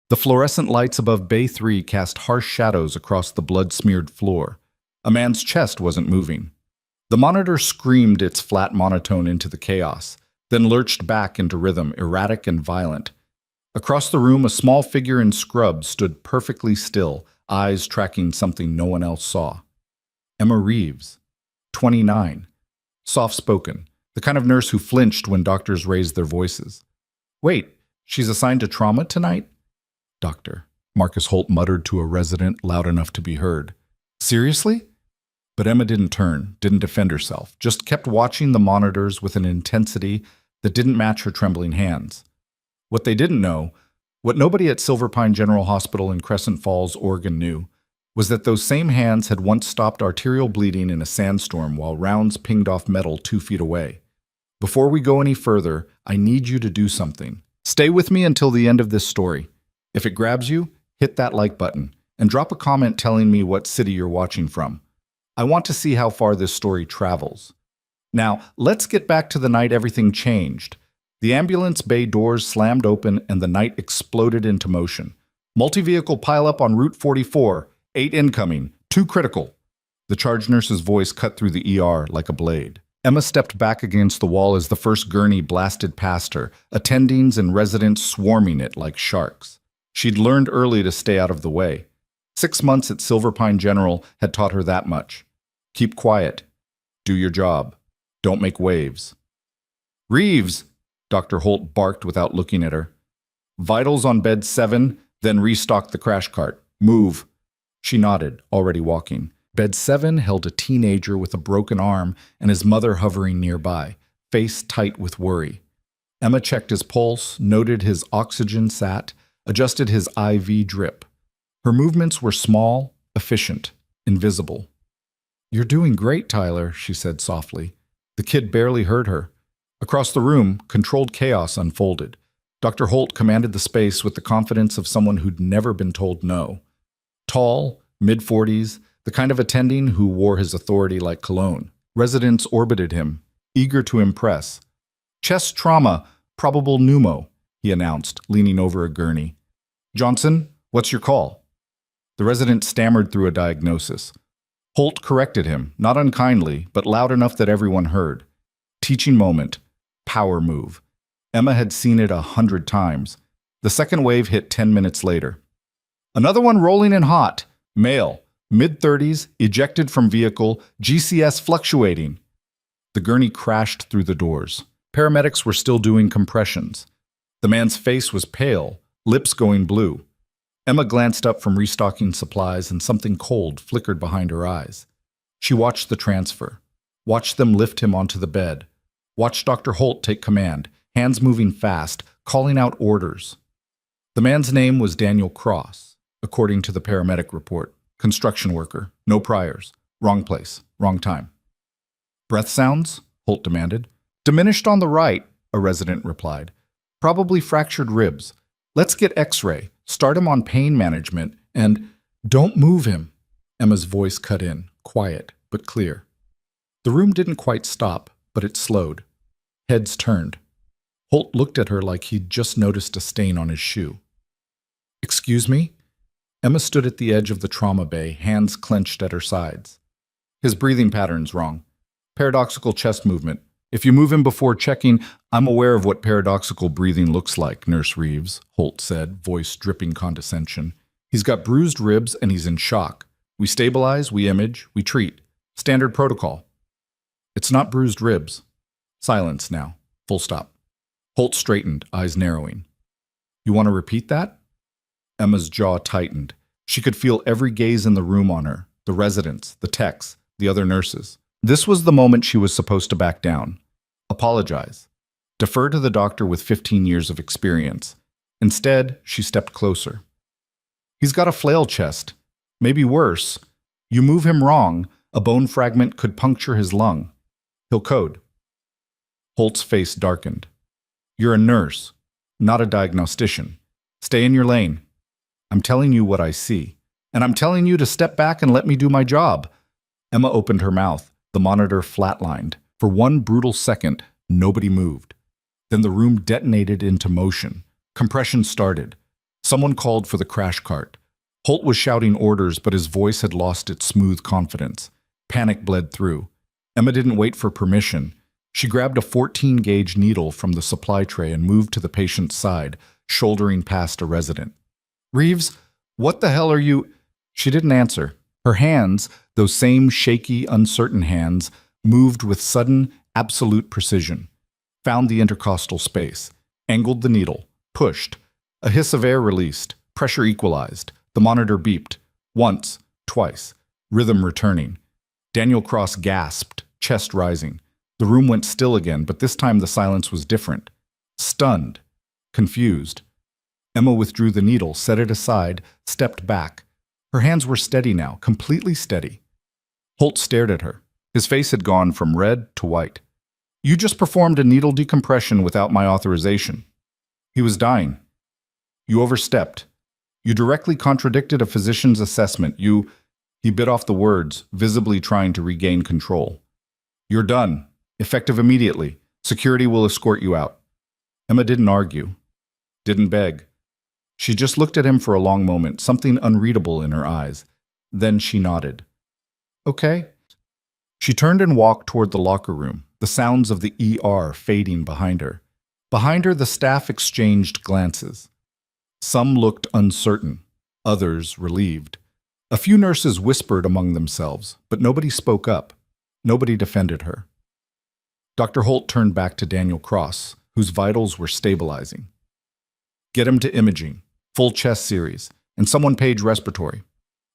The fluorescent lights above Bay 3 cast harsh shadows across the blood-smeared floor. A man's chest wasn't moving. The monitor screamed its flat monotone into the chaos, then lurched back into rhythm, erratic and violent. Across the room, a small figure in scrubs stood perfectly still, eyes tracking something no one else saw. Emma Reeves, 29, soft-spoken, the kind of nurse who flinched when doctors raised their voices. "Wait, she's assigned to trauma tonight?" "Doctor," Marcus Holt muttered to a resident loud enough to be heard. "Seriously?" But Emma didn't turn, didn't defend herself, just kept watching the monitors with an intensity that didn't match her trembling hands. What they didn't know, what nobody at Silver Pine General Hospital in Crescent Falls, Oregon knew, was that those same hands had once stopped arterial bleeding in a sandstorm while rounds pinged off metal 2 feet away. "Before we go any further, I need you to do something. Stay with me until the end of this story. If it grabs you, hit that like button, and drop a comment telling me what city you're watching from. I want to see how far this story travels. Now, let's get back to the night everything changed. The ambulance bay doors slammed open and the night exploded into motion. Multi-vehicle pileup on Route 44, 8 incoming, 2 critical." The charge nurse's voice cut through the ER like a blade. Emma stepped back against the wall as the first gurney blasted past her, attendings and residents swarming it like sharks. She'd learned early to stay out of the way. 6 months at Silver Pine General had taught her that much. Keep quiet. Do your job. Don't make waves. "Reeves!" Dr. Holt barked without looking at her. "Vitals on bed 7, then restock the crash cart. Move." She nodded, already walking. Bed 7 held a teenager with a broken arm and his mother hovering nearby, face tight with worry. Emma checked his pulse, noted his oxygen sat, adjusted his IV drip. Her movements were small, efficient, invisible. "You're doing great, Tyler," she said softly. The kid barely heard her. Across the room, controlled chaos unfolded. Dr. Holt commanded the space with the confidence of someone who'd never been told no. Tall, mid-40s, the kind of attending who wore his authority like cologne. Residents orbited him, eager to impress. "Chest trauma, probable pneumo," he announced, leaning over a gurney. "Johnson, what's your call?" The resident stammered through a diagnosis. Holt corrected him, not unkindly, but loud enough that everyone heard. Teaching moment. Power move. Emma had seen it 100 times. The second wave hit 10 minutes later. "Another one rolling in hot. Male. Mid-30s, ejected from vehicle, GCS fluctuating." The gurney crashed through the doors. Paramedics were still doing compressions. The man's face was pale, lips going blue. Emma glanced up from restocking supplies and something cold flickered behind her eyes. She watched the transfer, watched them lift him onto the bed, watched Dr. Holt take command, hands moving fast, calling out orders. The man's name was Daniel Cross, according to the paramedic report. Construction worker, no priors, wrong place, wrong time. "Breath sounds?" Holt demanded. "Diminished on the right," a resident replied. "Probably fractured ribs. Let's get x-ray, start him on pain management, and don't move him." Emma's voice cut in, quiet but clear. The room didn't quite stop, but it slowed. Heads turned. Holt looked at her like he'd just noticed a stain on his shoe. "Excuse me?" Emma stood at the edge of the trauma bay, hands clenched at her sides. "His breathing pattern's wrong. Paradoxical chest movement. If you move him before checking—" "I'm aware of what paradoxical breathing looks like, Nurse Reeves," Holt said, voice dripping condescension. "He's got bruised ribs and he's in shock. We stabilize, we image, we treat. Standard protocol." "It's not bruised ribs." Silence now. Full stop. Holt straightened, eyes narrowing. "You want to repeat that?" Emma's jaw tightened. She could feel every gaze in the room on her, the residents, the techs, the other nurses. This was the moment she was supposed to back down. Apologize. Defer to the doctor with 15 years of experience. Instead, she stepped closer. "He's got a flail chest. Maybe worse. You move him wrong, a bone fragment could puncture his lung. He'll code." Holt's face darkened. "You're a nurse, not a diagnostician. Stay in your lane. I'm telling you what I see. And I'm telling you to step back and let me do my job." Emma opened her mouth. The monitor flatlined. For one brutal second, nobody moved. Then the room detonated into motion. Compression started. Someone called for the crash cart. Holt was shouting orders, but his voice had lost its smooth confidence. Panic bled through. Emma didn't wait for permission. She grabbed a 14-gauge needle from the supply tray and moved to the patient's side, shouldering past a resident. "Reeves, what the hell are you—" She didn't answer. Her hands, those same shaky, uncertain hands, moved with sudden, absolute precision. Found the intercostal space. Angled the needle. Pushed. A hiss of air released. Pressure equalized. The monitor beeped. Once. Twice. Rhythm returning. Daniel Cross gasped, chest rising. The room went still again, but this time the silence was different. Stunned. Confused. Emma withdrew the needle, set it aside, stepped back. Her hands were steady now, completely steady. Holt stared at her. His face had gone from red to white. "You just performed a needle decompression without my authorization. He was dying. You overstepped. You directly contradicted a physician's assessment. He bit off the words, visibly trying to regain control. "You're done. Effective immediately. Security will escort you out." Emma didn't argue. Didn't beg. She just looked at him for a long moment, something unreadable in her eyes. Then she nodded. "Okay." She turned and walked toward the locker room, the sounds of the ER fading behind her. Behind her, the staff exchanged glances. Some looked uncertain, others relieved. A few nurses whispered among themselves, but nobody spoke up. Nobody defended her. Dr. Holt turned back to Daniel Cross, whose vitals were stabilizing. "Get him to imaging, full chest series, and someone page respiratory."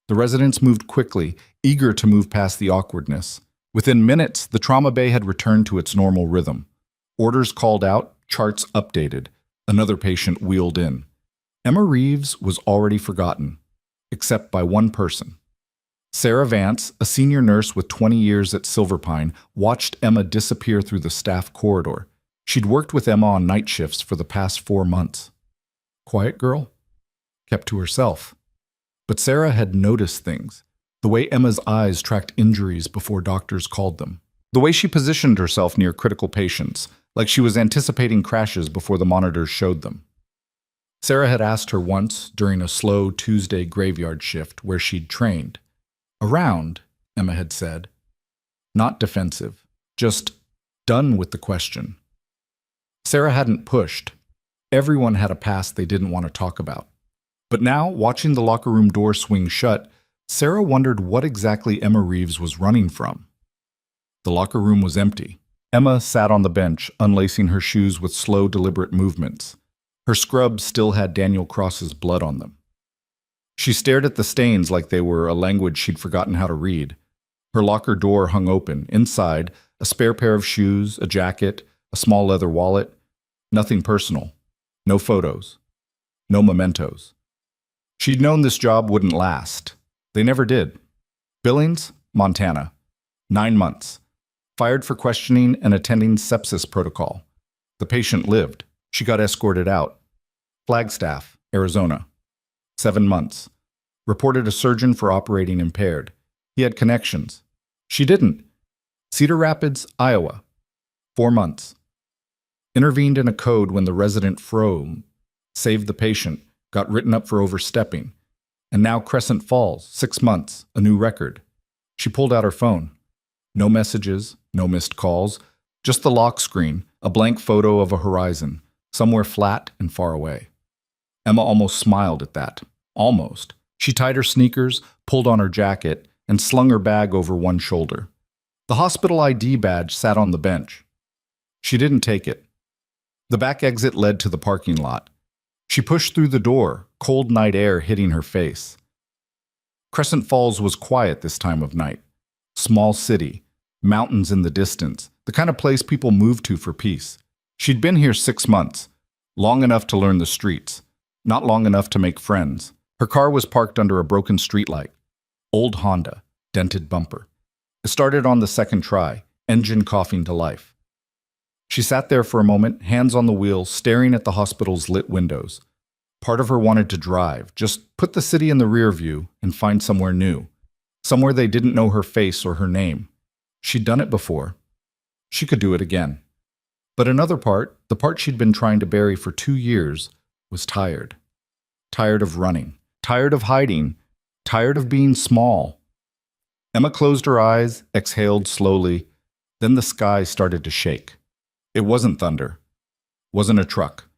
The residents moved quickly, eager to move past the awkwardness. Within minutes, the trauma bay had returned to its normal rhythm. Orders called out, charts updated. Another patient wheeled in. Emma Reeves was already forgotten, except by one person. Sarah Vance, a senior nurse with 20 years at Silverpine, watched Emma disappear through the staff corridor. She'd worked with Emma on night shifts for the past 4 months. Quiet girl? Kept to herself. But Sarah had noticed things. The way Emma's eyes tracked injuries before doctors called them. The way she positioned herself near critical patients, like she was anticipating crashes before the monitors showed them. Sarah had asked her once, during a slow Tuesday graveyard shift where she'd trained. Around, Emma had said. Not defensive, just done with the question. Sarah hadn't pushed. Everyone had a past they didn't want to talk about. But now, watching the locker room door swing shut, Sarah wondered what exactly Emma Reeves was running from. The locker room was empty. Emma sat on the bench, unlacing her shoes with slow, deliberate movements. Her scrubs still had Daniel Cross's blood on them. She stared at the stains like they were a language she'd forgotten how to read. Her locker door hung open. Inside, a spare pair of shoes, a jacket, a small leather wallet. Nothing personal. No photos. No mementos. She'd known this job wouldn't last. They never did. Billings, Montana. 9 months. Fired for questioning and attending sepsis protocol. The patient lived. She got escorted out. Flagstaff, Arizona. 7 months. Reported a surgeon for operating impaired. He had connections. She didn't. Cedar Rapids, Iowa. 4 months. Intervened in a code when the resident froze. Saved the patient. Got written up for overstepping. And now Crescent Falls, 6 months, a new record. She pulled out her phone. No messages, no missed calls, just the lock screen, a blank photo of a horizon, somewhere flat and far away. Emma almost smiled at that. Almost. She tied her sneakers, pulled on her jacket, and slung her bag over one shoulder. The hospital ID badge sat on the bench. She didn't take it. The back exit led to the parking lot. She pushed through the door, cold night air hitting her face. Crescent Falls was quiet this time of night. Small city, mountains in the distance, the kind of place people move to for peace. She'd been here 6 months, long enough to learn the streets, not long enough to make friends. Her car was parked under a broken streetlight. Old Honda, dented bumper. It started on the second try, engine coughing to life. She sat there for a moment, hands on the wheel, staring at the hospital's lit windows. Part of her wanted to drive, just put the city in the rear view and find somewhere new. Somewhere they didn't know her face or her name. She'd done it before. She could do it again. But another part, the part she'd been trying to bury for 2 years, was tired. tired of running, tired of hiding, tired of being small. Emma closed her eyes, exhaled slowly. Then the sky started to shake. It wasn't thunder. Wasn't a truck.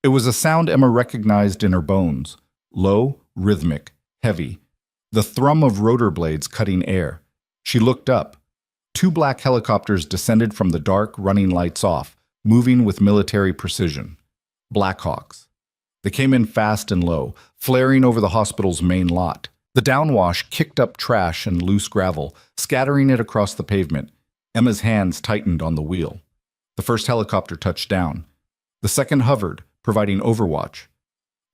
It was a sound Emma recognized in her bones. Low, rhythmic, heavy. The thrum of rotor blades cutting air. She looked up. Two black helicopters descended from the dark, running lights off, moving with military precision. Blackhawks. They came in fast and low, flaring over the hospital's main lot. The downwash kicked up trash and loose gravel, scattering it across the pavement. Emma's hands tightened on the wheel. The first helicopter touched down. The second hovered, providing overwatch.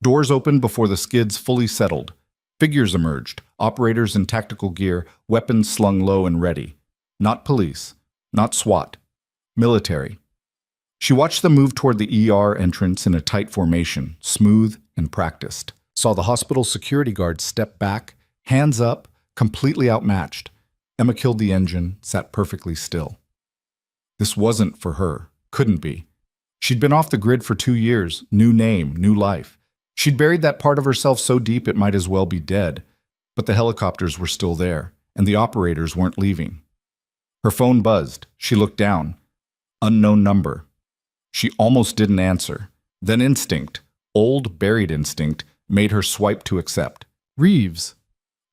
Doors opened before the skids fully settled. Figures emerged, operators in tactical gear, weapons slung low and ready. Not police, not SWAT. Military. She watched them move toward the ER entrance in a tight formation, smooth and practiced. Saw the hospital security guard step back, hands up, completely outmatched. Emma killed the engine, sat perfectly still. This wasn't for her. Couldn't be. She'd been off the grid for 2 years, new name, new life. She'd buried that part of herself so deep it might as well be dead. But the helicopters were still there, and the operators weren't leaving. Her phone buzzed. She looked down. Unknown number. She almost didn't answer. Then instinct, old buried instinct, made her swipe to accept. Reeves.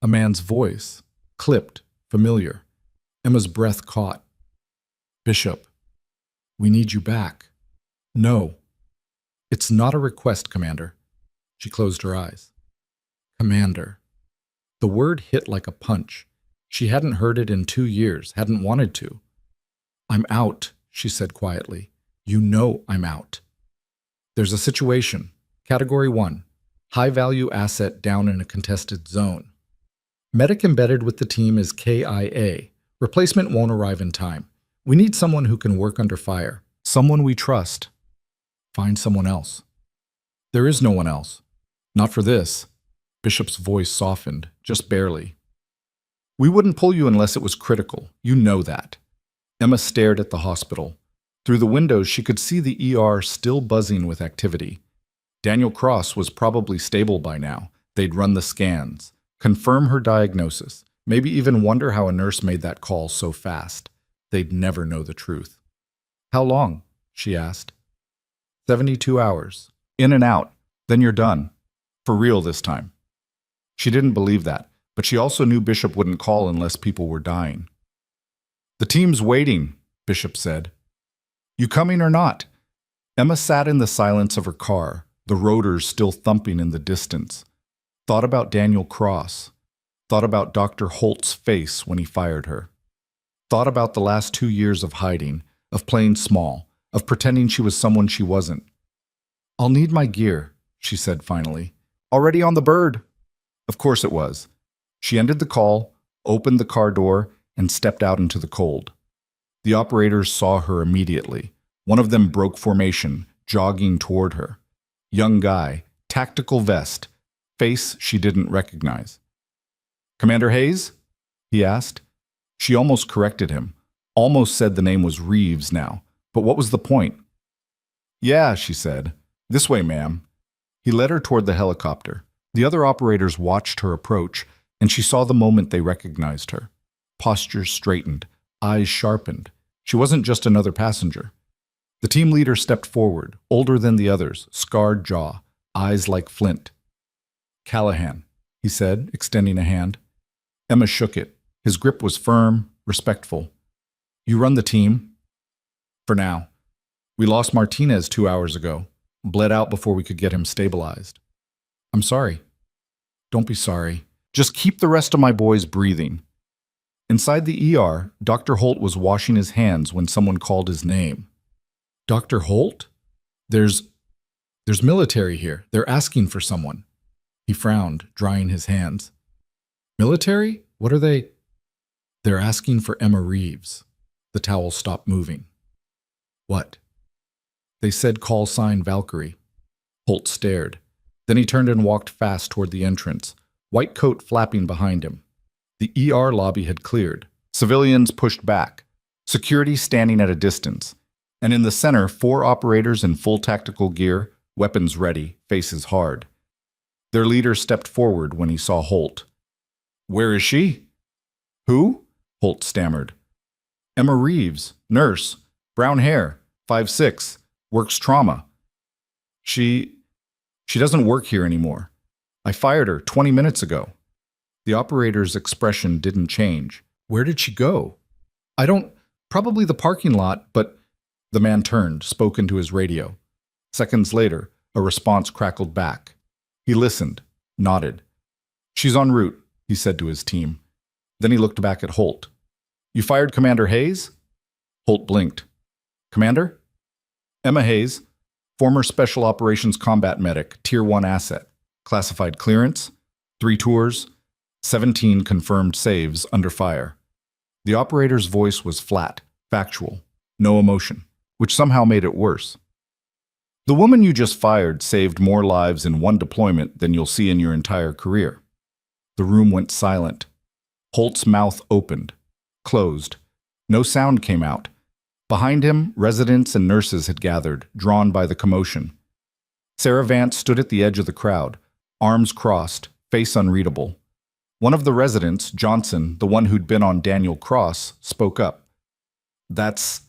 A man's voice. Clipped. Familiar. Emma's breath caught. Bishop. We need you back. No. It's not a request, Commander. She closed her eyes. Commander. The word hit like a punch. She hadn't heard it in 2 years, hadn't wanted to. I'm out, she said quietly. You know I'm out. There's a situation. Category 1. High-value asset down in a contested zone. Medic embedded with the team is KIA. Replacement won't arrive in time. We need someone who can work under fire. Someone we trust. Find someone else. There is no one else. Not for this. Bishop's voice softened, just barely. We wouldn't pull you unless it was critical. You know that. Emma stared at the hospital. Through the windows, she could see the ER still buzzing with activity. Daniel Cross was probably stable by now. They'd run the scans, confirm her diagnosis, maybe even wonder how a nurse made that call so fast. They'd never know the truth. How long? She asked. 72 hours. In and out. Then you're done. For real this time. She didn't believe that, but she also knew Bishop wouldn't call unless people were dying. The team's waiting, Bishop said. You coming or not? Emma sat in the silence of her car, the rotors still thumping in the distance. Thought about Daniel Cross. Thought about Dr. Holt's face when he fired her. Thought about the last 2 years of hiding, of playing small, of pretending she was someone she wasn't. I'll need my gear, she said finally. Already on the bird. Of course it was. She ended the call, opened the car door, and stepped out into the cold. The operators saw her immediately. One of them broke formation, jogging toward her. Young guy, tactical vest, face she didn't recognize. Commander Hayes? He asked. She almost corrected him, almost said the name was Reeves now, but what was the point? Yeah, she said. This way, ma'am. He led her toward the helicopter. The other operators watched her approach, and she saw the moment they recognized her. Postures straightened, eyes sharpened. She wasn't just another passenger. The team leader stepped forward, older than the others, scarred jaw, eyes like flint. Callahan, he said, extending a hand. Emma shook it. His grip was firm, respectful. You run the team? For now. We lost Martinez 2 hours ago. Bled out before we could get him stabilized. I'm sorry. Don't be sorry. Just keep the rest of my boys breathing. Inside the ER, Dr. Holt was washing his hands when someone called his name. Dr. Holt? There's military here. They're asking for someone. He frowned, drying his hands. Military? What are they? They're asking for Emma Reeves. The towel stopped moving. What? They said call sign Valkyrie. Holt stared. Then he turned and walked fast toward the entrance, white coat flapping behind him. The ER lobby had cleared. Civilians pushed back. Security standing at a distance. And in the center, 4 operators in full tactical gear, weapons ready, faces hard. Their leader stepped forward when he saw Holt. "Where is she?" "Who?" Holt stammered. "Emma Reeves, nurse, brown hair, 5'6", works trauma. She doesn't work here anymore. I fired her 20 minutes ago." The operator's expression didn't change. "Where did she go?" Probably the parking lot, but..." The man turned, spoke into his radio. Seconds later, a response crackled back. He listened, nodded. "She's en route," he said to his team. Then he looked back at Holt. "You fired Commander Hayes?" Holt blinked. "Commander?" "Emma Hayes, former Special Operations Combat Medic, Tier 1 asset. Classified clearance, 3 tours, 17 confirmed saves under fire." The operator's voice was flat, factual, no emotion, which somehow made it worse. "The woman you just fired saved more lives in one deployment than you'll see in your entire career." The room went silent. Holt's mouth opened, closed. No sound came out. Behind him, residents and nurses had gathered, drawn by the commotion. Sarah Vance stood at the edge of the crowd, arms crossed, face unreadable. One of the residents, Johnson, the one who'd been on Daniel Cross, spoke up. That's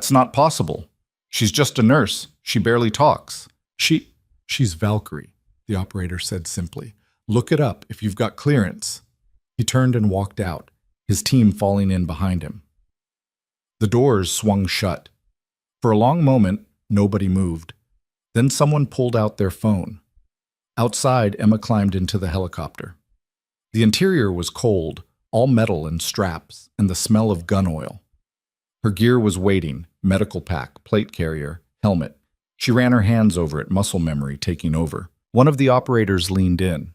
not possible. She's just a nurse. She barely talks." She's Valkyrie," the operator said simply. "Look it up if you've got clearance." He turned and walked out, his team falling in behind him. The doors swung shut. For a long moment, nobody moved. Then someone pulled out their phone. Outside, Emma climbed into the helicopter. The interior was cold, all metal and straps, and the smell of gun oil. Her gear was waiting: medical pack, plate carrier, helmet. She ran her hands over it, muscle memory taking over. One of the operators leaned in.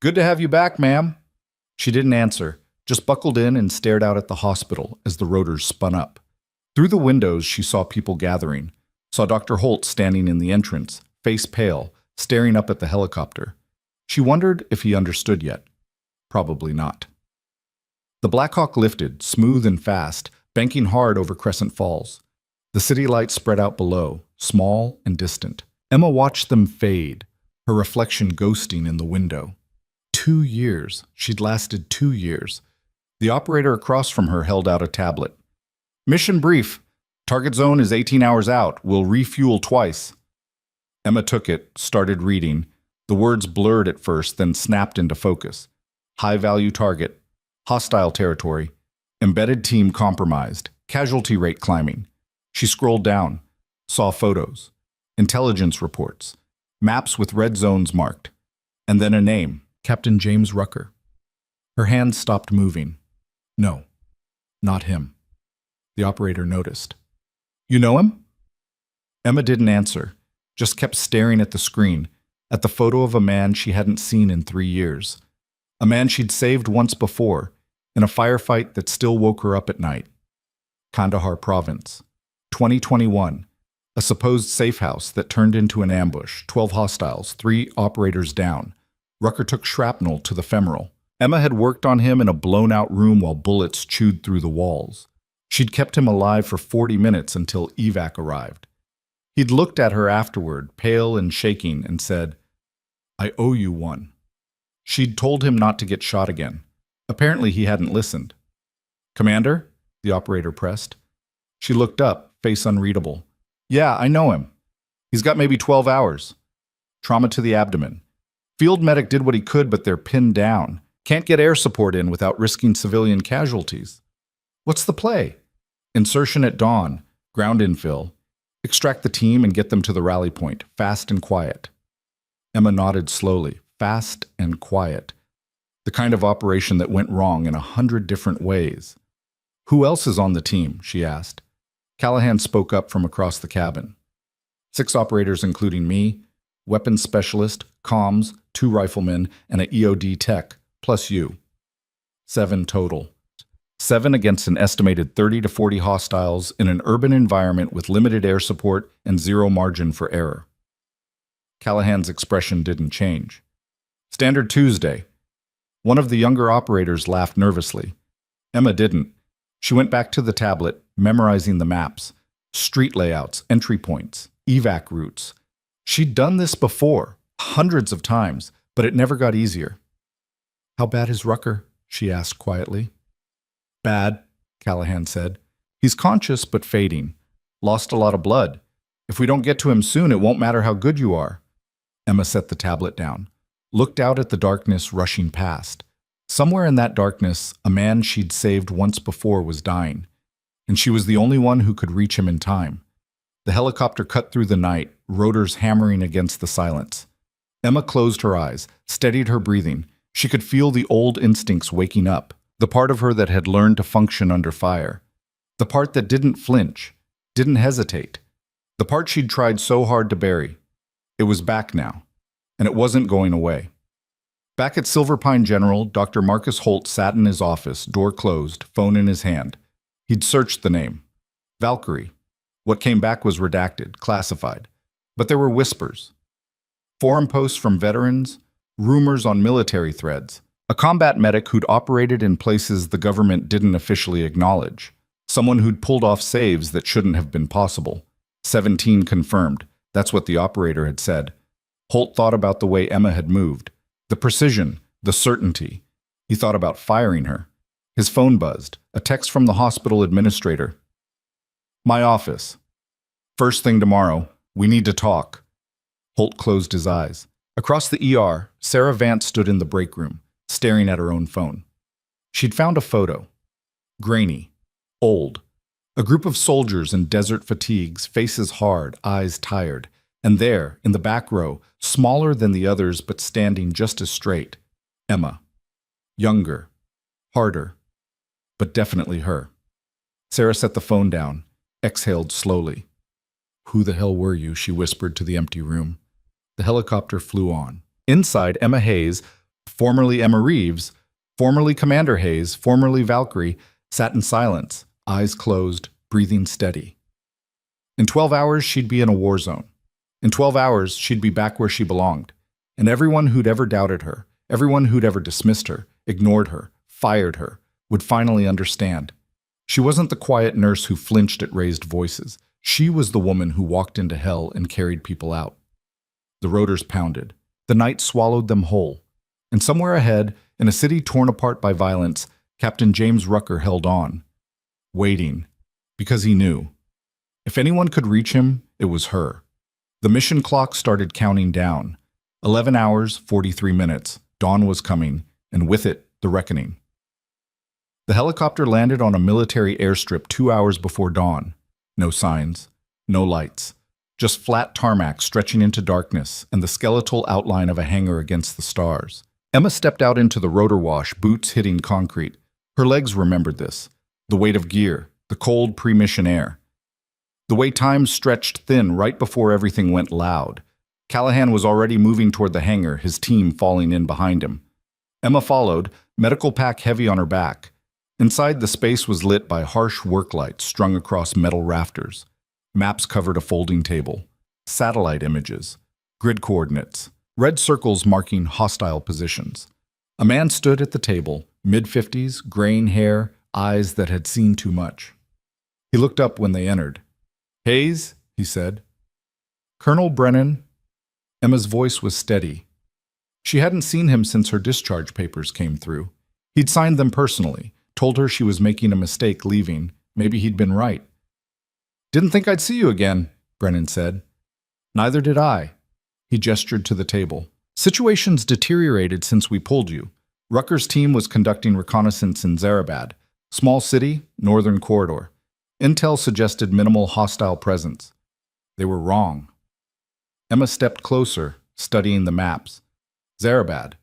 "Good to have you back, ma'am." She didn't answer, just buckled in and stared out at the hospital as the rotors spun up. Through the windows, she saw people gathering, saw Dr. Holt standing in the entrance, face pale, staring up at the helicopter. She wondered if he understood yet. Probably not. The Blackhawk lifted, smooth and fast, banking hard over Crescent Falls. The city lights spread out below, small and distant. Emma watched them fade, her reflection ghosting in the window. 2 years. She'd lasted 2 years. The operator across from her held out a tablet. "Mission brief. Target zone is 18 hours out. We'll refuel twice." Emma took it, started reading. The words blurred at first, then snapped into focus. High-value target. Hostile territory. Embedded team compromised. Casualty rate climbing. She scrolled down, saw photos, intelligence reports, maps with red zones marked, and then a name, Captain James Rucker. Her hands stopped moving. No, not him. The operator noticed. "You know him?" Emma didn't answer, just kept staring at the screen, at the photo of a man she hadn't seen in 3 years. A man she'd saved once before, in a firefight that still woke her up at night. Kandahar Province, 2021. A supposed safe house that turned into an ambush, 12 hostiles, 3 operators down. Rucker took shrapnel to the femoral. Emma had worked on him in a blown-out room while bullets chewed through the walls. She'd kept him alive for 40 minutes until evac arrived. He'd looked at her afterward, pale and shaking, and said, "I owe you one." She'd told him not to get shot again. Apparently he hadn't listened. "Commander?" the operator pressed. She looked up, face unreadable. "Yeah, I know him. He's got maybe 12 hours. Trauma to the abdomen. Field medic did what he could, but they're pinned down. Can't get air support in without risking civilian casualties. What's the play? Insertion at dawn, ground infill. Extract the team and get them to the rally point, fast and quiet." Emma nodded slowly. Fast and quiet. The kind of operation that went wrong in 100 different ways. "Who else is on the team?" she asked. Callahan spoke up from across the cabin. 6 operators including me, weapons specialist, comms, 2 riflemen, and an EOD tech, plus you. 7 total. 7 against an estimated 30 to 40 hostiles in an urban environment with limited air support and 0 margin for error. Callahan's expression didn't change. "Standard Tuesday." One of the younger operators laughed nervously. Emma didn't. She went back to the tablet, memorizing the maps, street layouts, entry points, evac routes. She'd done this before. Hundreds of times, but it never got easier. "How bad is Rucker?" she asked quietly. "Bad," Callahan said. "He's conscious but fading. Lost a lot of blood. If we don't get to him soon, it won't matter how good you are." Emma set the tablet down, looked out at the darkness rushing past. Somewhere in that darkness, a man she'd saved once before was dying, and she was the only one who could reach him in time. The helicopter cut through the night, rotors hammering against the silence. Emma closed her eyes, steadied her breathing. She could feel the old instincts waking up, the part of her that had learned to function under fire, the part that didn't flinch, didn't hesitate, the part she'd tried so hard to bury. It was back now, and it wasn't going away. Back at Silver Pine General, Dr. Marcus Holt sat in his office, door closed, phone in his hand. He'd searched the name. Valkyrie. What came back was redacted, classified. But there were whispers. Forum posts from veterans, rumors on military threads, a combat medic who'd operated in places the government didn't officially acknowledge, someone who'd pulled off saves that shouldn't have been possible. 17 confirmed. That's what the operator had said. Holt thought about the way Emma had moved, the precision, the certainty. He thought about firing her. His phone buzzed, a text from the hospital administrator. "My office. First thing tomorrow. We need to talk." Holt closed his eyes. Across the ER, Sarah Vance stood in the break room, staring at her own phone. She'd found a photo. Grainy. Old. A group of soldiers in desert fatigues, faces hard, eyes tired. And there, in the back row, smaller than the others but standing just as straight, Emma. Younger. Harder. But definitely her. Sarah set the phone down, exhaled slowly. "Who the hell were you?" she whispered to the empty room. The helicopter flew on. Inside, Emma Hayes, formerly Emma Reeves, formerly Commander Hayes, formerly Valkyrie, sat in silence, eyes closed, breathing steady. In 12 hours, she'd be in a war zone. In 12 hours, she'd be back where she belonged. And everyone who'd ever doubted her, everyone who'd ever dismissed her, ignored her, fired her, would finally understand. She wasn't the quiet nurse who flinched at raised voices. She was the woman who walked into hell and carried people out. The rotors pounded. The night swallowed them whole. And somewhere ahead, in a city torn apart by violence, Captain James Rucker held on. Waiting. Because he knew. If anyone could reach him, it was her. The mission clock started counting down. 11 hours, 43 minutes. Dawn was coming, and with it, the reckoning. The helicopter landed on a military airstrip 2 hours before dawn. No signs, no lights. Just flat tarmac stretching into darkness and the skeletal outline of a hangar against the stars. Emma stepped out into the rotor wash, boots hitting concrete. Her legs remembered this. The weight of gear, the cold pre-mission air. The way time stretched thin right before everything went loud. Callahan was already moving toward the hangar, his team falling in behind him. Emma followed, medical pack heavy on her back. Inside, the space was lit by harsh work lights strung across metal rafters. Maps covered a folding table. Satellite images. Grid coordinates. Red circles marking hostile positions. A man stood at the table, mid-50s, graying hair, eyes that had seen too much. He looked up when they entered. "Hayes," he said. "Colonel Brennan." Emma's voice was steady. She hadn't seen him since her discharge papers came through. He'd signed them personally, told her she was making a mistake leaving. Maybe he'd been right. "Didn't think I'd see you again," Brennan said. "Neither did I." He gestured to the table. "Situation's deteriorated since we pulled you. Rucker's team was conducting reconnaissance in Zarabad, small city, northern corridor. Intel suggested minimal hostile presence. They were wrong." Emma stepped closer, studying the maps. Zarabad.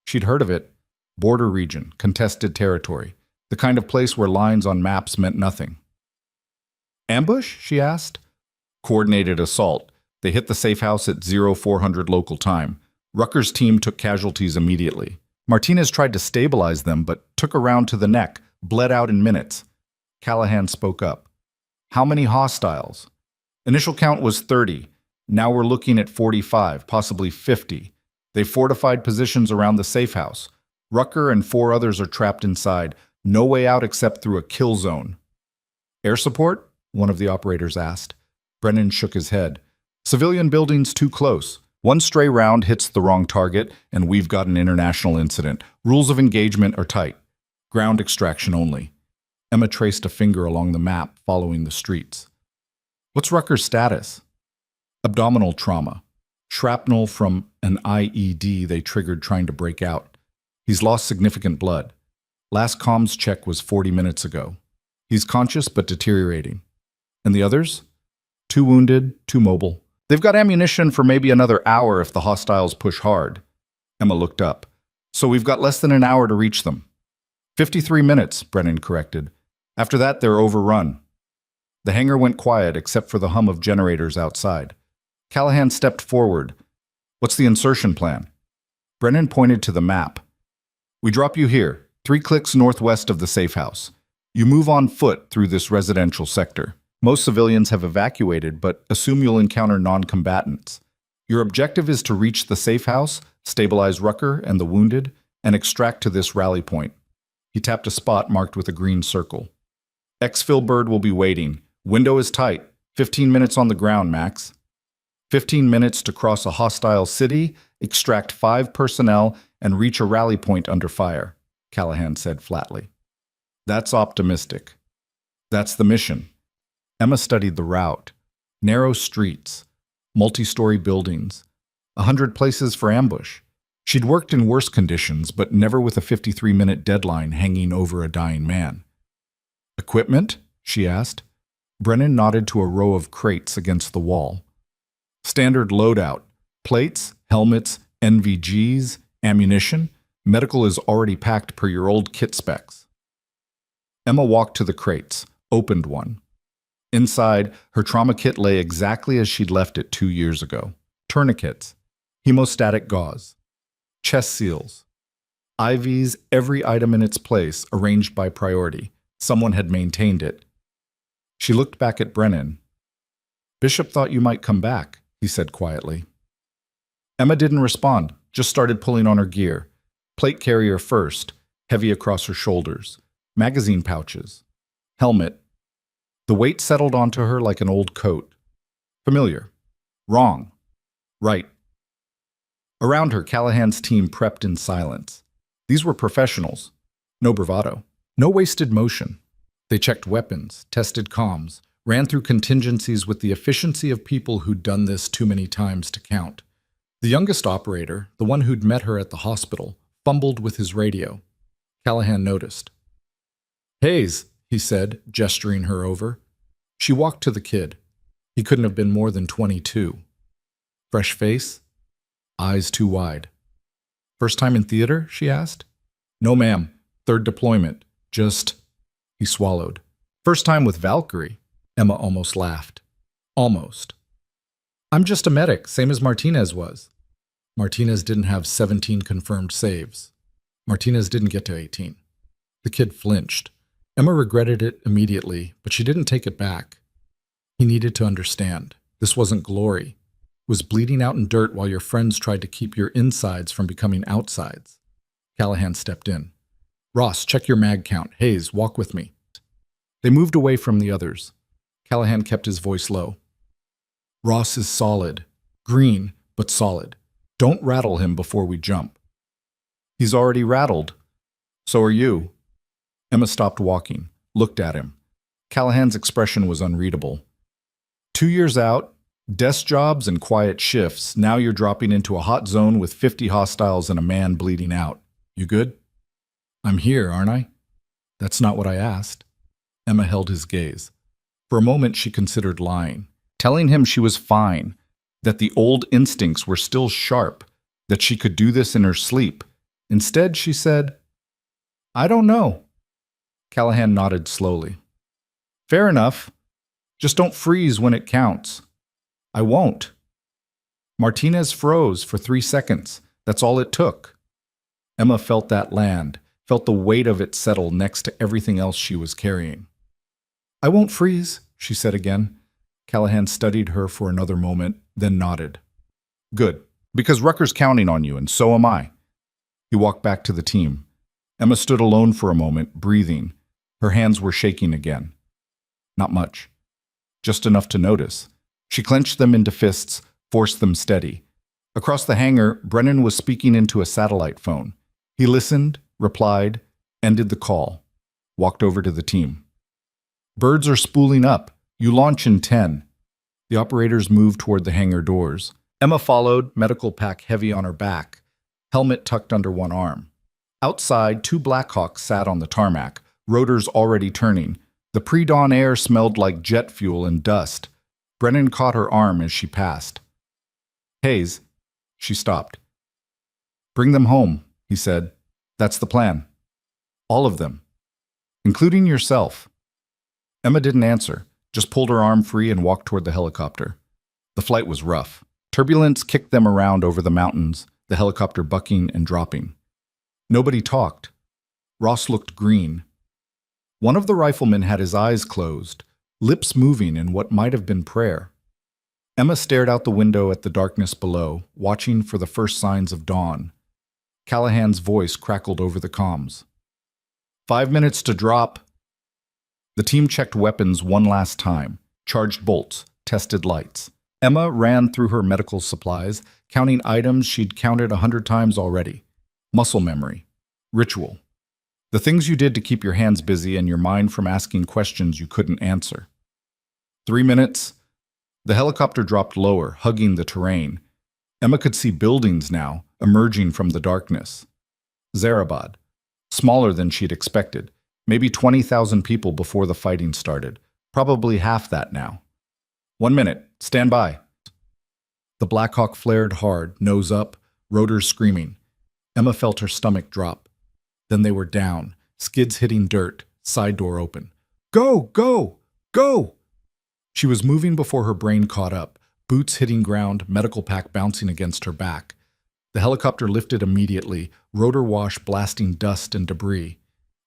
She'd heard of it. Border region, contested territory, the kind of place where lines on maps meant nothing. "Ambush?" she asked. "Coordinated assault. They hit the safe house at 0400 local time. Rucker's team took casualties immediately. Martinez tried to stabilize them, but took a round to the neck, bled out in minutes." Callahan spoke up. "How many hostiles?" "Initial count was 30. Now we're looking at 45, possibly 50. They fortified positions around the safe house. Rucker and 4 others are trapped inside. No way out except through a kill zone." "Air support?" one of the operators asked. Brennan shook his head. "Civilian buildings too close. One stray round hits the wrong target, and we've got an international incident. Rules of engagement are tight. Ground extraction only. Emma traced a finger along the map, following the streets. What's Rucker's status? Abdominal trauma. Shrapnel from an IED they triggered trying to break out. He's lost significant blood. Last comms check was 40 minutes ago. He's conscious but deteriorating. And the others? 2 wounded, 2 mobile. They've got ammunition for maybe another hour if the hostiles push hard. Emma looked up. So we've got less than an hour to reach them. 53 minutes, Brennan corrected. After that, they're overrun. The hangar went quiet except for the hum of generators outside. Callahan stepped forward. What's the insertion plan? Brennan pointed to the map. We drop you here, 3 clicks northwest of the safe house. You move on foot through this residential sector. Most civilians have evacuated, but assume you'll encounter non-combatants. Your objective is to reach the safe house, stabilize Rucker and the wounded, and extract to this rally point. He tapped a spot marked with a green circle. Exfil Bird will be waiting. Window is tight. 15 minutes on the ground, Max. 15 minutes to cross a hostile city, extract 5 personnel, and reach a rally point under fire, Callahan said flatly. That's optimistic. That's the mission. Emma studied the route. Narrow streets, multi-story buildings, 100 places for ambush. She'd worked in worse conditions, but never with a 53-minute deadline hanging over a dying man. Equipment? She asked. Brennan nodded to a row of crates against the wall. Standard loadout. Plates, helmets, NVGs, ammunition. Medical is already packed per your old kit specs. Emma walked to the crates, opened one. Inside, her trauma kit lay exactly as she'd left it 2 years ago. Tourniquets, hemostatic gauze, chest seals, IVs, every item in its place, arranged by priority. Someone had maintained it. She looked back at Brennan. Bishop thought you might come back, he said quietly. Emma didn't respond, just started pulling on her gear. Plate carrier first, heavy across her shoulders. Magazine pouches. Helmet. The weight settled onto her like an old coat. Familiar. Wrong. Right. Around her, Callahan's team prepped in silence. These were professionals. No bravado. No wasted motion. They checked weapons, tested comms, ran through contingencies with the efficiency of people who'd done this too many times to count. The youngest operator, the one who'd met her at the hospital, fumbled with his radio. Callahan noticed. Hayes, he said, gesturing her over. She walked to the kid. He couldn't have been more than 22. Fresh face, eyes too wide. First time in theater, she asked. No, ma'am. 3rd deployment. Just... He swallowed. First time with Valkyrie. Emma almost laughed. Almost. I'm just a medic, same as Martinez was. Martinez didn't have 17 confirmed saves. Martinez didn't get to 18. The kid flinched. Emma regretted it immediately, but she didn't take it back. He needed to understand. This wasn't glory. It was bleeding out in dirt while your friends tried to keep your insides from becoming outsides. Callahan stepped in. Ross, check your mag count. Hayes, walk with me. They moved away from the others. Callahan kept his voice low. Ross is solid. Green, but solid. Don't rattle him before we jump. He's already rattled. So are you. Emma stopped walking, looked at him. Callahan's expression was unreadable. 2 years out, desk jobs and quiet shifts. Now you're dropping into a hot zone with 50 hostiles and a man bleeding out. You good? I'm here, aren't I? That's not what I asked. Emma held his gaze. For a moment, she considered lying, telling him she was fine, that the old instincts were still sharp, that she could do this in her sleep. Instead, she said, I don't know. Callahan nodded slowly. Fair enough. Just don't freeze when it counts. I won't. Martinez froze for 3 seconds. That's all it took. Emma felt that land, felt the weight of it settle next to everything else she was carrying. I won't freeze, she said again. Callahan studied her for another moment, then nodded. Good, because Rucker's counting on you, and so am I. He walked back to the team. Emma stood alone for a moment, breathing. Her hands were shaking again. Not much. Just enough to notice. She clenched them into fists, forced them steady. Across the hangar, Brennan was speaking into a satellite phone. He listened, replied, ended the call, walked over to the team. Birds are spooling up. You launch in 10. The operators moved toward the hangar doors. Emma followed, medical pack heavy on her back, helmet tucked under one arm. Outside, 2 Blackhawks sat on the tarmac, rotors already turning. The pre-dawn air smelled like jet fuel and dust. Brennan caught her arm as she passed. Hayes. She stopped. Bring them home, he said. That's the plan. All of them. Including yourself. Emma didn't answer, just pulled her arm free and walked toward the helicopter. The flight was rough. Turbulence kicked them around over the mountains, the helicopter bucking and dropping. Nobody talked. Ross looked green. One of the riflemen had his eyes closed, lips moving in what might have been prayer. Emma stared out the window at the darkness below, watching for the first signs of dawn. Callahan's voice crackled over the comms. 5 minutes to drop. The team checked weapons one last time, charged bolts, tested lights. Emma ran through her medical supplies, counting items she'd counted 100 times already. Muscle memory. Ritual. The things you did to keep your hands busy and your mind from asking questions you couldn't answer. 3 minutes. The helicopter dropped lower, hugging the terrain. Emma could see buildings now, emerging from the darkness. Zarabad. Smaller than she'd expected. Maybe 20,000 people before the fighting started. Probably half that now. 1 minute. Stand by. The Blackhawk flared hard, nose up, rotors screaming. Emma felt her stomach drop. Then they were down, skids hitting dirt, side door open. Go! Go! Go! She was moving before her brain caught up, boots hitting ground, medical pack bouncing against her back. The helicopter lifted immediately, rotor wash blasting dust and debris.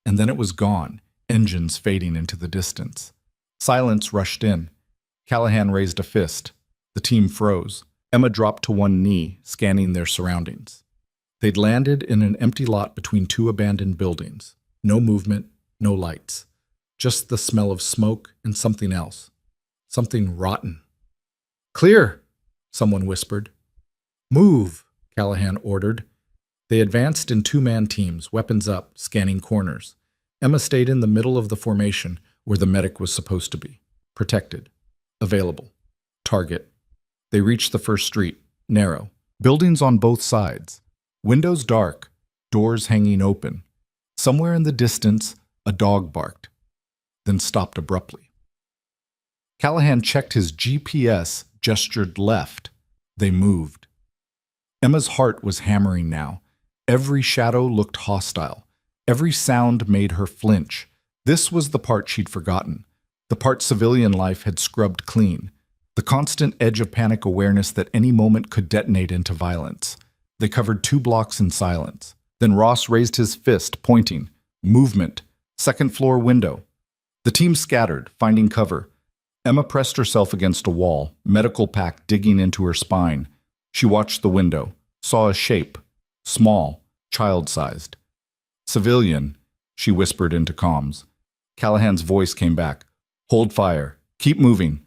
And then it was gone, engines fading into the distance. Silence rushed in. Callahan raised a fist. The team froze. Emma dropped to one knee, scanning their surroundings. They'd landed in an empty lot between 2 abandoned buildings. No movement, no lights. Just the smell of smoke and something else. Something rotten. Clear, someone whispered. Move, Callahan ordered. They advanced in 2-man teams, weapons up, scanning corners. Emma stayed in the middle of the formation where the medic was supposed to be. Protected. Available. Target. They reached the first street, narrow. Buildings on both sides. Windows dark, doors hanging open. Somewhere in the distance, a dog barked, then stopped abruptly. Callahan checked his GPS, gestured left. They moved. Emma's heart was hammering now. Every shadow looked hostile. Every sound made her flinch. This was the part she'd forgotten. The part civilian life had scrubbed clean. The constant edge of panic awareness that any moment could detonate into violence. They covered 2 blocks in silence. Then Ross raised his fist, pointing. Movement. 2nd floor window. The team scattered, finding cover. Emma pressed herself against a wall, medical pack digging into her spine. She watched the window, saw a shape. Small, child-sized. Civilian, she whispered into comms. Callahan's voice came back. Hold fire. Keep moving.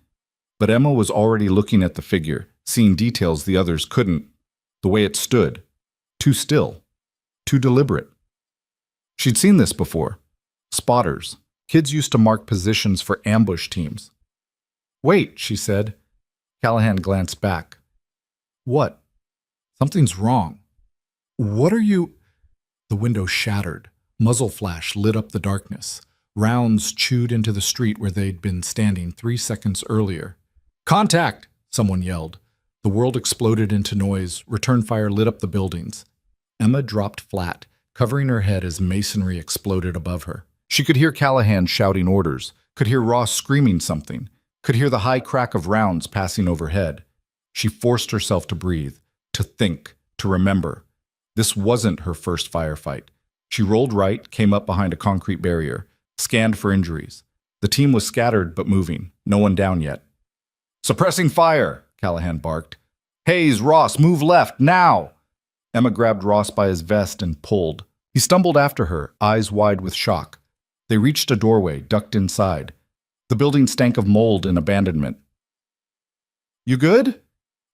But Emma was already looking at the figure, seeing details the others couldn't. The way it stood. Too still. Too deliberate. She'd seen this before. Spotters. Kids used to mark positions for ambush teams. Wait, she said. Callahan glanced back. What? Something's wrong. What are you? The window shattered. Muzzle flash lit up the darkness. Rounds chewed into the street where they'd been standing 3 seconds earlier. Contact! Someone yelled. The world exploded into noise. Return fire lit up the buildings. Emma dropped flat, covering her head as masonry exploded above her. She could hear Callahan shouting orders, could hear Ross screaming something, could hear the high crack of rounds passing overhead. She forced herself to breathe, to think, to remember. This wasn't her first firefight. She rolled right, came up behind a concrete barrier, scanned for injuries. The team was scattered but moving, no one down yet. Suppressing fire, Callahan barked. Hayes, Ross, move left, now! Emma grabbed Ross by his vest and pulled. He stumbled after her, eyes wide with shock. They reached a doorway, ducked inside. The building stank of mold and abandonment. You good?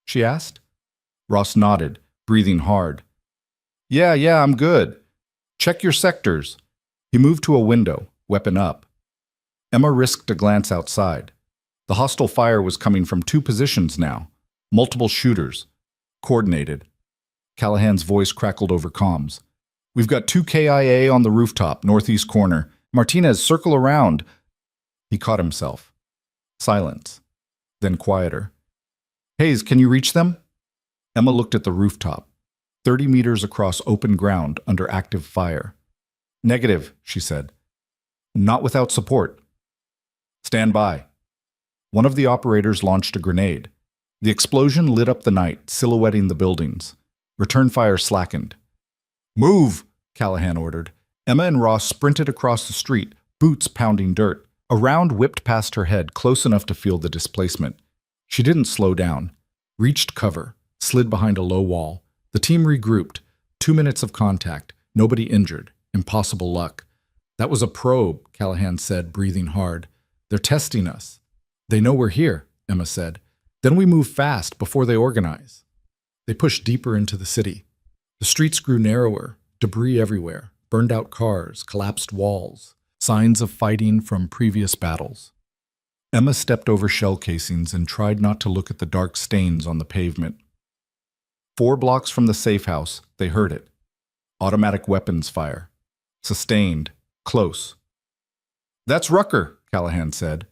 She asked. Ross nodded, breathing hard. Yeah, I'm good. Check your sectors. He moved to a window, weapon up. Emma risked a glance outside. The hostile fire was coming from two positions now. Multiple shooters. Coordinated. Callahan's voice crackled over comms. We've got 2 KIA on the rooftop, northeast corner. Martinez, circle around. He caught himself. Silence. Then quieter. Hayes, can you reach them? Emma looked at the rooftop. 30 meters across open ground under active fire. Negative, she said. Not without support. Stand by. One of the operators launched a grenade. The explosion lit up the night, silhouetting the buildings. Return fire slackened. Move, Callahan ordered. Emma and Ross sprinted across the street, boots pounding dirt. A round whipped past her head, close enough to feel the displacement. She didn't slow down. Reached cover, slid behind a low wall. The team regrouped. 2 minutes of contact. Nobody injured. Impossible luck. That was a probe, Callahan said, breathing hard. They're testing us. They know we're here, Emma said. Then we move fast before they organize. They pushed deeper into the city. The streets grew narrower, debris everywhere, burned out cars, collapsed walls, signs of fighting from previous battles. Emma stepped over shell casings and tried not to look at the dark stains on the pavement. 4 blocks from the safe house, they heard it. Automatic weapons fire. Sustained. Close. That's Rucker, Callahan said.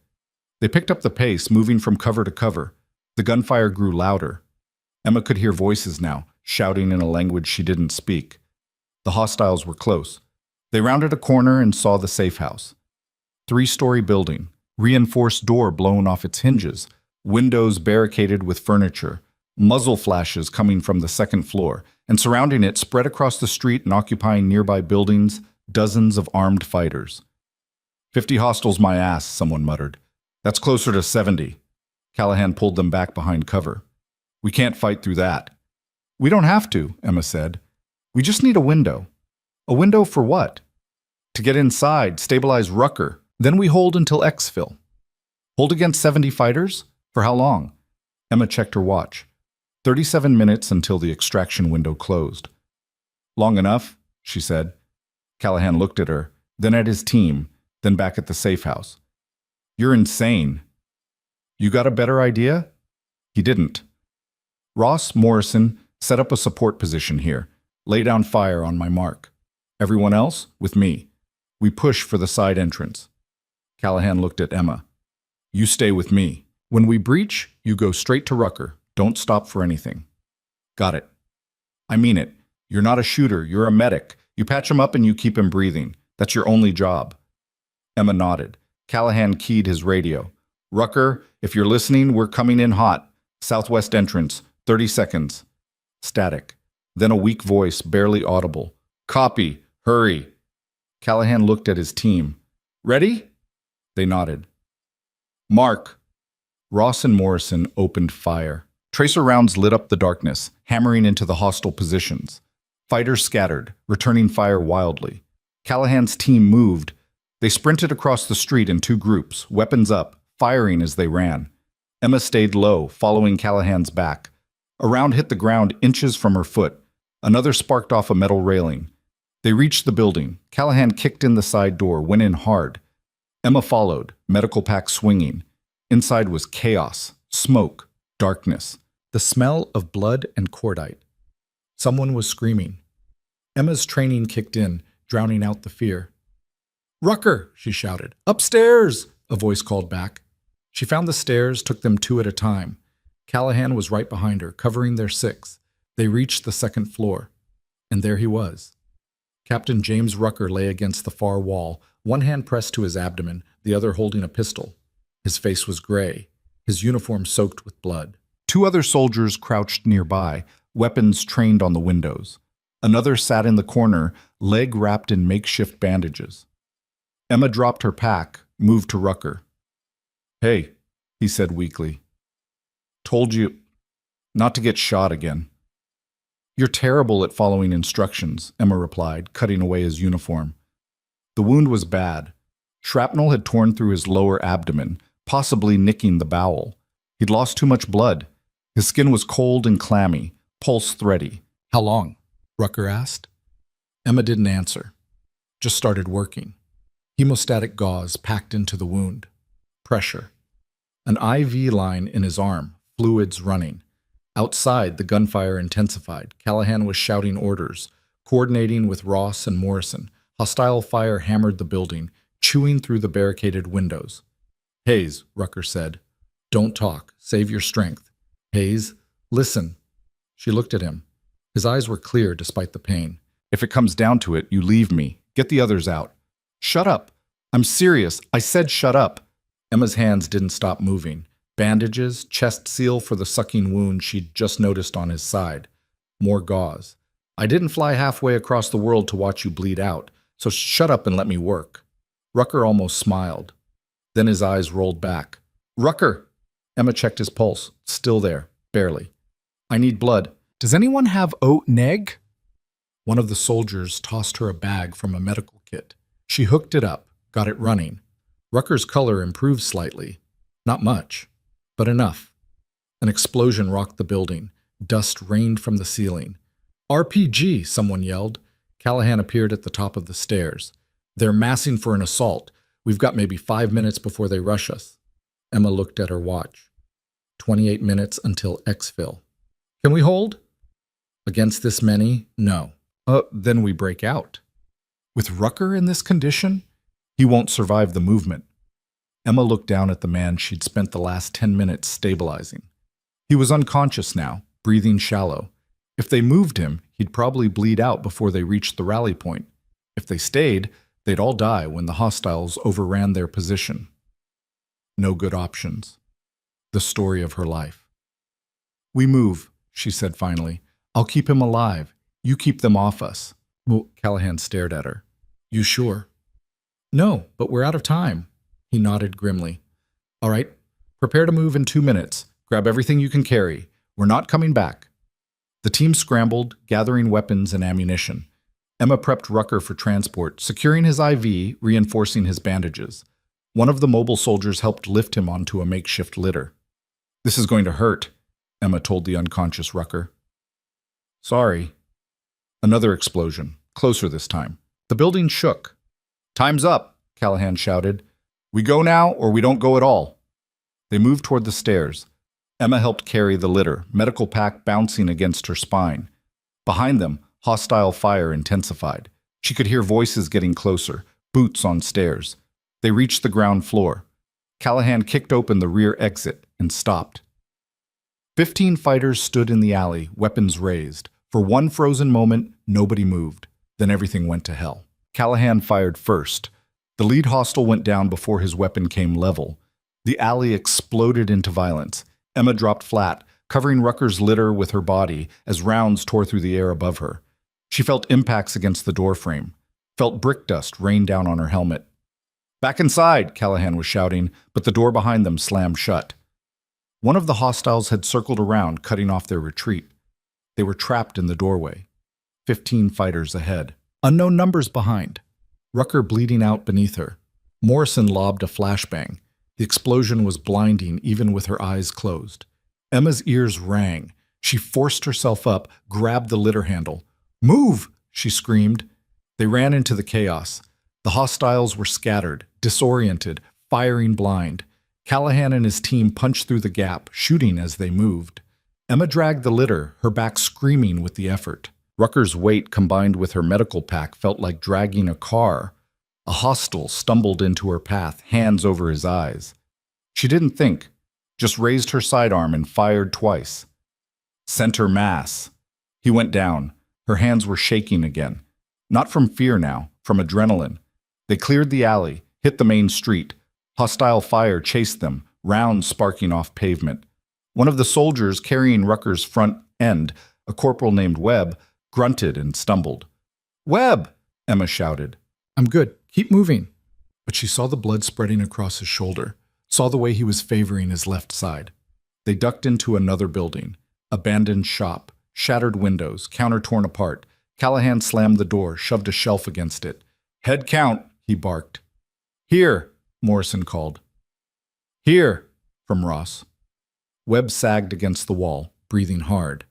They picked up the pace, moving from cover to cover. The gunfire grew louder. Emma could hear voices now, shouting in a language she didn't speak. The hostiles were close. They rounded a corner and saw the safe house. 3-story building, reinforced door blown off its hinges, windows barricaded with furniture, muzzle flashes coming from the second floor, and surrounding it, spread across the street and occupying nearby buildings, dozens of armed fighters. 50 hostiles my ass, someone muttered. That's closer to 70. Callahan pulled them back behind cover. We can't fight through that. We don't have to, Emma said. We just need a window. A window for what? To get inside, stabilize Rucker. Then we hold until exfil. Hold against 70 fighters? For how long? Emma checked her watch. 37 minutes until the extraction window closed. Long enough, she said. Callahan looked at her, then at his team, then back at the safe house. You're insane. You got a better idea? He didn't. Ross, Morrison, set up a support position here. Lay down fire on my mark. Everyone else, with me. We push for the side entrance. Callahan looked at Emma. You stay with me. When we breach, you go straight to Rucker. Don't stop for anything. Got it. I mean it. You're not a shooter. You're a medic. You patch him up and you keep him breathing. That's your only job. Emma nodded. Callahan keyed his radio. Rucker, if you're listening, we're coming in hot. Southwest entrance. 30 seconds. Static. Then a weak voice, barely audible. Copy. Hurry. Callahan looked at his team. Ready? They nodded. Mark. Ross and Morrison opened fire. Tracer rounds lit up the darkness, hammering into the hostile positions. Fighters scattered, returning fire wildly. Callahan's team moved. They sprinted across the street in 2 groups, weapons up, firing as they ran. Emma stayed low, following Callahan's back. A round hit the ground inches from her foot. Another sparked off a metal railing. They reached the building. Callahan kicked in the side door, went in hard. Emma followed, medical pack swinging. Inside was chaos, smoke, darkness, the smell of blood and cordite. Someone was screaming. Emma's training kicked in, drowning out the fear. Rucker, she shouted. Upstairs, a voice called back. She found the stairs, took them 2 at a time. Callahan was right behind her, covering their 6. They reached the 2nd floor. And there he was. Captain James Rucker lay against the far wall, one hand pressed to his abdomen, the other holding a pistol. His face was gray, his uniform soaked with blood. 2 other soldiers crouched nearby, weapons trained on the windows. Another sat in the corner, leg wrapped in makeshift bandages. Emma dropped her pack, moved to Rucker. Hey, he said weakly. Told you not to get shot again. You're terrible at following instructions, Emma replied, cutting away his uniform. The wound was bad. Shrapnel had torn through his lower abdomen, possibly nicking the bowel. He'd lost too much blood. His skin was cold and clammy, pulse thready. How long? Rucker asked. Emma didn't answer, just started working. Hemostatic gauze packed into the wound. Pressure. An IV line in his arm, fluids running. Outside, the gunfire intensified. Callahan was shouting orders, coordinating with Ross and Morrison. Hostile fire hammered the building, chewing through the barricaded windows. Hayes, Rucker said, don't talk. Save your strength. Hayes, listen. She looked at him. His eyes were clear despite the pain. If it comes down to it, you leave me. Get the others out. Shut up. I'm serious. I said shut up. Emma's hands didn't stop moving. Bandages, chest seal for the sucking wound she'd just noticed on his side. More gauze. I didn't fly halfway across the world to watch you bleed out, so shut up and let me work. Rucker almost smiled. Then his eyes rolled back. Rucker! Emma checked his pulse. Still there. Barely. I need blood. Does anyone have oat neg? One of the soldiers tossed her a bag from a medical kit. She hooked it up, got it running. Rucker's color improved slightly. Not much, but enough. An explosion rocked the building. Dust rained from the ceiling. RPG, someone yelled. Callahan appeared at the top of the stairs. They're massing for an assault. We've got maybe 5 minutes before they rush us. Emma looked at her watch. 28 minutes until exfil. Can we hold? Against this many? No. Then we break out. With Rucker in this condition, he won't survive the movement. Emma looked down at the man she'd spent the last 10 minutes stabilizing. He was unconscious now, breathing shallow. If they moved him, he'd probably bleed out before they reached the rally point. If they stayed, they'd all die when the hostiles overran their position. No good options. The story of her life. We move, she said finally. I'll keep him alive. You keep them off us. Well, Callahan stared at her. You sure? No, but we're out of time. He nodded grimly. All right, prepare to move in 2 minutes. Grab everything you can carry. We're not coming back. The team scrambled, gathering weapons and ammunition. Emma prepped Rucker for transport, securing his IV, reinforcing his bandages. One of the mobile soldiers helped lift him onto a makeshift litter. This is going to hurt, Emma told the unconscious Rucker. Sorry. Another explosion, closer this time. The building shook. Time's up, Callahan shouted. We go now or we don't go at all. They moved toward the stairs. Emma helped carry the litter, medical pack bouncing against her spine. Behind them, hostile fire intensified. She could hear voices getting closer, boots on stairs. They reached the ground floor. Callahan kicked open the rear exit and stopped. 15 fighters stood in the alley, weapons raised. For one frozen moment, nobody moved. Then everything went to hell. Callahan fired first. The lead hostile went down before his weapon came level. The alley exploded into violence. Emma dropped flat, covering Rucker's litter with her body as rounds tore through the air above her. She felt impacts against the doorframe, felt brick dust rain down on her helmet. Back inside, Callahan was shouting, but the door behind them slammed shut. One of the hostiles had circled around, cutting off their retreat. They were trapped in the doorway. 15 fighters ahead. Unknown numbers behind. Rucker bleeding out beneath her. Morrison lobbed a flashbang. The explosion was blinding even with her eyes closed. Emma's ears rang. She forced herself up, grabbed the litter handle. Move! She screamed. They ran into the chaos. The hostiles were scattered, disoriented, firing blind. Callahan and his team punched through the gap, shooting as they moved. Emma dragged the litter, her back screaming with the effort. Rucker's weight combined with her medical pack felt like dragging a car. A hostile stumbled into her path, hands over his eyes. She didn't think, just raised her sidearm and fired twice. Center mass. He went down. Her hands were shaking again. Not from fear now, from adrenaline. They cleared the alley, hit the main street. Hostile fire chased them, rounds sparking off pavement. One of the soldiers carrying Rucker's front end, a corporal named Webb, grunted and stumbled. Webb! Emma shouted. I'm good. Keep moving. But she saw the blood spreading across his shoulder, saw the way he was favoring his left side. They ducked into another building. Abandoned shop, shattered windows, counter torn apart. Callahan slammed the door, shoved a shelf against it. Head count, he barked. Here, Morrison called. Here, from Ross. Webb sagged against the wall, breathing hard.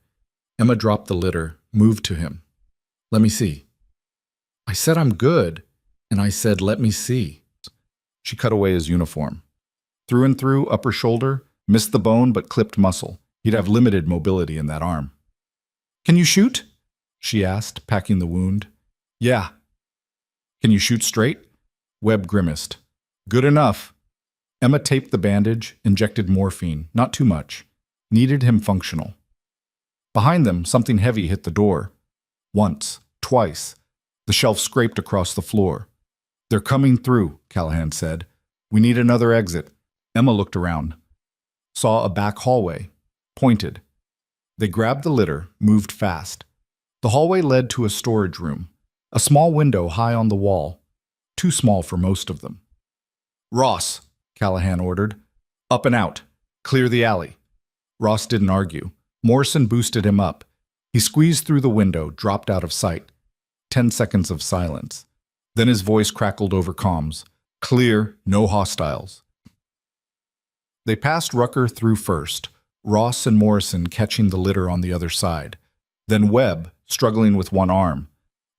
Emma dropped the litter, moved to him. Let me see. I said I'm good, and I said let me see. She cut away his uniform. Through and through, upper shoulder, missed the bone but clipped muscle. He'd have limited mobility in that arm. Can you shoot? She asked, packing the wound. Yeah. Can you shoot straight? Webb grimaced. Good enough. Emma taped the bandage, injected morphine, not too much. Needed him functional. Behind them, something heavy hit the door. Once, twice. The shelf scraped across the floor. They're coming through, Callahan said. We need another exit. Emma looked around. Saw a back hallway. Pointed. They grabbed the litter, moved fast. The hallway led to a storage room. A small window high on the wall. Too small for most of them. Ross, Callahan ordered. Up and out. Clear the alley. Ross didn't argue. Morrison boosted him up. He squeezed through the window, dropped out of sight. 10 seconds of silence. Then his voice crackled over comms. Clear, no hostiles. They passed Rucker through first, Ross and Morrison catching the litter on the other side. Then Webb, struggling with one arm.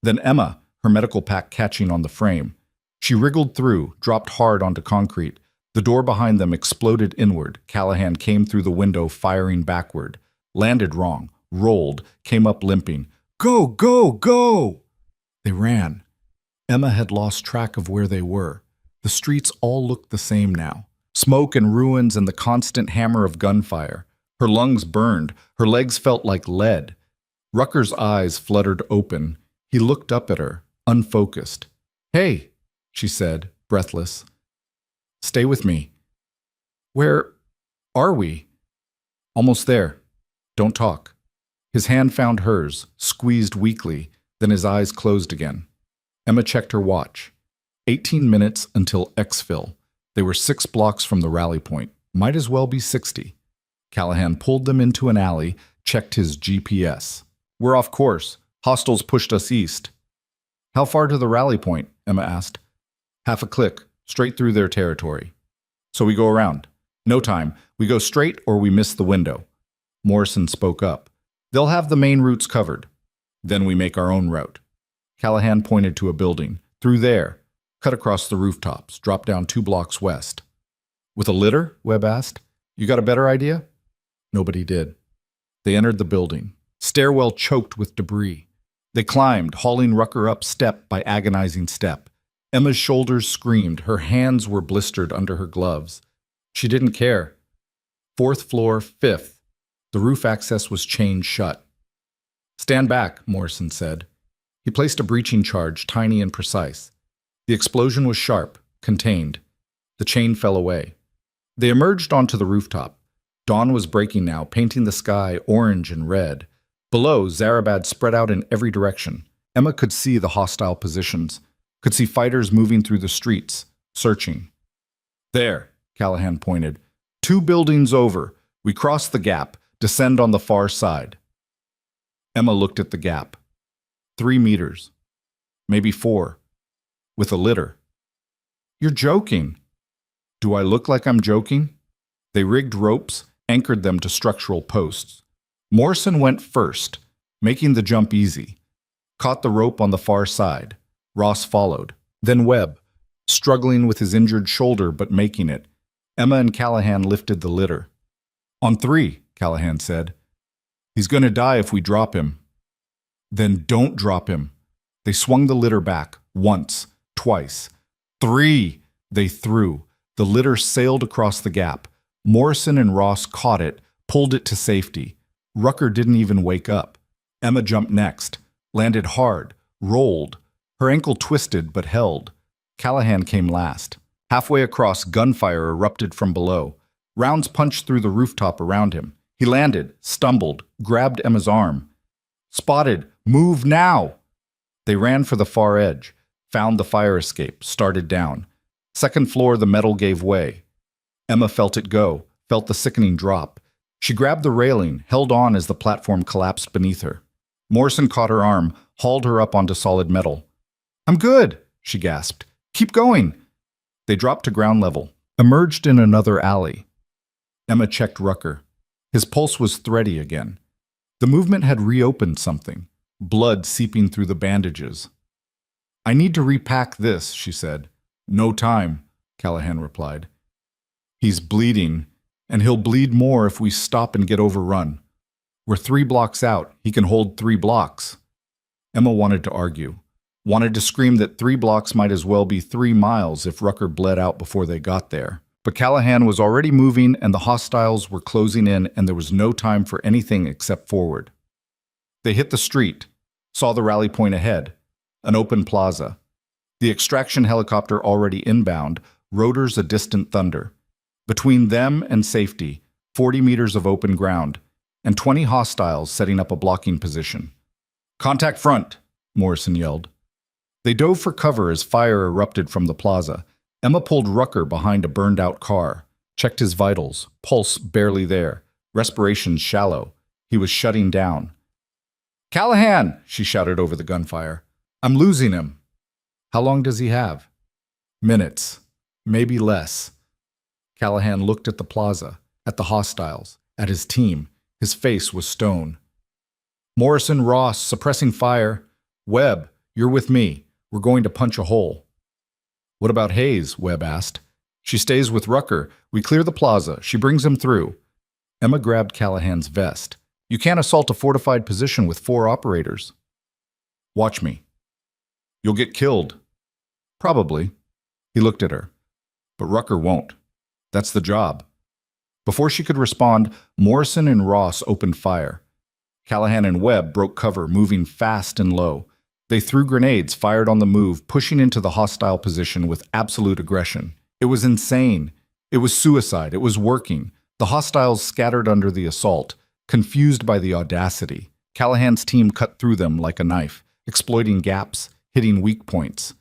Then Emma, her medical pack catching on the frame. She wriggled through, dropped hard onto concrete. The door behind them exploded inward. Callahan came through the window, firing backward. Landed wrong, rolled, came up limping. Go, go, go! They ran. Emma had lost track of where they were. The streets all looked the same now. Smoke and ruins and the constant hammer of gunfire. Her lungs burned. Her legs felt like lead. Rucker's eyes fluttered open. He looked up at her, unfocused. Hey, she said, breathless. Stay with me. Where are we? Almost there. Don't talk. His hand found hers, squeezed weakly, then his eyes closed again. Emma checked her watch. 18 minutes until exfil. They were 6 blocks from the rally point. Might as well be 60. Callahan pulled them into an alley, checked his GPS. We're off course. Hostiles pushed us east. How far to the rally point? Emma asked. Half a click, straight through their territory. So we go around. No time. We go straight or we miss the window. Morrison spoke up. They'll have the main routes covered. Then we make our own route. Callahan pointed to a building. Through there. Cut across the rooftops. Drop down 2 blocks west. With a litter? Webb asked. You got a better idea? Nobody did. They entered the building. Stairwell choked with debris. They climbed, hauling Rucker up step by agonizing step. Emma's shoulders screamed. Her hands were blistered under her gloves. She didn't care. 4th floor, 5th. The roof access was chained shut. Stand back, Morrison said. He placed a breaching charge, tiny and precise. The explosion was sharp, contained. The chain fell away. They emerged onto the rooftop. Dawn was breaking now, painting the sky orange and red. Below, Zarabad spread out in every direction. Emma could see the hostile positions, could see fighters moving through the streets, searching. There, Callahan pointed. 2 buildings over. We cross the gap, descend on the far side. Emma looked at the gap. 3 meters. Maybe 4. With a litter. You're joking. Do I look like I'm joking? They rigged ropes, anchored them to structural posts. Morrison went first, making the jump easy. Caught the rope on the far side. Ross followed. Then Webb, struggling with his injured shoulder but making it. Emma and Callahan lifted the litter. On 3, Callahan said. He's going to die if we drop him. Then don't drop him. They swung the litter back, once, twice. 3, they threw. The litter sailed across the gap. Morrison and Ross caught it, pulled it to safety. Rucker didn't even wake up. Emma jumped next, landed hard, rolled. Her ankle twisted but held. Callahan came last. Halfway across, gunfire erupted from below. Rounds punched through the rooftop around him. He landed, stumbled, grabbed Emma's arm. Spotted! Move now! They ran for the far edge, found the fire escape, started down. 2nd floor, the metal gave way. Emma felt it go, felt the sickening drop. She grabbed the railing, held on as the platform collapsed beneath her. Morrison caught her arm, hauled her up onto solid metal. I'm good, she gasped. Keep going. They dropped to ground level, emerged in another alley. Emma checked Rucker. His pulse was thready again. The movement had reopened something, blood seeping through the bandages. "I need to repack this," she said. "No time," Callahan replied. "He's bleeding, and he'll bleed more if we stop and get overrun. We're 3 blocks out. He can hold 3 blocks. Emma wanted to argue, wanted to scream that 3 blocks might as well be 3 miles if Rucker bled out before they got there. But Callahan was already moving, and the hostiles were closing in, and there was no time for anything except forward. They hit the street, saw the rally point ahead, an open plaza. The extraction helicopter already inbound, rotors a distant thunder. Between them and safety, 40 meters of open ground, and 20 hostiles setting up a blocking position. "Contact front," Morrison yelled. They dove for cover as fire erupted from the plaza. Emma pulled Rucker behind a burned-out car, checked his vitals, pulse barely there, respiration shallow. He was shutting down. "Callahan!" she shouted over the gunfire. "I'm losing him." "How long does he have?" "Minutes. Maybe less." Callahan looked at the plaza, at the hostiles, at his team. His face was stone. "Morrison, Ross, suppressing fire. Webb, you're with me. We're going to punch a hole." "What about Hayes?" Webb asked. "She stays with Rucker. We clear the plaza. She brings him through." Emma grabbed Callahan's vest. "You can't assault a fortified position with 4 operators." "Watch me." "You'll get killed." "Probably." He looked at her. "But Rucker won't. That's the job." Before she could respond, Morrison and Ross opened fire. Callahan and Webb broke cover, moving fast and low. They threw grenades, fired on the move, pushing into the hostile position with absolute aggression. It was insane. It was suicide. It was working. The hostiles scattered under the assault, confused by the audacity. Callahan's team cut through them like a knife, exploiting gaps, hitting weak points.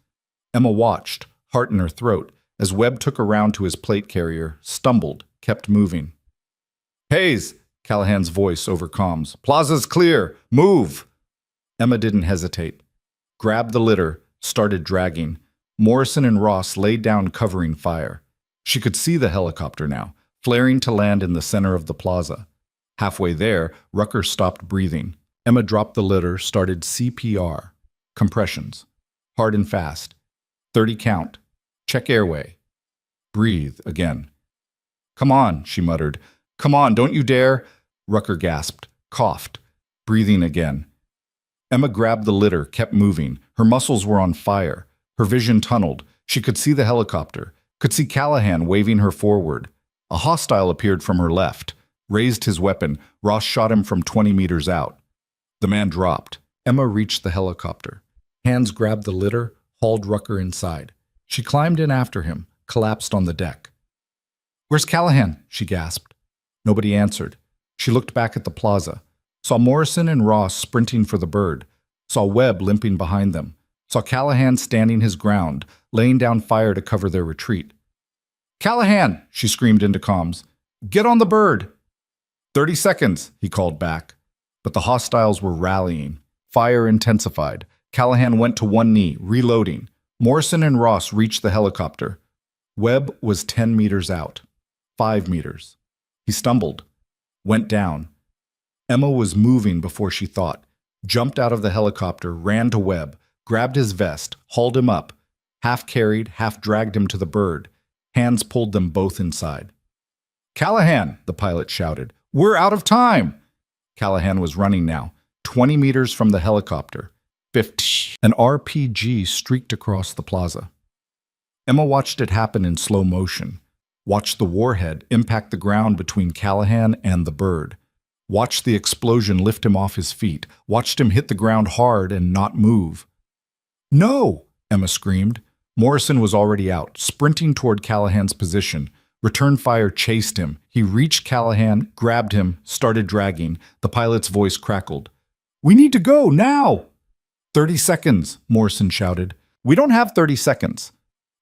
Emma watched, heart in her throat, as Webb took her round to his plate carrier, stumbled, kept moving. "Hayes!" Callahan's voice over comms. "Plaza's clear! Move!" Emma didn't hesitate. Grabbed the litter, started dragging. Morrison and Ross laid down covering fire. She could see the helicopter now, flaring to land in the center of the plaza. Halfway there, Rucker stopped breathing. Emma dropped the litter, started CPR. Compressions. Hard and fast. 30 count. Check airway. Breathe again. "Come on," she muttered. "Come on, don't you dare." Rucker gasped, coughed, breathing again. Emma grabbed the litter, kept moving. Her muscles were on fire. Her vision tunneled. She could see the helicopter, could see Callahan waving her forward. A hostile appeared from her left, raised his weapon. Ross shot him from 20 meters out. The man dropped. Emma reached the helicopter. Hands grabbed the litter, hauled Rucker inside. She climbed in after him, collapsed on the deck. "Where's Callahan?" she gasped. Nobody answered. She looked back at the plaza, saw Morrison and Ross sprinting for the bird, saw Webb limping behind them, saw Callahan standing his ground, laying down fire to cover their retreat. "Callahan!" she screamed into comms. "Get on the bird!" 30 seconds, he called back. But the hostiles were rallying. Fire intensified. Callahan went to one knee, reloading. Morrison and Ross reached the helicopter. Webb was 10 meters out. 5 meters. He stumbled. Went down. Emma was moving before she thought. Jumped out of the helicopter, ran to Webb, grabbed his vest, hauled him up. Half carried, half dragged him to the bird. Hands pulled them both inside. "Callahan!" the pilot shouted. "We're out of time!" Callahan was running now, 20 meters from the helicopter. 50. An RPG streaked across the plaza. Emma watched it happen in slow motion. Watched the warhead impact the ground between Callahan and the bird. Watched the explosion lift him off his feet. Watched him hit the ground hard and not move. "No!" Emma screamed. Morrison was already out, sprinting toward Callahan's position. Return fire chased him. He reached Callahan, grabbed him, started dragging. The pilot's voice crackled. "We need to go, now!" 30 seconds, Morrison shouted. "We don't have 30 seconds.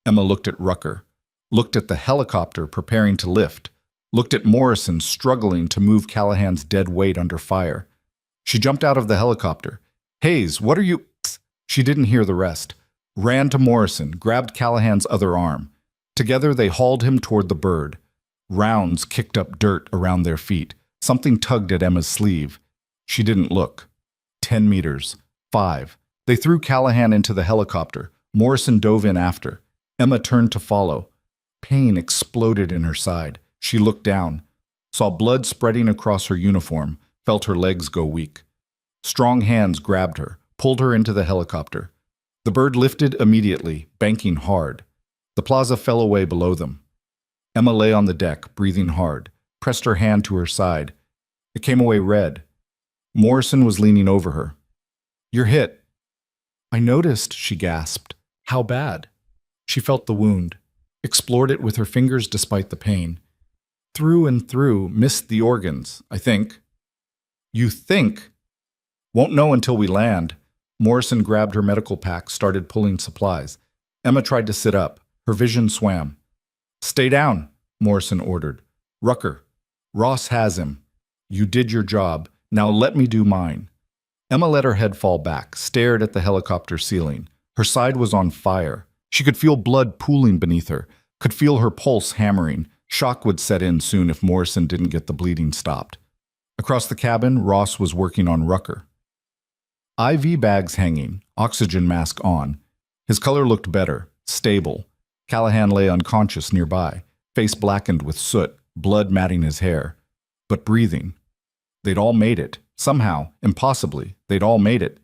Emma looked at Rucker, looked at the helicopter preparing to lift, looked at Morrison struggling to move Callahan's dead weight under fire. She jumped out of the helicopter. "Hayes, what are you—" She didn't hear the rest. Ran to Morrison, grabbed Callahan's other arm. Together they hauled him toward the bird. Rounds kicked up dirt around their feet. Something tugged at Emma's sleeve. She didn't look. 10 meters. 5. They threw Callahan into the helicopter. Morrison dove in after. Emma turned to follow. Pain exploded in her side. She looked down, saw blood spreading across her uniform, felt her legs go weak. Strong hands grabbed her, pulled her into the helicopter. The bird lifted immediately, banking hard. The plaza fell away below them. Emma lay on the deck, breathing hard, pressed her hand to her side. It came away red. Morrison was leaning over her. "You're hit." "I noticed," she gasped. "How bad?" She felt the wound, explored it with her fingers despite the pain. "Through and through, missed the organs, I think." "You think?" "Won't know until we land." Morrison grabbed her medical pack, started pulling supplies. Emma tried to sit up. Her vision swam. "Stay down," Morrison ordered. "Rucker, Ross has him. You did your job. Now let me do mine." Emma let her head fall back, stared at the helicopter ceiling. Her side was on fire. She could feel blood pooling beneath her, could feel her pulse hammering. Shock would set in soon if Morrison didn't get the bleeding stopped. Across the cabin, Ross was working on Rucker. IV bags hanging, oxygen mask on. His color looked better, stable. Callahan lay unconscious nearby, face blackened with soot, blood matting his hair, but breathing. They'd all made it. Somehow, impossibly, they'd all made it.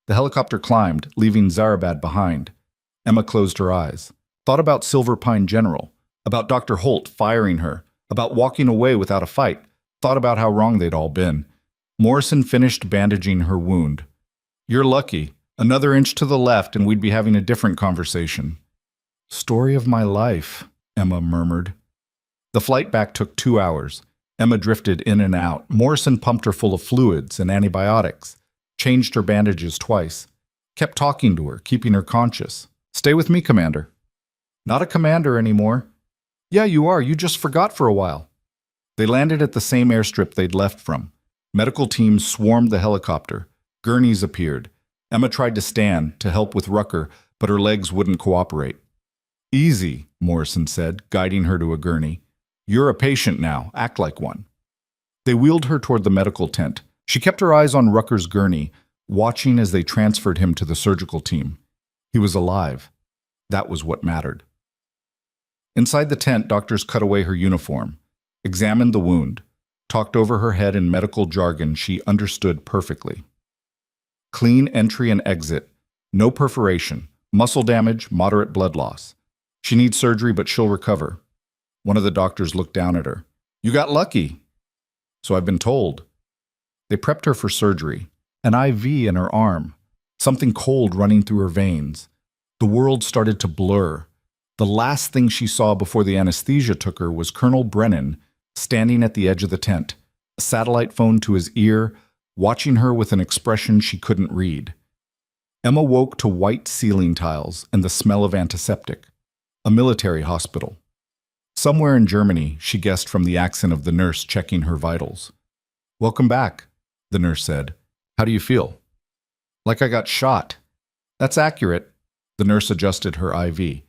The helicopter climbed, leaving Zarabad behind. Emma closed her eyes, thought about Silver Pine General, about Dr. Holt firing her, about walking away without a fight, thought about how wrong they'd all been. Morrison finished bandaging her wound. "You're lucky. Another inch to the left and we'd be having a different conversation." "Story of my life," Emma murmured. The flight back took 2 hours. Emma drifted in and out. Morrison pumped her full of fluids and antibiotics, changed her bandages twice, kept talking to her, keeping her conscious. "Stay with me, Commander." "Not a commander anymore." "Yeah, you are. You just forgot for a while." They landed at the same airstrip they'd left from. Medical teams swarmed the helicopter. Gurneys appeared. Emma tried to stand, to help with Rucker, but her legs wouldn't cooperate. "Easy," Morrison said, guiding her to a gurney. "You're a patient now. Act like one." They wheeled her toward the medical tent. She kept her eyes on Rucker's gurney, watching as they transferred him to the surgical team. He was alive. That was what mattered. Inside the tent, doctors cut away her uniform, examined the wound, talked over her head in medical jargon she understood perfectly. Clean entry and exit. No perforation. Muscle damage, moderate blood loss. She needs surgery, but she'll recover. One of the doctors looked down at her. "You got lucky." "So I've been told." They prepped her for surgery. An IV in her arm. Something cold running through her veins. The world started to blur. The last thing she saw before the anesthesia took her was Colonel Brennan standing at the edge of the tent, a satellite phone to his ear, watching her with an expression she couldn't read. Emma woke to white ceiling tiles and the smell of antiseptic. A military hospital. Somewhere in Germany, she guessed from the accent of the nurse checking her vitals. "Welcome back," the nurse said. "How do you feel?" "Like I got shot." "That's accurate." The nurse adjusted her IV.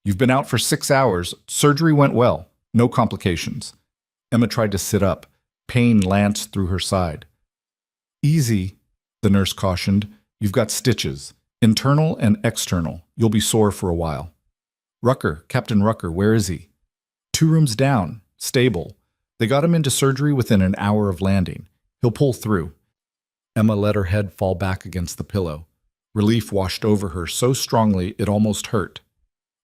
"You've been out for 6 hours. Surgery went well. No complications." Emma tried to sit up. Pain lanced through her side. "Easy," the nurse cautioned. "You've got stitches. Internal and external. You'll be sore for a while." "Rucker, Captain Rucker, where is he?" 2 rooms down. Stable. They got him into surgery within an hour of landing. He'll pull through." Emma let her head fall back against the pillow. Relief washed over her so strongly it almost hurt.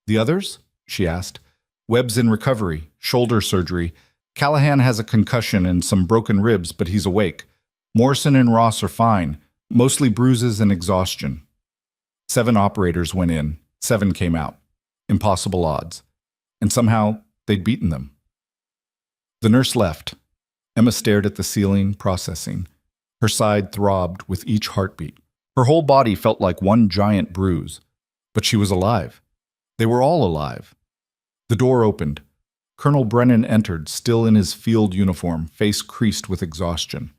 "The others?" she asked. "Webb's in recovery. Shoulder surgery. Callahan has a concussion and some broken ribs, but he's awake. Morrison and Ross are fine. Mostly bruises and exhaustion." 7 operators went in. 7 came out. Impossible odds. And somehow, they'd beaten them. The nurse left. Emma stared at the ceiling, processing. Her side throbbed with each heartbeat. Her whole body felt like one giant bruise. But she was alive. They were all alive. The door opened. Colonel Brennan entered, still in his field uniform, face creased with exhaustion.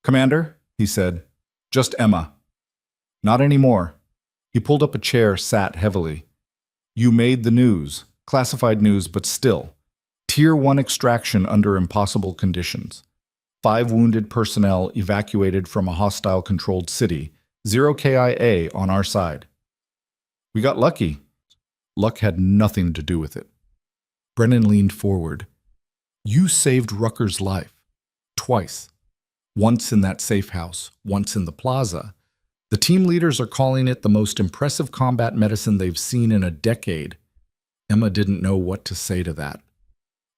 "Commander," he said, "just Emma." "Not anymore." He pulled up a chair, sat heavily. "You made the news. Classified news, but still. Tier 1 extraction under impossible conditions. 5 wounded personnel evacuated from a hostile-controlled city. 0 KIA on our side. We got lucky. Luck had nothing to do with it. Brennan leaned forward. You saved Rucker's life. Twice. Once in that safe house, once in the plaza. The team leaders are calling it the most impressive combat medicine they've seen in a decade. Emma didn't know what to say to that.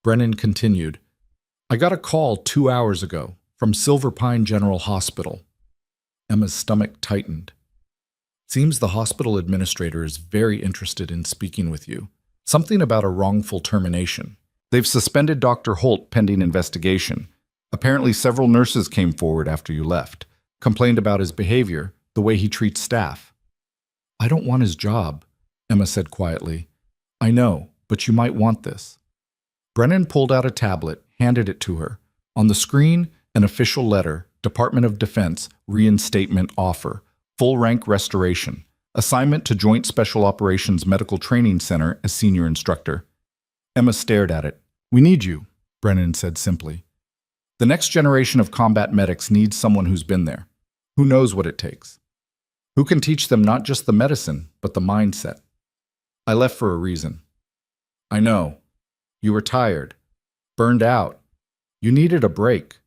Brennan continued, I got a call 2 hours ago from Silver Pine General Hospital. Emma's stomach tightened. Seems the hospital administrator is very interested in speaking with you. Something about a wrongful termination. They've suspended Dr. Holt pending investigation. Apparently several nurses came forward after you left, complained about his behavior, the way he treats staff. I don't want his job, Emma said quietly. I know, but you might want this. Brennan pulled out a tablet, handed it to her. On the screen, an official letter, Department of Defense, reinstatement offer, full rank restoration, assignment to Joint Special Operations Medical Training Center as senior instructor. Emma stared at it. We need you, Brennan said simply. The next generation of combat medics needs someone who's been there, who knows what it takes, who can teach them not just the medicine, but the mindset. I left for a reason. I know. You were tired, burned out. You needed a break.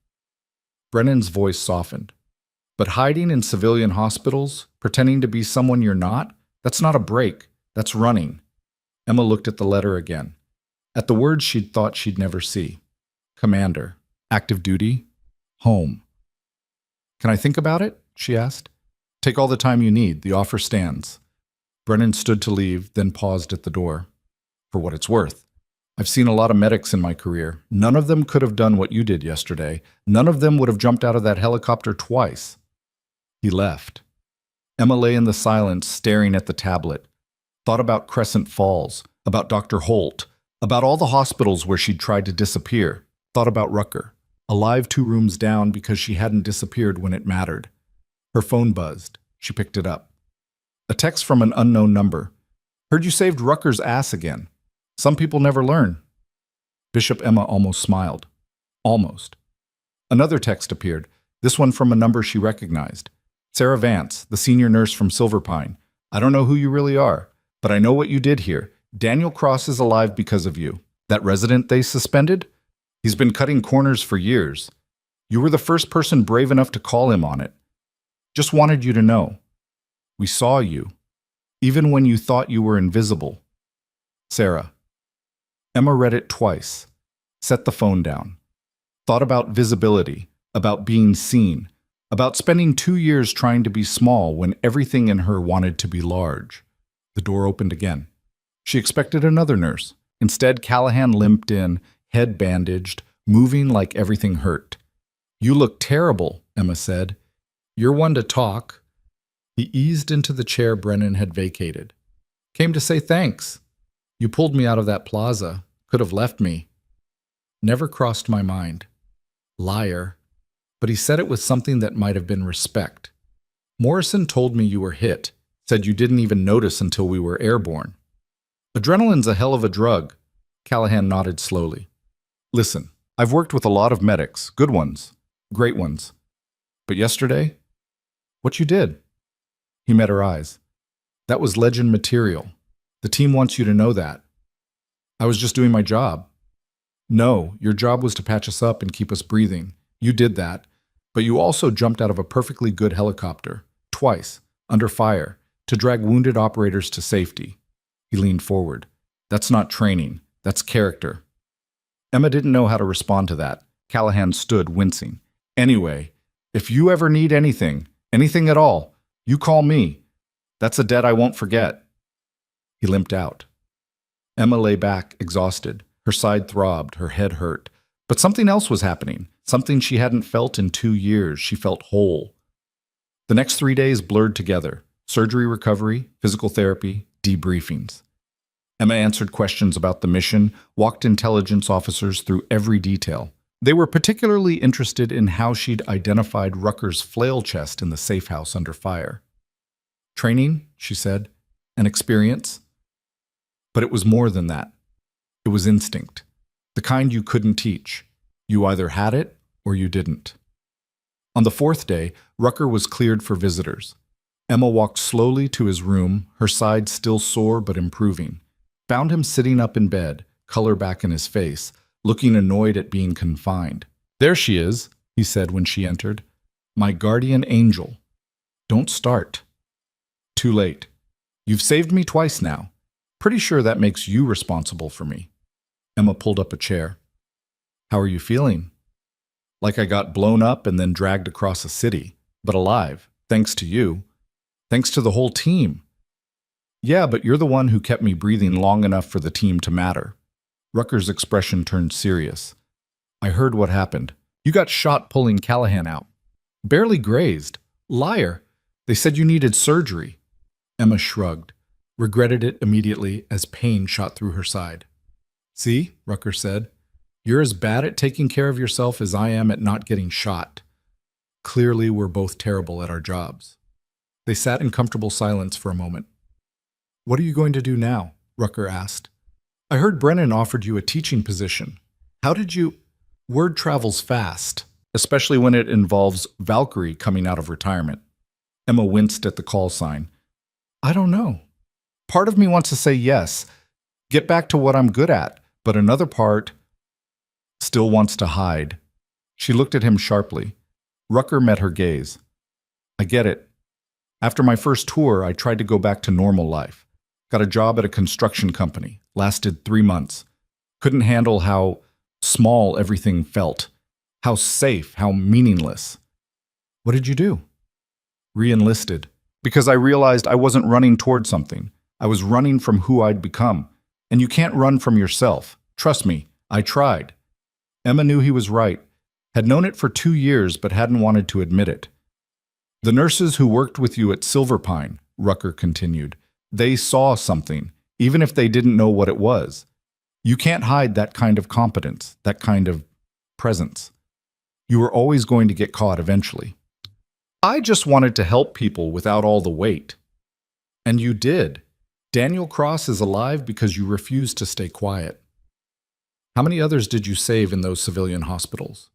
Brennan's voice softened. But hiding in civilian hospitals, pretending to be someone you're not, that's not a break, that's running. Emma looked at the letter again, at the words she'd thought she'd never see. Commander, active duty, home. Can I think about it? She asked. Take all the time you need, the offer stands. Brennan stood to leave, then paused at the door. For what it's worth. I've seen a lot of medics in my career. None of them could have done what you did yesterday. None of them would have jumped out of that helicopter twice. He left. Emma lay in the silence, staring at the tablet. Thought about Crescent Falls, about Dr. Holt, about all the hospitals where she'd tried to disappear. Thought about Rucker, alive 2 rooms down because she hadn't disappeared when it mattered. Her phone buzzed. She picked it up. A text from an unknown number. Heard you saved Rucker's ass again. Some people never learn. Bishop Emma almost smiled. Almost. Another text appeared, this one from a number she recognized. Sarah Vance, the senior nurse from Silver Pine. I don't know who you really are, but I know what you did here. Daniel Cross is alive because of you. That resident they suspended? He's been cutting corners for years. You were the first person brave enough to call him on it. Just wanted you to know. We saw you, even when you thought you were invisible. Sarah. Emma read it twice, set the phone down, thought about visibility, about being seen, about spending 2 years trying to be small when everything in her wanted to be large. The door opened again. She expected another nurse. Instead, Callahan limped in, head bandaged, moving like everything hurt. You look terrible, Emma said. You're one to talk. He eased into the chair Brennan had vacated. Came to say thanks. You pulled me out of that plaza. Could have left me. Never crossed my mind. Liar. But he said it with something that might have been respect. Morrison told me you were hit. Said you didn't even notice until we were airborne. Adrenaline's a hell of a drug. Callahan nodded slowly. Listen, I've worked with a lot of medics. Good ones. Great ones. But yesterday? What you did? He met her eyes. That was legend material. The team wants you to know that. I was just doing my job. No, your job was to patch us up and keep us breathing. You did that. But you also jumped out of a perfectly good helicopter, twice, under fire, to drag wounded operators to safety. He leaned forward. That's not training. That's character. Emma didn't know how to respond to that. Callahan stood, wincing. Anyway, if you ever need anything at all, you call me. That's a debt I won't forget. He limped out. Emma lay back, exhausted. Her side throbbed, her head hurt. But something else was happening, something she hadn't felt in 2 years. She felt whole. The next 3 days blurred together. Surgery recovery, physical therapy, debriefings. Emma answered questions about the mission, walked intelligence officers through every detail. They were particularly interested in how she'd identified Rucker's flail chest in the safe house under fire. Training, she said, and experience. But it was more than that. It was instinct. The kind you couldn't teach. You either had it or you didn't. On the fourth day, Rucker was cleared for visitors. Emma walked slowly to his room, her side still sore but improving. Found him sitting up in bed, color back in his face, looking annoyed at being confined. "There she is," he said when she entered. "My guardian angel. Don't start." "Too late. You've saved me twice now. Pretty sure that makes you responsible for me." Emma pulled up a chair. "How are you feeling?" "Like I got blown up and then dragged across a city, but alive, thanks to you. Thanks to the whole team." "Yeah, but you're the one who kept me breathing long enough for the team to matter." Rucker's expression turned serious. "I heard what happened. You got shot pulling Callahan out. Barely grazed. Liar. They said you needed surgery." Emma shrugged, regretted it immediately as pain shot through her side. "See," Rucker said, "you're as bad at taking care of yourself as I am at not getting shot. Clearly, we're both terrible at our jobs." They sat in comfortable silence for a moment. "What are you going to do now?" Rucker asked. "I heard Brennan offered you a teaching position. How did you—" Word travels fast, especially when it involves Valkyrie coming out of retirement. Emma winced at the call sign. "I don't know. Part of me wants to say yes, get back to what I'm good at, but another part still wants to hide." She looked at him sharply. Rucker met her gaze. "I get it. After my first tour, I tried to go back to normal life. Got a job at a construction company. Lasted 3 months. Couldn't handle how small everything felt. How safe, how meaningless." "What did you do?" "Re-enlisted. Because I realized I wasn't running toward something. I was running from who I'd become. And you can't run from yourself. Trust me, I tried." Emma knew he was right. Had known it for 2 years but hadn't wanted to admit it. "The nurses who worked with you at Silver Pine," Rucker continued, "they saw something, even if they didn't know what it was. You can't hide that kind of competence, that kind of presence. You were always going to get caught eventually. I just wanted to help people without all the weight." "And you did. Daniel Cross is alive because you refused to stay quiet." "How many others did you save in those civilian hospitals?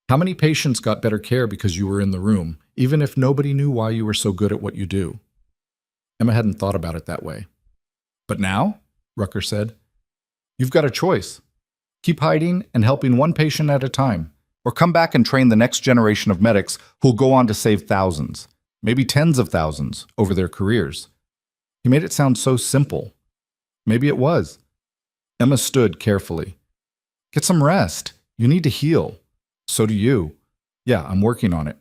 How many patients got better care because you were in the room, even if nobody knew why you were so good at what you do?" Emma hadn't thought about it that way. "But now," Rucker said, "you've got a choice. Keep hiding and helping one patient at a time, or come back and train the next generation of medics who'll go on to save thousands, maybe tens of thousands, over their careers." He made it sound so simple. Maybe it was. Emma stood carefully. "Get some rest. You need to heal. So do you. Yeah, I'm working on it."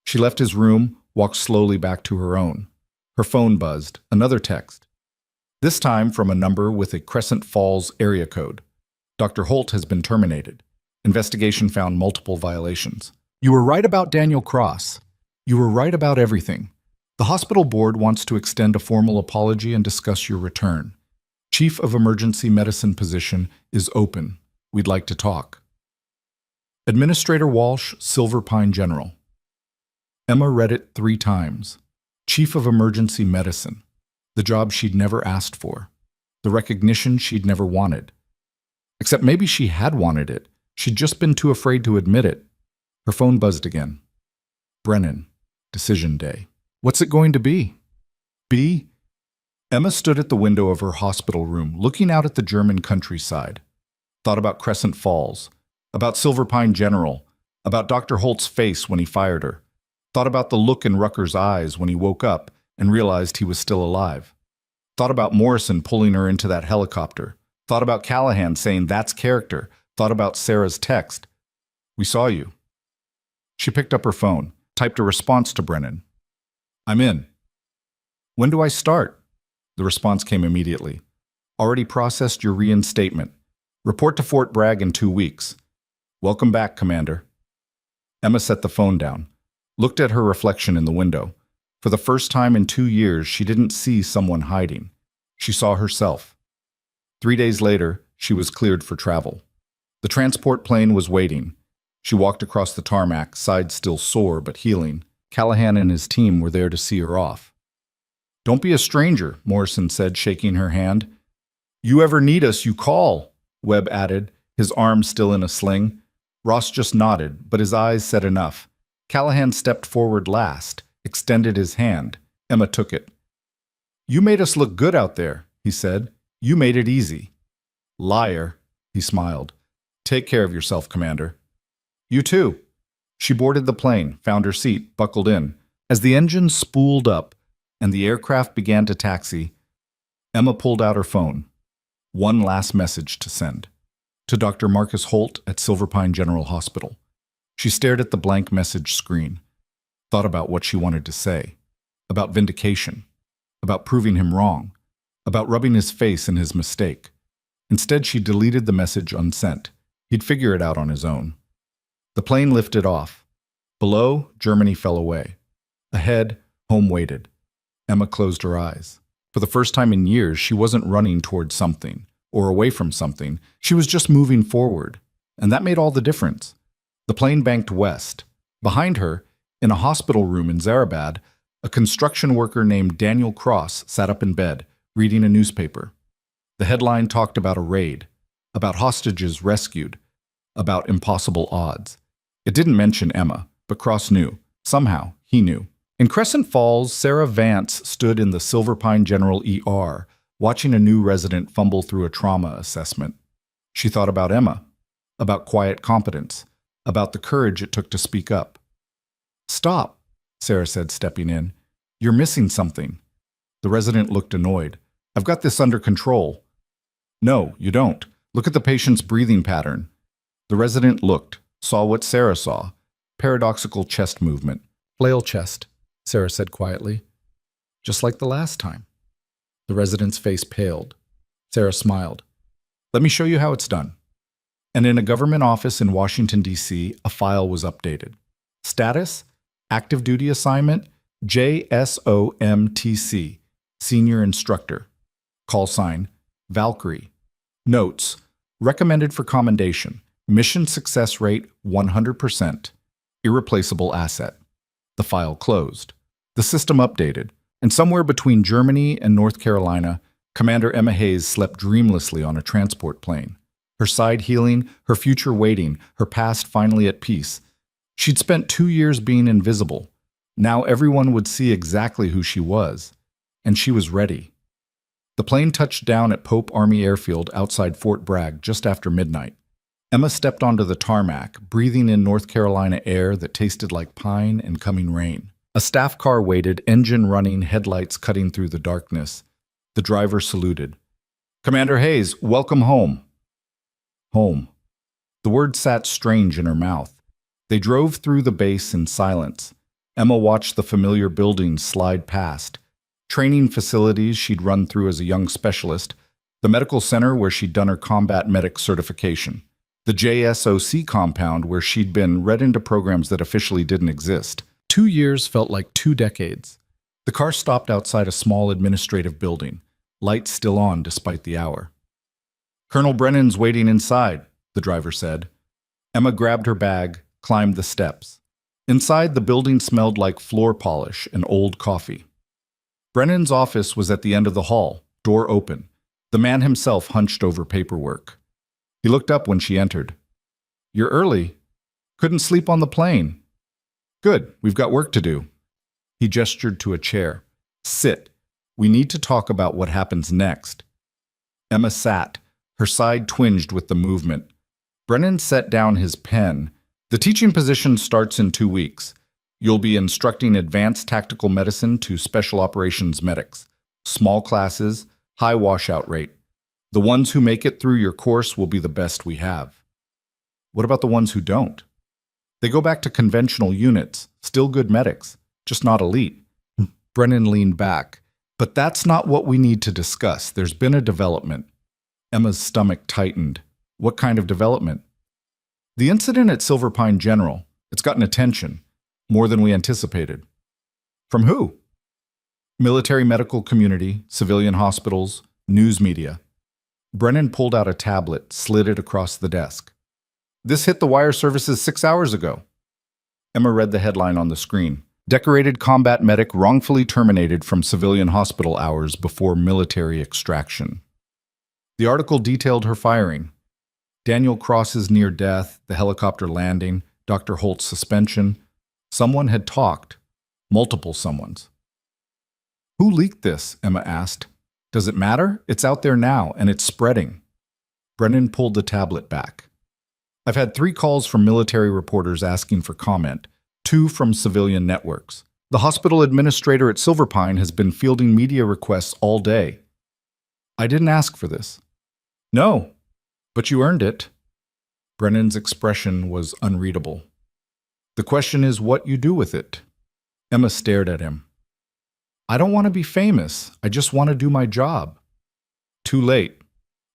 She left his room, walked slowly back to her own. Her phone buzzed, another text. This time from a number with a Crescent Falls area code. "Dr. Holt has been terminated. Investigation found multiple violations. You were right about Daniel Cross. You were right about everything. The hospital board wants to extend a formal apology and discuss your return. Chief of Emergency Medicine position is open. We'd like to talk. Administrator Walsh, Silver Pine General." Emma read it 3 times. Chief of Emergency Medicine. The job she'd never asked for. The recognition she'd never wanted. Except maybe she had wanted it. She'd just been too afraid to admit it. Her phone buzzed again. Brennan. Decision day. What's it going to be? Be? Emma stood at the window of her hospital room, looking out at the German countryside. Thought about Crescent Falls. About Silver Pine General. About Dr. Holt's face when he fired her. Thought about the look in Rucker's eyes when he woke up and realized he was still alive. Thought about Morrison pulling her into that helicopter. Thought about Callahan saying that's character. Thought about Sarah's text. "We saw you." She picked up her phone, typed a response to Brennan. "I'm in." "When do I start?" The response came immediately. "Already processed your reinstatement. Report to Fort Bragg in 2 weeks. Welcome back, Commander." Emma set the phone down, looked at her reflection in the window. For the first time in 2 years, she didn't see someone hiding. She saw herself. 3 days later, she was cleared for travel. The transport plane was waiting. She walked across the tarmac, side still sore but healing. Callahan and his team were there to see her off. "Don't be a stranger," Morrison said, shaking her hand. "You ever need us, you call," Webb added, his arm still in a sling. Ross just nodded, but his eyes said enough. Callahan stepped forward last, extended his hand. Emma took it. "You made us look good out there," he said. "You made it easy." "Liar," he smiled. "Take care of yourself, Commander." "You too." She boarded the plane, found her seat, buckled in. As the engine spooled up and the aircraft began to taxi, Emma pulled out her phone. One last message to send. To Dr. Marcus Holt at Silverpine General Hospital. She stared at the blank message screen, thought about what she wanted to say, about vindication, about proving him wrong, about rubbing his face in his mistake. Instead, she deleted the message unsent. He'd figure it out on his own. The plane lifted off. Below, Germany fell away. Ahead, home waited. Emma closed her eyes. For the first time in years, she wasn't running towards something or away from something. She was just moving forward. And that made all the difference. The plane banked west. Behind her, in a hospital room in Zarabad, a construction worker named Daniel Cross sat up in bed, reading a newspaper. The headline talked about a raid, about hostages rescued, about impossible odds. It didn't mention Emma, but Cross knew. Somehow, he knew. In Crescent Falls, Sarah Vance stood in the Silverpine General ER, watching a new resident fumble through a trauma assessment. She thought about Emma, about quiet competence, about the courage it took to speak up. "Stop," Sarah said, stepping in. "You're missing something." The resident looked annoyed. "I've got this under control." "No, you don't. Look at the patient's breathing pattern." The resident looked, saw what Sarah saw. Paradoxical chest movement. "Flail chest," Sarah said quietly. "Just like the last time." The resident's face paled. Sarah smiled. "Let me show you how it's done." And in a government office in Washington, D.C., a file was updated. Status: active duty assignment, JSOMTC, senior instructor. Call sign: Valkyrie. Notes: recommended for commendation. Mission success rate 100%. Irreplaceable asset. The file closed. The system updated. And somewhere between Germany and North Carolina, Commander Emma Hayes slept dreamlessly on a transport plane. Her side healing, her future waiting, her past finally at peace. She'd spent 2 years being invisible. Now everyone would see exactly who she was. And she was ready. The plane touched down at Pope Army Airfield outside Fort Bragg just after midnight. Emma stepped onto the tarmac, breathing in North Carolina air that tasted like pine and coming rain. A staff car waited, engine running, headlights cutting through the darkness. The driver saluted. "Commander Hayes, welcome home." Home. The word sat strange in her mouth. They drove through the base in silence. Emma watched the familiar buildings slide past. Training facilities she'd run through as a young specialist, the medical center where she'd done her combat medic certification, the JSOC compound where she'd been read into programs that officially didn't exist. 2 years felt like 2 decades. The car stopped outside a small administrative building, lights still on despite the hour. "Colonel Brennan's waiting inside," the driver said. Emma grabbed her bag, climbed the steps. Inside, the building smelled like floor polish and old coffee. Brennan's office was at the end of the hall, door open. The man himself hunched over paperwork. He looked up when she entered. "You're early. Couldn't sleep on the plane." "Good, we've got work to do." He gestured to a chair. "Sit. We need to talk about what happens next." Emma sat, her side twinged with the movement. Brennan set down his pen. "The teaching position starts in 2 weeks. You'll be instructing advanced tactical medicine to special operations medics. Small classes, high washout rate. The ones who make it through your course will be the best we have." "What about the ones who don't?" "They go back to conventional units, still good medics, just not elite." Brennan leaned back. "But that's not what we need to discuss. There's been a development." Emma's stomach tightened. "What kind of development?" "The incident at Silverpine General. It's gotten attention, more than we anticipated." "From who?" "Military medical community, civilian hospitals, news media." Brennan pulled out a tablet, slid it across the desk. "This hit the wire services 6 hours ago." Emma read the headline on the screen. "Decorated combat medic wrongfully terminated from civilian hospital hours before military extraction." The article detailed her firing. Daniel Cross's near death, the helicopter landing, Dr. Holt's suspension. Someone had talked. Multiple someones. Who leaked this? Emma asked. Does it matter? It's out there now, and it's spreading. Brennan pulled the tablet back. I've had 3 calls from military reporters asking for comment, 2 from civilian networks. The hospital administrator at Silverpine has been fielding media requests all day. I didn't ask for this. No, but you earned it. Brennan's expression was unreadable. The question is what you do with it. Emma stared at him. I don't want to be famous. I just want to do my job. Too late.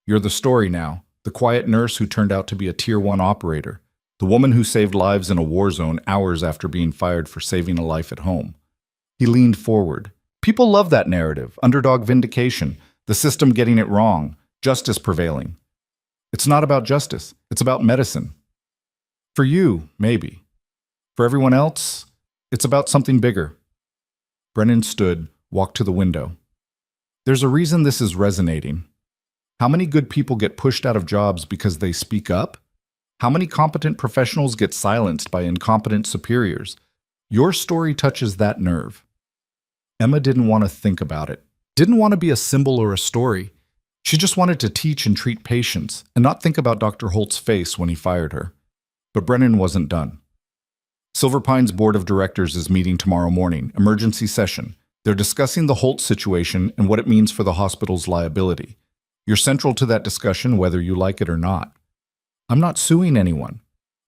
You're the story now. The quiet nurse who turned out to be a Tier 1 operator. The woman who saved lives in a war zone hours after being fired for saving a life at home. He leaned forward. People love that narrative. Underdog vindication. The system getting it wrong. Justice prevailing. It's not about justice. It's about medicine. For you, maybe. For everyone else, it's about something bigger. Brennan stood, walked to the window. There's a reason this is resonating. How many good people get pushed out of jobs because they speak up? How many competent professionals get silenced by incompetent superiors? Your story touches that nerve. Emma didn't want to think about it. Didn't want to be a symbol or a story. She just wanted to teach and treat patients and not think about Dr. Holt's face when he fired her. But Brennan wasn't done. Silverpine's board of directors is meeting tomorrow morning, emergency session. They're discussing the Holt situation and what it means for the hospital's liability. You're central to that discussion whether you like it or not. I'm not suing anyone.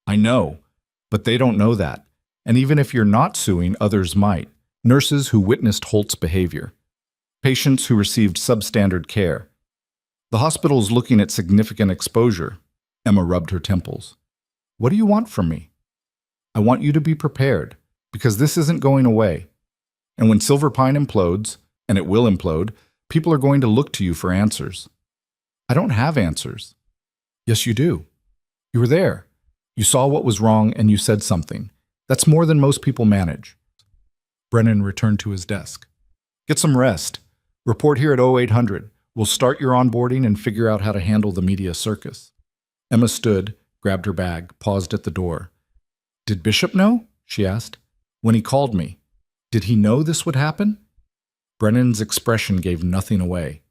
I know, but they don't know that. And even if you're not suing, others might. Nurses who witnessed Holt's behavior. Patients who received substandard care. The hospital is looking at significant exposure. Emma rubbed her temples. What do you want from me? I want you to be prepared, because this isn't going away. And when Silverpine implodes, and it will implode, people are going to look to you for answers. I don't have answers. Yes, you do. You were there. You saw what was wrong and you said something. That's more than most people manage. Brennan returned to his desk. Get some rest. Report here at 0800. We'll start your onboarding and figure out how to handle the media circus. Emma stood, grabbed her bag, paused at the door. Did Bishop know? She asked. When he called me. Did he know this would happen? Brennan's expression gave nothing away.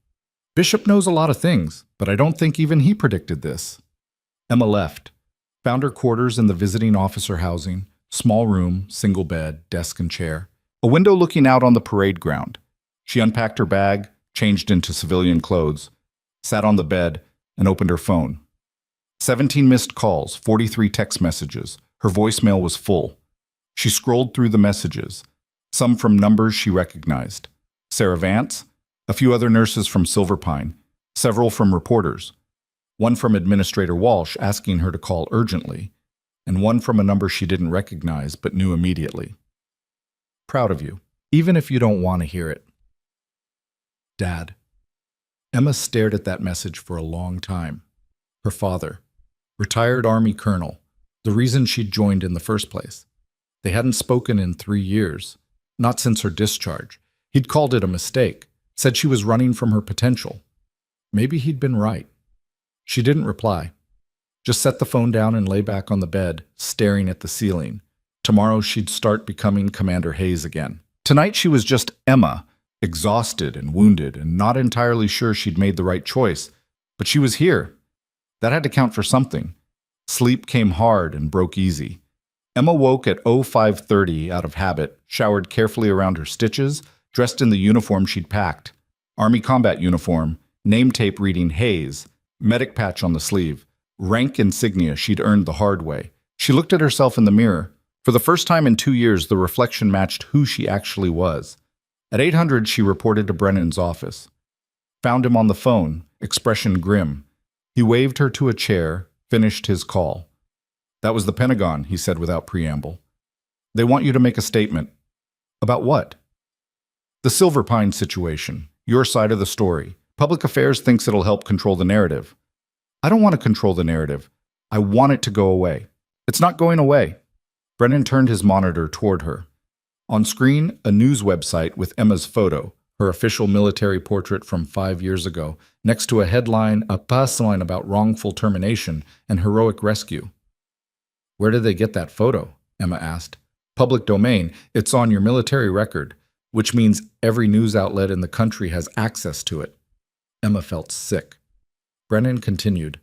Bishop knows a lot of things, but I don't think even he predicted this. Emma left, found her quarters in the visiting officer housing, small room, single bed, desk and chair, a window looking out on the parade ground. She unpacked her bag, changed into civilian clothes, sat on the bed, and opened her phone. 17 missed calls, 43 text messages. Her voicemail was full. She scrolled through the messages, some from numbers she recognized. Sarah Vance, a few other nurses from Silverpine, several from reporters, one from Administrator Walsh asking her to call urgently, and one from a number she didn't recognize but knew immediately. Proud of you, even if you don't want to hear it. Dad. Emma stared at that message for a long time. Her father, retired Army colonel, the reason she'd joined in the first place. They hadn't spoken in 3 years, not since her discharge. He'd called it a mistake, said she was running from her potential. Maybe he'd been right. She didn't reply. Just set the phone down and lay back on the bed, staring at the ceiling. Tomorrow she'd start becoming Commander Hayes again. Tonight she was just Emma, exhausted and wounded and not entirely sure she'd made the right choice. But she was here. That had to count for something. Sleep came hard and broke easy. Emma woke at 05:30 out of habit, showered carefully around her stitches, dressed in the uniform she'd packed. Army combat uniform, name tape reading Hayes, medic patch on the sleeve, rank insignia she'd earned the hard way. She looked at herself in the mirror. For the first time in 2 years, the reflection matched who she actually was. At 800, she reported to Brennan's office. Found him on the phone, expression grim. He waved her to a chair, finished his call. That was the Pentagon, he said without preamble. They want you to make a statement. About what? The Silverpine situation, your side of the story. Public Affairs thinks it'll help control the narrative. I don't want to control the narrative. I want it to go away. It's not going away. Brennan turned his monitor toward her. On screen, a news website with Emma's photo, her official military portrait from 5 years ago, next to a headline, a passline about wrongful termination and heroic rescue. Where did they get that photo? Emma asked. Public domain. It's on your military record, which means every news outlet in the country has access to it. Emma felt sick. Brennan continued.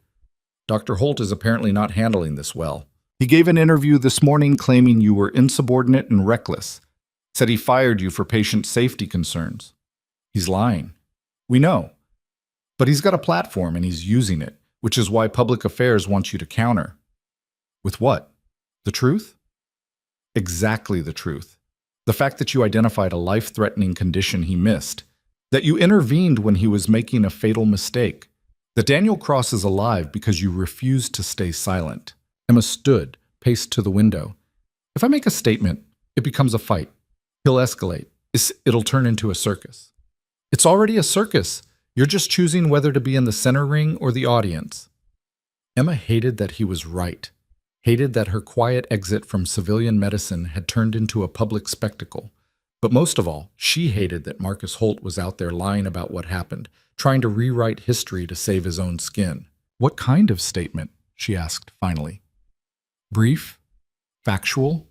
Dr. Holt is apparently not handling this well. He gave an interview this morning claiming you were insubordinate and reckless. Said he fired you for patient safety concerns. He's lying. We know. But he's got a platform and he's using it, which is why public affairs wants you to counter. With what? The truth? Exactly the truth. The fact that you identified a life-threatening condition he missed. That you intervened when he was making a fatal mistake. That Daniel Cross is alive because you refused to stay silent. Emma stood, paced to the window. If I make a statement, it becomes a fight. He'll escalate. It'll turn into a circus. It's already a circus. You're just choosing whether to be in the center ring or the audience. Emma hated that he was right. Hated that her quiet exit from civilian medicine had turned into a public spectacle. But most of all, she hated that Marcus Holt was out there lying about what happened, trying to rewrite history to save his own skin. What kind of statement? She asked finally. Brief, factual,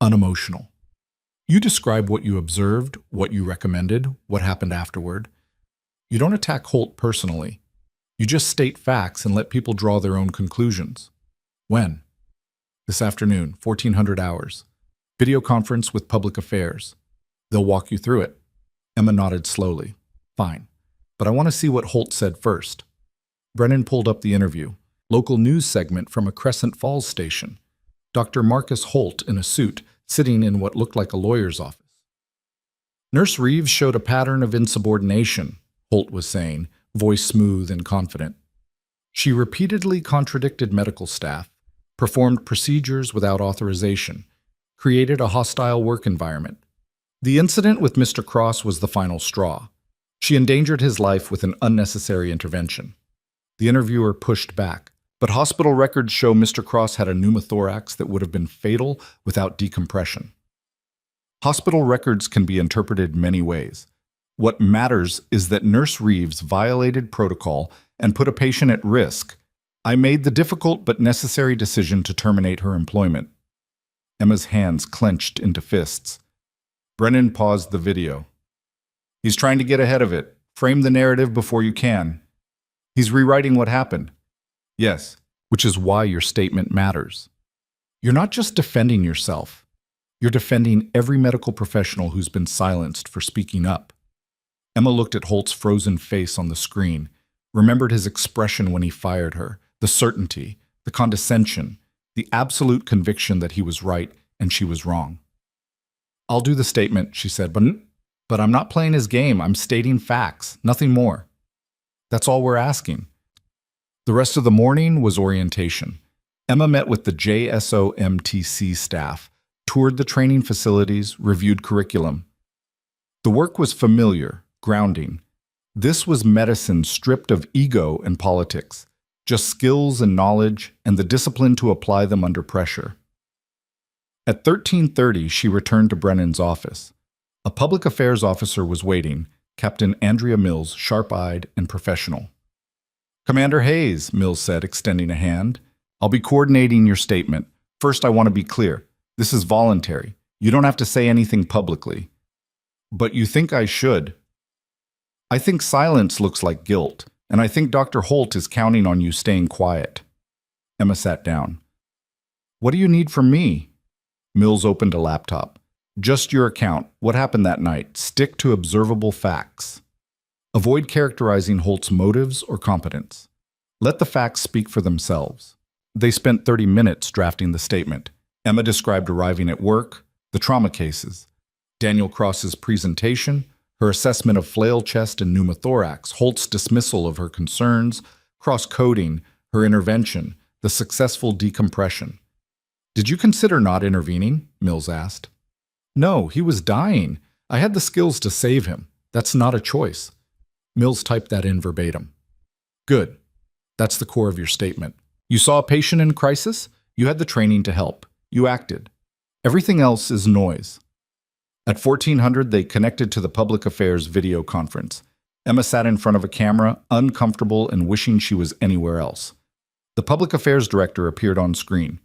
unemotional. You describe what you observed, what you recommended, what happened afterward. You don't attack Holt personally. You just state facts and let people draw their own conclusions. When? This afternoon, 1400 hours. Video conference with Public Affairs. They'll walk you through it. Emma nodded slowly. Fine. But I want to see what Holt said first. Brennan pulled up the interview. Local news segment from a Crescent Falls station. Dr. Marcus Holt in a suit, sitting in what looked like a lawyer's office. Nurse Reeves showed a pattern of insubordination, Holt was saying, voice smooth and confident. She repeatedly contradicted medical staff, performed procedures without authorization, created a hostile work environment. The incident with Mr. Cross was the final straw. She endangered his life with an unnecessary intervention. The interviewer pushed back, but hospital records show Mr. Cross had a pneumothorax that would have been fatal without decompression. Hospital records can be interpreted many ways. What matters is that Nurse Reeves violated protocol and put a patient at risk. I made the difficult but necessary decision to terminate her employment. Emma's hands clenched into fists. Brennan paused the video. He's trying to get ahead of it. Frame the narrative before you can. He's rewriting what happened. Yes, which is why your statement matters. You're not just defending yourself. You're defending every medical professional who's been silenced for speaking up. Emma looked at Holt's frozen face on the screen, remembered his expression when he fired her, the certainty, the condescension, the absolute conviction that he was right and she was wrong. I'll do the statement, she said, but I'm not playing his game. I'm stating facts, nothing more. That's all we're asking. The rest of the morning was orientation. Emma met with the JSOMTC staff, toured the training facilities, reviewed curriculum. The work was familiar, grounding. This was medicine stripped of ego and politics, just skills and knowledge and the discipline to apply them under pressure. At 13:30, she returned to Brennan's office. A public affairs officer was waiting, Captain Andrea Mills, sharp-eyed and professional. Commander Hayes, Mills said, extending a hand. I'll be coordinating your statement. First, I want to be clear. This is voluntary. You don't have to say anything publicly. But you think I should. I think silence looks like guilt, and I think Dr. Holt is counting on you staying quiet. Emma sat down. What do you need from me? Mills opened a laptop. Just your account. What happened that night? Stick to observable facts. Avoid characterizing Holt's motives or competence. Let the facts speak for themselves. They spent 30 minutes drafting the statement. Emma described arriving at work, the trauma cases, Daniel Cross's presentation, her assessment of flail chest and pneumothorax, Holt's dismissal of her concerns, cross-coding, her intervention, the successful decompression. Did you consider not intervening? Mills asked. No, he was dying. I had the skills to save him. That's not a choice. Mills typed that in verbatim. Good. That's the core of your statement. You saw a patient in crisis. You had the training to help. You acted. Everything else is noise. At 1400, they connected to the public affairs video conference. Emma sat in front of a camera, uncomfortable and wishing she was anywhere else. The public affairs director appeared on screen.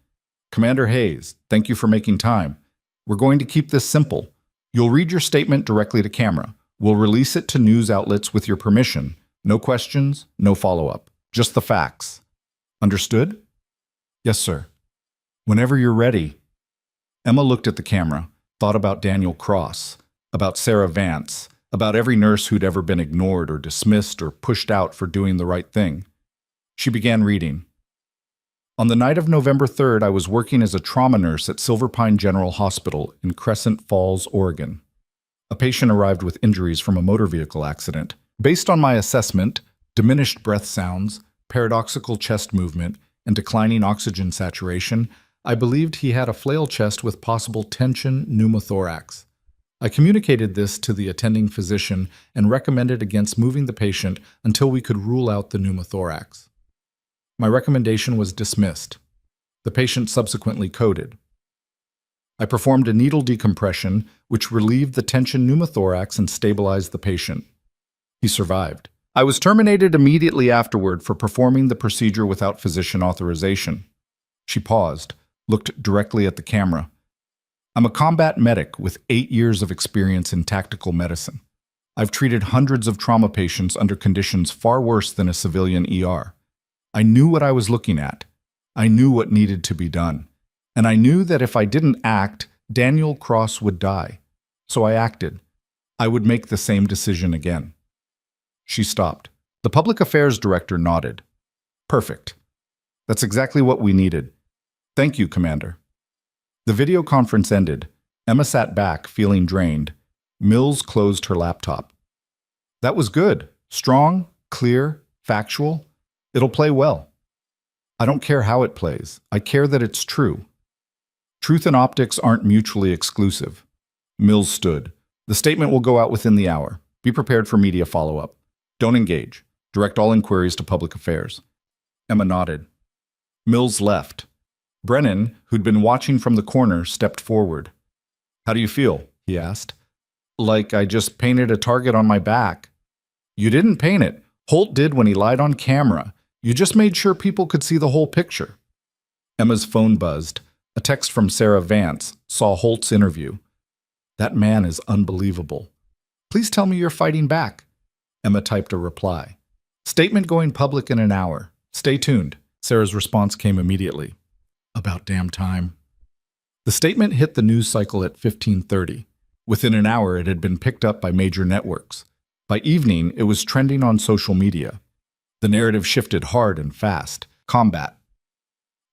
Commander Hayes, thank you for making time. We're going to keep this simple. You'll read your statement directly to camera. We'll release it to news outlets with your permission. No questions, no follow-up. Just the facts. Understood? Yes, sir. Whenever you're ready. Emma looked at the camera, thought about Daniel Cross, about Sarah Vance, about every nurse who'd ever been ignored or dismissed or pushed out for doing the right thing. She began reading. On the night of November 3rd, I was working as a trauma nurse at Silver Pine General Hospital in Crescent Falls, Oregon. A patient arrived with injuries from a motor vehicle accident. Based on my assessment, diminished breath sounds, paradoxical chest movement, and declining oxygen saturation, I believed he had a flail chest with possible tension pneumothorax. I communicated this to the attending physician and recommended against moving the patient until we could rule out the pneumothorax. My recommendation was dismissed. The patient subsequently coded. I performed a needle decompression, which relieved the tension pneumothorax and stabilized the patient. He survived. I was terminated immediately afterward for performing the procedure without physician authorization. She paused, looked directly at the camera. I'm a combat medic with 8 years of experience in tactical medicine. I've treated hundreds of trauma patients under conditions far worse than a civilian ER. I knew what I was looking at. I knew what needed to be done. And I knew that if I didn't act, Daniel Cross would die. So I acted. I would make the same decision again. She stopped. The public affairs director nodded. Perfect. That's exactly what we needed. Thank you, Commander. The video conference ended. Emma sat back, feeling drained. Mills closed her laptop. That was good. Strong, clear, factual. It'll play well. I don't care how it plays. I care that it's true. Truth and optics aren't mutually exclusive. Mills stood. The statement will go out within the hour. Be prepared for media follow-up. Don't engage. Direct all inquiries to public affairs. Emma nodded. Mills left. Brennan, who'd been watching from the corner, stepped forward. How do you feel? He asked. Like I just painted a target on my back. You didn't paint it. Holt did when he lied on camera. You just made sure people could see the whole picture. Emma's phone buzzed. A text from Sarah Vance saw Holt's interview. That man is unbelievable. Please tell me you're fighting back. Emma typed a reply. Statement going public in an hour. Stay tuned. Sarah's response came immediately. About damn time. The statement hit the news cycle at 15:30. Within an hour, it had been picked up by major networks. By evening, it was trending on social media. The narrative shifted hard and fast. Combat.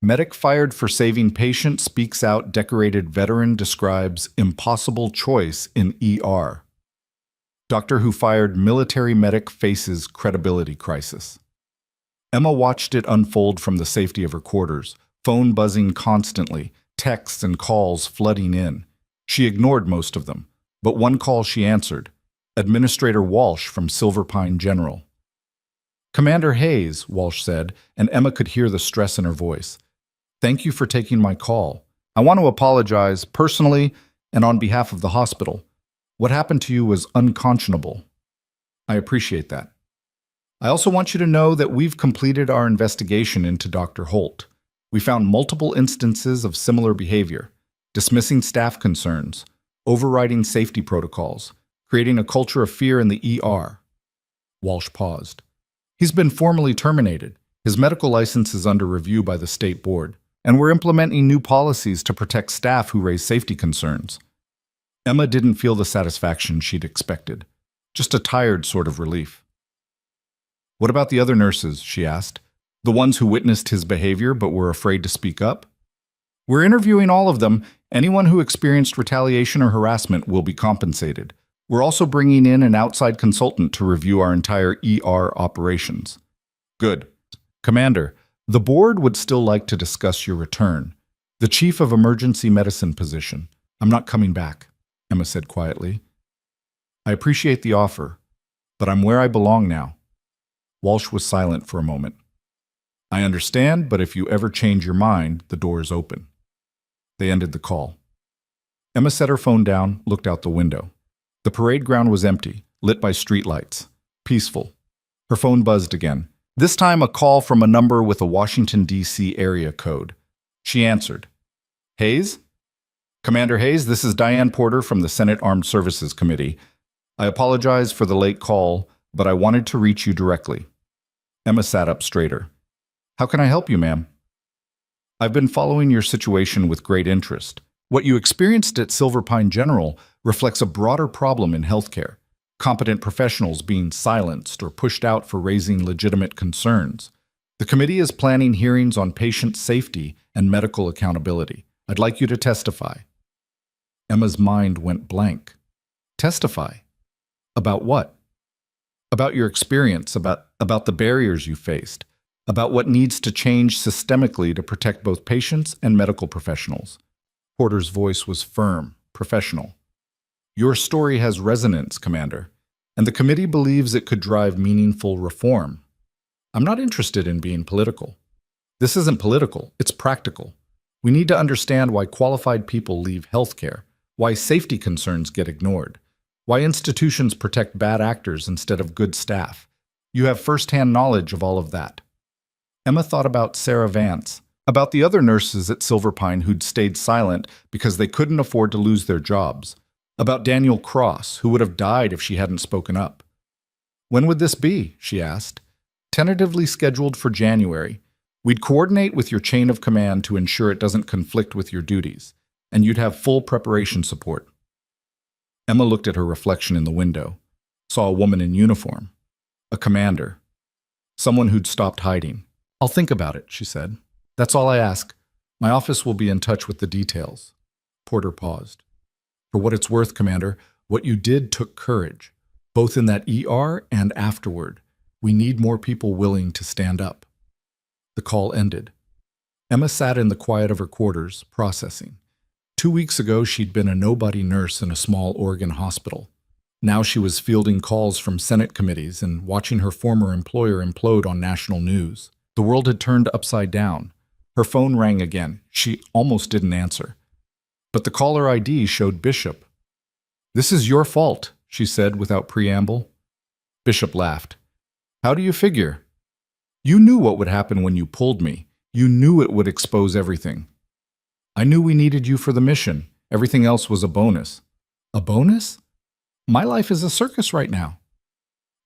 Medic fired for saving patient speaks out decorated veteran describes impossible choice in ER. Doctor who fired military medic faces credibility crisis. Emma watched it unfold from the safety of her quarters, phone buzzing constantly, texts and calls flooding in. She ignored most of them, but one call she answered. Administrator Walsh from Silver Pine General. Commander Hayes, Walsh said, and Emma could hear the stress in her voice. Thank you for taking my call. I want to apologize personally and on behalf of the hospital. What happened to you was unconscionable. I appreciate that. I also want you to know that we've completed our investigation into Dr. Holt. We found multiple instances of similar behavior, dismissing staff concerns, overriding safety protocols, creating a culture of fear in the ER. Walsh paused. He's been formally terminated. His medical license is under review by the state board, and we're implementing new policies to protect staff who raise safety concerns. Emma didn't feel the satisfaction she'd expected, just a tired sort of relief. What about the other nurses, she asked, the ones who witnessed his behavior but were afraid to speak up? We're interviewing all of them. Anyone who experienced retaliation or harassment will be compensated. We're also bringing in an outside consultant to review our entire ER operations. Good. Commander, the board would still like to discuss your return. The chief of emergency medicine position. I'm not coming back, Emma said quietly. I appreciate the offer, but I'm where I belong now. Walsh was silent for a moment. I understand, but if you ever change your mind, the door is open. They ended the call. Emma set her phone down, looked out the window. The parade ground was empty, lit by streetlights. Peaceful. Her phone buzzed again. This time a call from a number with a Washington, D.C. area code. She answered. Hayes? Commander Hayes, this is Diane Porter from the Senate Armed Services Committee. I apologize for the late call, but I wanted to reach you directly. Emma sat up straighter. How can I help you, ma'am? I've been following your situation with great interest. What you experienced at Silver Pine General reflects a broader problem in healthcare. Competent professionals being silenced or pushed out for raising legitimate concerns. The committee is planning hearings on patient safety and medical accountability. I'd like you to testify. Emma's mind went blank. Testify? About what? About your experience, about the barriers you faced, about what needs to change systemically to protect both patients and medical professionals. Porter's voice was firm, professional. Your story has resonance, Commander, and the committee believes it could drive meaningful reform. I'm not interested in being political. This isn't political, it's practical. We need to understand why qualified people leave healthcare, why safety concerns get ignored, why institutions protect bad actors instead of good staff. You have firsthand knowledge of all of that. Emma thought about Sarah Vance, about the other nurses at Silver Pine who'd stayed silent because they couldn't afford to lose their jobs, about Daniel Cross, who would have died if she hadn't spoken up. When would this be? She asked. Tentatively scheduled for January. We'd coordinate with your chain of command to ensure it doesn't conflict with your duties, and you'd have full preparation support. Emma looked at her reflection in the window, saw a woman in uniform, a commander, someone who'd stopped hiding. I'll think about it, she said. That's all I ask. My office will be in touch with the details. Porter paused. For what it's worth, Commander, what you did took courage, both in that ER and afterward. We need more people willing to stand up. The call ended. Emma sat in the quiet of her quarters, processing. 2 weeks ago, she'd been a nobody nurse in a small Oregon hospital. Now she was fielding calls from Senate committees and watching her former employer implode on national news. The world had turned upside down. Her phone rang again. She almost didn't answer. But the caller ID showed Bishop. This is your fault, she said without preamble. Bishop laughed. How do you figure? You knew what would happen when you pulled me. You knew it would expose everything. I knew we needed you for the mission. Everything else was a bonus. A bonus? My life is a circus right now.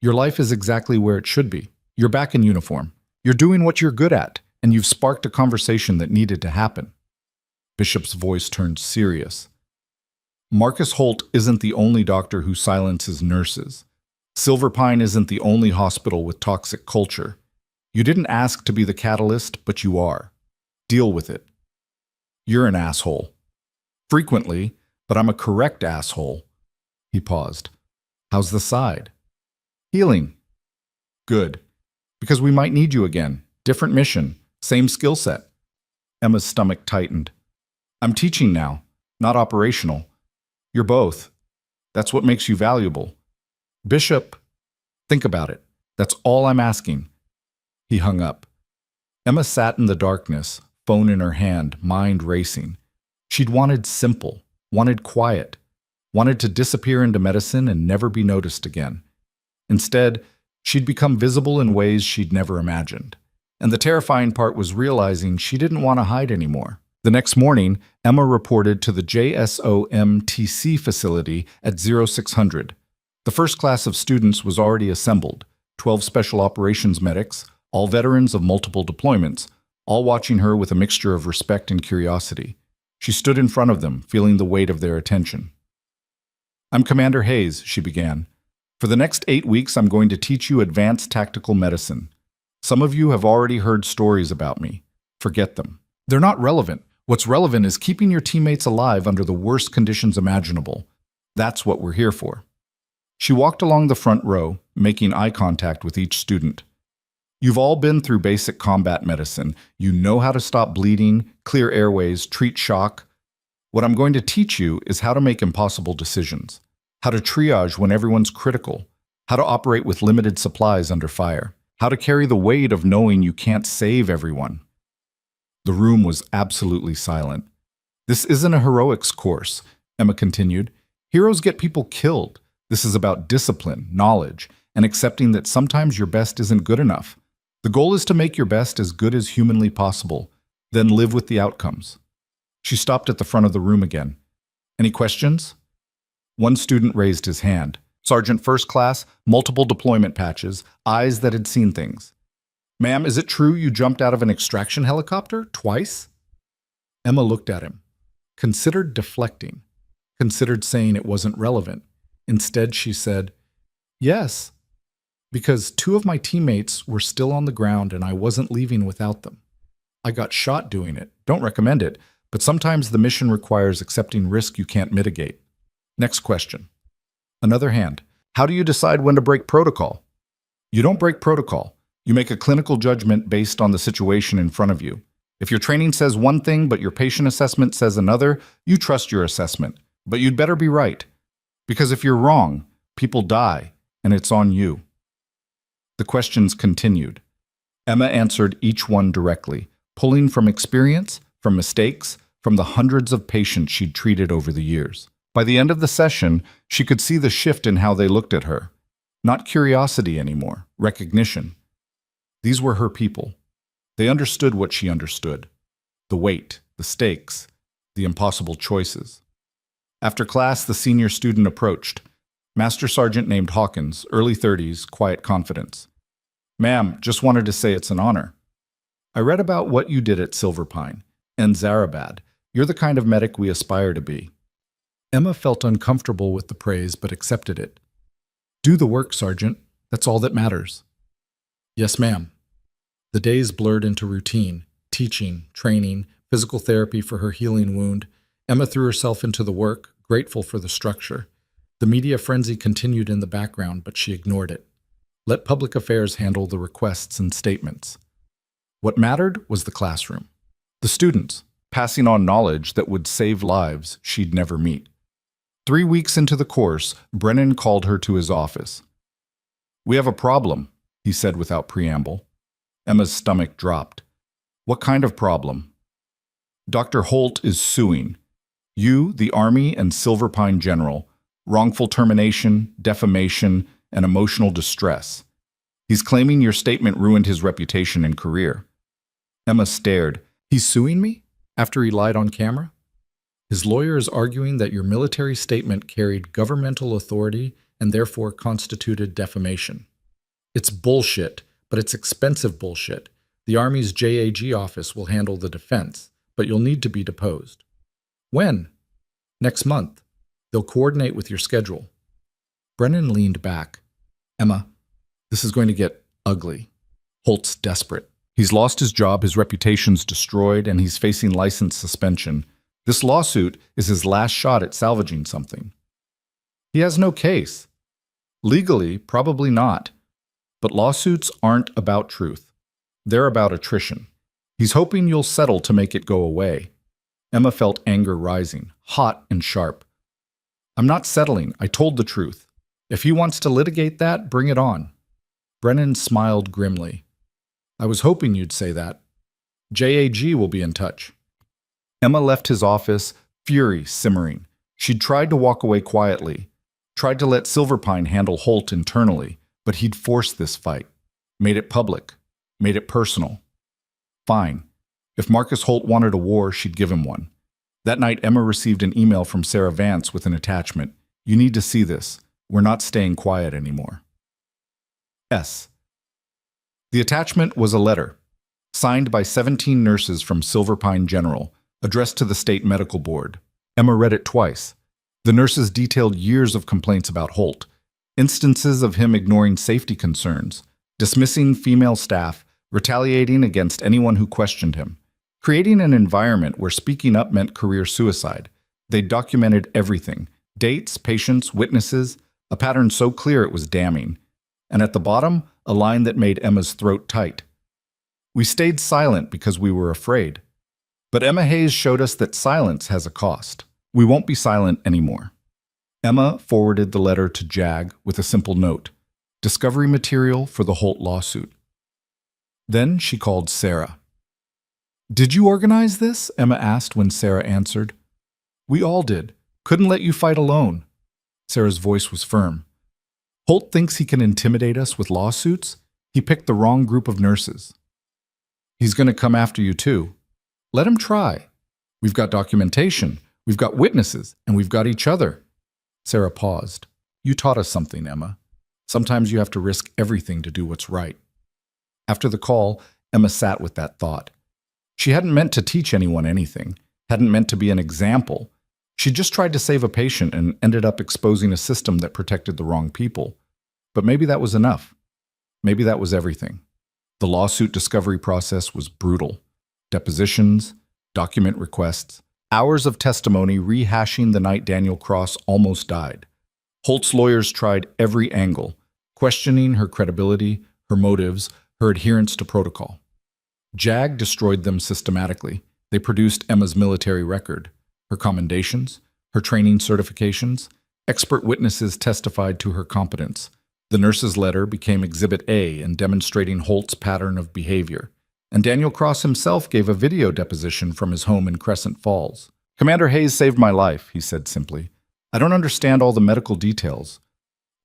Your life is exactly where it should be. You're back in uniform. You're doing what you're good at, and you've sparked a conversation that needed to happen. Bishop's voice turned serious. Marcus Holt isn't the only doctor who silences nurses. Silver Pine isn't the only hospital with toxic culture. You didn't ask to be the catalyst, but you are. Deal with it. You're an asshole. Frequently, but I'm a correct asshole. He paused. How's the side? Healing. Good. Because we might need you again. Different mission. Same skill set. Emma's stomach tightened. I'm teaching now, not operational. You're both. That's what makes you valuable. Bishop, think about it. That's all I'm asking. He hung up. Emma sat in the darkness, phone in her hand, mind racing. She'd wanted simple, wanted quiet, wanted to disappear into medicine and never be noticed again. Instead, she'd become visible in ways she'd never imagined. And the terrifying part was realizing she didn't want to hide anymore. The next morning, Emma reported to the JSOMTC facility at 0600. The first class of students was already assembled, 12 special operations medics, all veterans of multiple deployments, all watching her with a mixture of respect and curiosity. She stood in front of them, feeling the weight of their attention. I'm Commander Hayes, she began. For the next 8 weeks, I'm going to teach you advanced tactical medicine. Some of you have already heard stories about me. Forget them. They're not relevant. What's relevant is keeping your teammates alive under the worst conditions imaginable. That's what we're here for. She walked along the front row, making eye contact with each student. You've all been through basic combat medicine. You know how to stop bleeding, clear airways, treat shock. What I'm going to teach you is how to make impossible decisions, how to triage when everyone's critical, how to operate with limited supplies under fire, how to carry the weight of knowing you can't save everyone. The room was absolutely silent. This isn't a heroics course. Emma continued. Heroes get people killed. This is about discipline, knowledge, and accepting that sometimes your best isn't good enough. The goal is to make your best as good as humanly possible, then live with the outcomes. She stopped at the front of the room again. Any questions? One student raised his hand. Sergeant First Class, multiple deployment patches, eyes that had seen things. Ma'am, is it true you jumped out of an extraction helicopter twice? Emma looked at him, considered deflecting, considered saying it wasn't relevant. Instead, she said, yes, because 2 of my teammates were still on the ground and I wasn't leaving without them. I got shot doing it. Don't recommend it, but sometimes the mission requires accepting risk you can't mitigate. Next question. Another hand. How do you decide when to break protocol? You don't break protocol. You make a clinical judgment based on the situation in front of you. If your training says one thing but your patient assessment says another, you trust your assessment. But you'd better be right. Because if you're wrong, people die, and it's on you. The questions continued. Emma answered each one directly, pulling from experience, from mistakes, from the hundreds of patients she'd treated over the years. By the end of the session, she could see the shift in how they looked at her. Not curiosity anymore, recognition. These were her people. They understood what she understood. The weight, the stakes, the impossible choices. After class, the senior student approached. Master Sergeant named Hawkins, early 30s, quiet confidence. Ma'am, just wanted to say it's an honor. I read about what you did at Silver Pine and Zarabad. You're the kind of medic we aspire to be. Emma felt uncomfortable with the praise but accepted it. Do the work, Sergeant. That's all that matters. Yes, ma'am. The days blurred into routine, teaching, training, physical therapy for her healing wound. Emma threw herself into the work, grateful for the structure. The media frenzy continued in the background, but she ignored it. Let public affairs handle the requests and statements. What mattered was the classroom. The students, passing on knowledge that would save lives she'd never meet. 3 weeks into the course, Brennan called her to his office. We have a problem, he said without preamble. Emma's stomach dropped. What kind of problem? Dr. Holt is suing. You, the Army, and Silver Pine General. Wrongful termination, defamation, and emotional distress. He's claiming your statement ruined his reputation and career. Emma stared. He's suing me? After he lied on camera? His lawyer is arguing that your military statement carried governmental authority and therefore constituted defamation. It's bullshit, but it's expensive bullshit. The Army's JAG office will handle the defense, but you'll need to be deposed. When? Next month. They'll coordinate with your schedule. Brennan leaned back. Emma, this is going to get ugly. Holt's desperate. He's lost his job, his reputation's destroyed, and he's facing license suspension. This lawsuit is his last shot at salvaging something. He has no case. Legally, probably not. But lawsuits aren't about truth. They're about attrition. He's hoping you'll settle to make it go away. Emma felt anger rising, hot and sharp. I'm not settling. I told the truth. If he wants to litigate that, bring it on. Brennan smiled grimly. I was hoping you'd say that. JAG will be in touch. Emma left his office, fury simmering. She'd tried to walk away quietly, tried to let Silverpine handle Holt internally, but he'd forced this fight, made it public, made it personal. Fine. If Marcus Holt wanted a war, she'd give him one. That night, Emma received an email from Sarah Vance with an attachment. You need to see this. We're not staying quiet anymore. S. The attachment was a letter, signed by 17 nurses from Silver Pine General, addressed to the state medical board. Emma read it twice. The nurses detailed years of complaints about Holt, instances of him ignoring safety concerns, dismissing female staff, retaliating against anyone who questioned him, creating an environment where speaking up meant career suicide. They documented everything, dates, patients, witnesses, a pattern so clear it was damning. And at the bottom, a line that made Emma's throat tight. We stayed silent because we were afraid. But Emma Hayes showed us that silence has a cost. We won't be silent anymore. Emma forwarded the letter to JAG with a simple note, discovery material for the Holt lawsuit. Then she called Sarah. Did you organize this? Emma asked when Sarah answered. We all did. Couldn't let you fight alone. Sarah's voice was firm. Holt thinks he can intimidate us with lawsuits? He picked the wrong group of nurses. He's going to come after you too. Let him try. We've got documentation, we've got witnesses, and we've got each other. Sarah paused. You taught us something, Emma. Sometimes you have to risk everything to do what's right. After the call, Emma sat with that thought. She hadn't meant to teach anyone anything, hadn't meant to be an example. She just tried to save a patient and ended up exposing a system that protected the wrong people. But maybe that was enough. Maybe that was everything. The lawsuit discovery process was brutal. Depositions, document requests, hours of testimony rehashing the night Daniel Cross almost died. Holt's lawyers tried every angle, questioning her credibility, her motives, her adherence to protocol. JAG destroyed them systematically. They produced Emma's military record, her commendations, her training certifications. Expert witnesses testified to her competence. The nurse's letter became Exhibit A in demonstrating Holt's pattern of behavior. And Daniel Cross himself gave a video deposition from his home in Crescent Falls. Commander Hayes saved my life, he said simply. I don't understand all the medical details,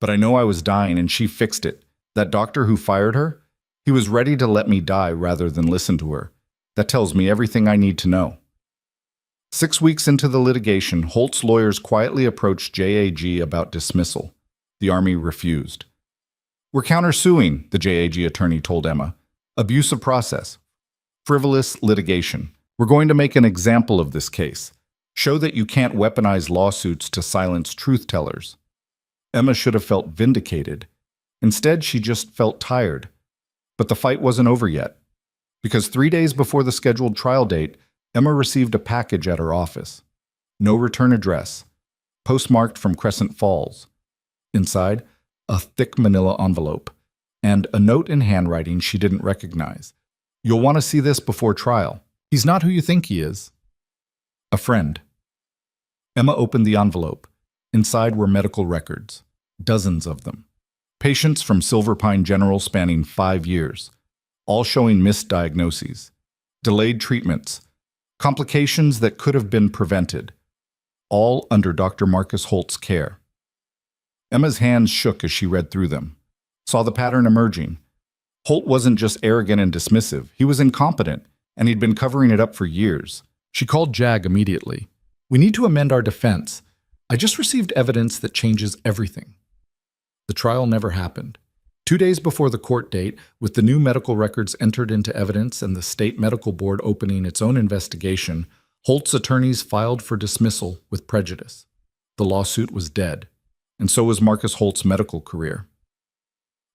but I know I was dying and she fixed it. That doctor who fired her, he was ready to let me die rather than listen to her. That tells me everything I need to know. 6 weeks into the litigation, Holt's lawyers quietly approached JAG about dismissal. The Army refused. We're countersuing, the JAG attorney told Emma. Abuse of process. Frivolous litigation. We're going to make an example of this case. Show that you can't weaponize lawsuits to silence truth-tellers. Emma should have felt vindicated. Instead, she just felt tired. But the fight wasn't over yet. Because 3 days before the scheduled trial date, Emma received a package at her office. No return address. Postmarked from Crescent Falls. Inside, a thick manila envelope. And a note in handwriting she didn't recognize. You'll want to see this before trial. He's not who you think he is. A friend. Emma opened the envelope. Inside were medical records. Dozens of them. Patients from Silver Pine General spanning 5 years. All showing misdiagnoses. Delayed treatments. Complications that could have been prevented. All under Dr. Marcus Holt's care. Emma's hands shook as she read through them. Saw the pattern emerging. Holt wasn't just arrogant and dismissive. He was incompetent, and he'd been covering it up for years. She called JAG immediately. We need to amend our defense. I just received evidence that changes everything. The trial never happened. 2 days before the court date, with the new medical records entered into evidence and the state medical board opening its own investigation, Holt's attorneys filed for dismissal with prejudice. The lawsuit was dead, and so was Marcus Holt's medical career.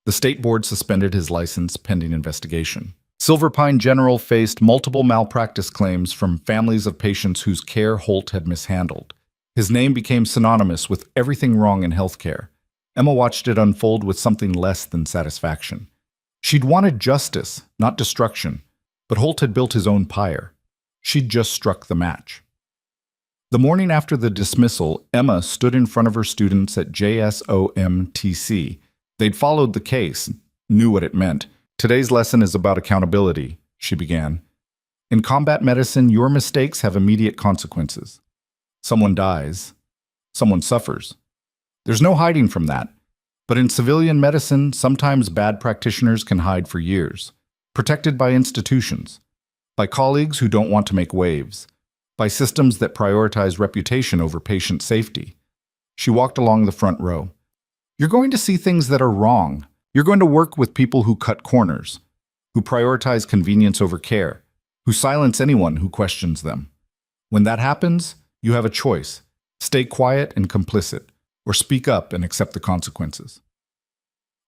The state board suspended his license pending investigation. Silver Pine General faced multiple malpractice claims from families of patients whose care Holt had mishandled. His name became synonymous with everything wrong in healthcare. Emma watched it unfold with something less than satisfaction. She'd wanted justice, not destruction, but Holt had built his own pyre. She'd just struck the match. The morning after the dismissal, Emma stood in front of her students at JSOMTC. They'd followed the case, knew what it meant. Today's lesson is about accountability, she began. In combat medicine, your mistakes have immediate consequences. Someone dies. Someone suffers. There's no hiding from that. But in civilian medicine, sometimes bad practitioners can hide for years, protected by institutions, by colleagues who don't want to make waves, by systems that prioritize reputation over patient safety. She walked along the front row. You're going to see things that are wrong. You're going to work with people who cut corners, who prioritize convenience over care, who silence anyone who questions them. When that happens, you have a choice. Stay quiet and complicit, or speak up and accept the consequences.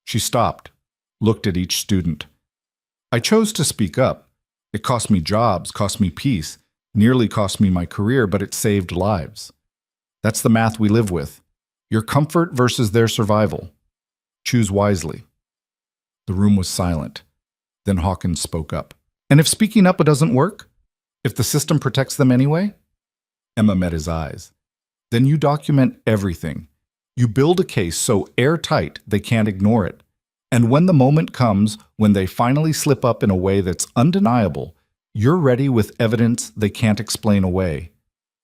She stopped, looked at each student. I chose to speak up. It cost me jobs, cost me peace, nearly cost me my career, but it saved lives. That's the math we live with. Your comfort versus their survival. Choose wisely. The room was silent. Then Hawkins spoke up. And if speaking up doesn't work? If the system protects them anyway? Emma met his eyes. Then you document everything. You build a case so airtight they can't ignore it. And when the moment comes, when they finally slip up in a way that's undeniable, you're ready with evidence they can't explain away.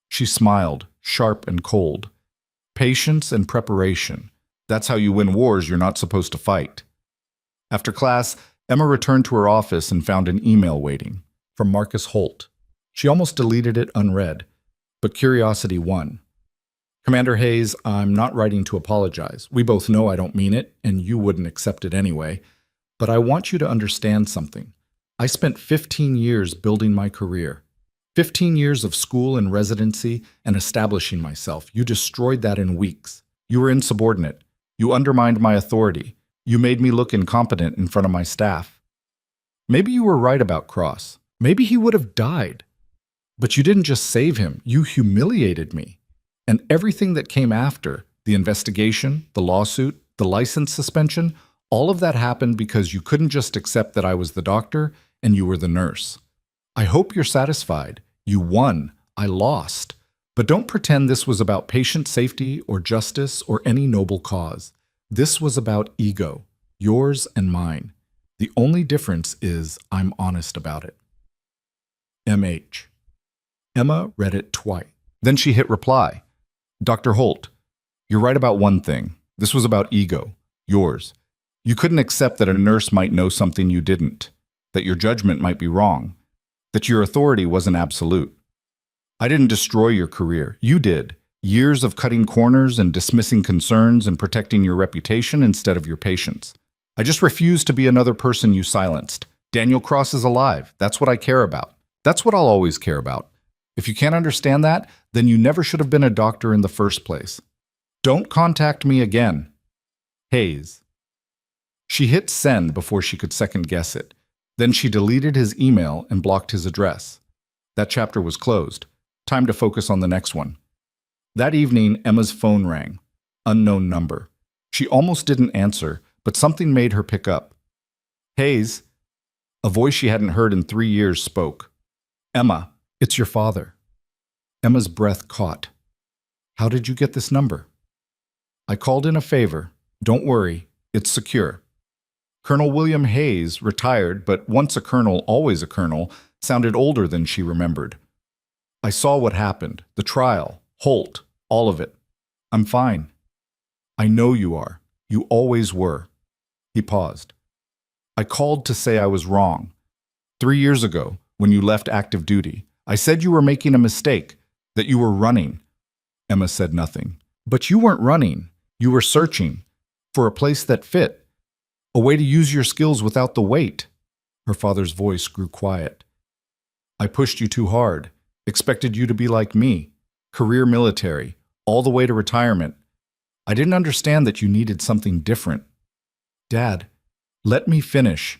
She smiled, sharp and cold. Patience and preparation. That's how you win wars you're not supposed to fight. After class, Emma returned to her office and found an email waiting from Marcus Holt. She almost deleted it unread, but curiosity won. Commander Hayes, I'm not writing to apologize. We both know I don't mean it, and you wouldn't accept it anyway. But I want you to understand something. I spent 15 years building my career. 15 years of school and residency and establishing myself. You destroyed that in weeks. You were insubordinate. You undermined my authority. You made me look incompetent in front of my staff. Maybe you were right about Cross. Maybe he would have died. But you didn't just save him. You humiliated me. And everything that came after, the investigation, the lawsuit, the license suspension, all of that happened because you couldn't just accept that I was the doctor and you were the nurse. I hope you're satisfied. You won. I lost. But don't pretend this was about patient safety or justice or any noble cause. This was about ego, yours and mine. The only difference is I'm honest about it. MH. Emma read it twice. Then she hit reply. Dr. Holt, you're right about one thing. This was about ego, yours. You couldn't accept that a nurse might know something you didn't, that your judgment might be wrong, that your authority wasn't absolute. I didn't destroy your career. You did. Years of cutting corners and dismissing concerns and protecting your reputation instead of your patients. I just refused to be another person you silenced. Daniel Cross is alive. That's what I care about. That's what I'll always care about. If you can't understand that, then you never should have been a doctor in the first place. Don't contact me again. Hayes. She hit send before she could second guess it. Then she deleted his email and blocked his address. That chapter was closed. Time to focus on the next one. That evening, Emma's phone rang. Unknown number. She almost didn't answer, but something made her pick up. Hayes. A voice she hadn't heard in 3 years spoke. Emma. It's your father. Emma's breath caught. How did you get this number? I called in a favor. Don't worry, it's secure. Colonel William Hayes, retired, but once a colonel, always a colonel, sounded older than she remembered. I saw what happened, the trial, Holt, all of it. I'm fine. I know you are. You always were. He paused. I called to say I was wrong. 3 years ago, when you left active duty, I said you were making a mistake, that you were running. Emma said nothing. But you weren't running. You were searching for a place that fit, a way to use your skills without the weight. Her father's voice grew quiet. I pushed you too hard, expected you to be like me, career military, all the way to retirement. I didn't understand that you needed something different. Dad, let me finish.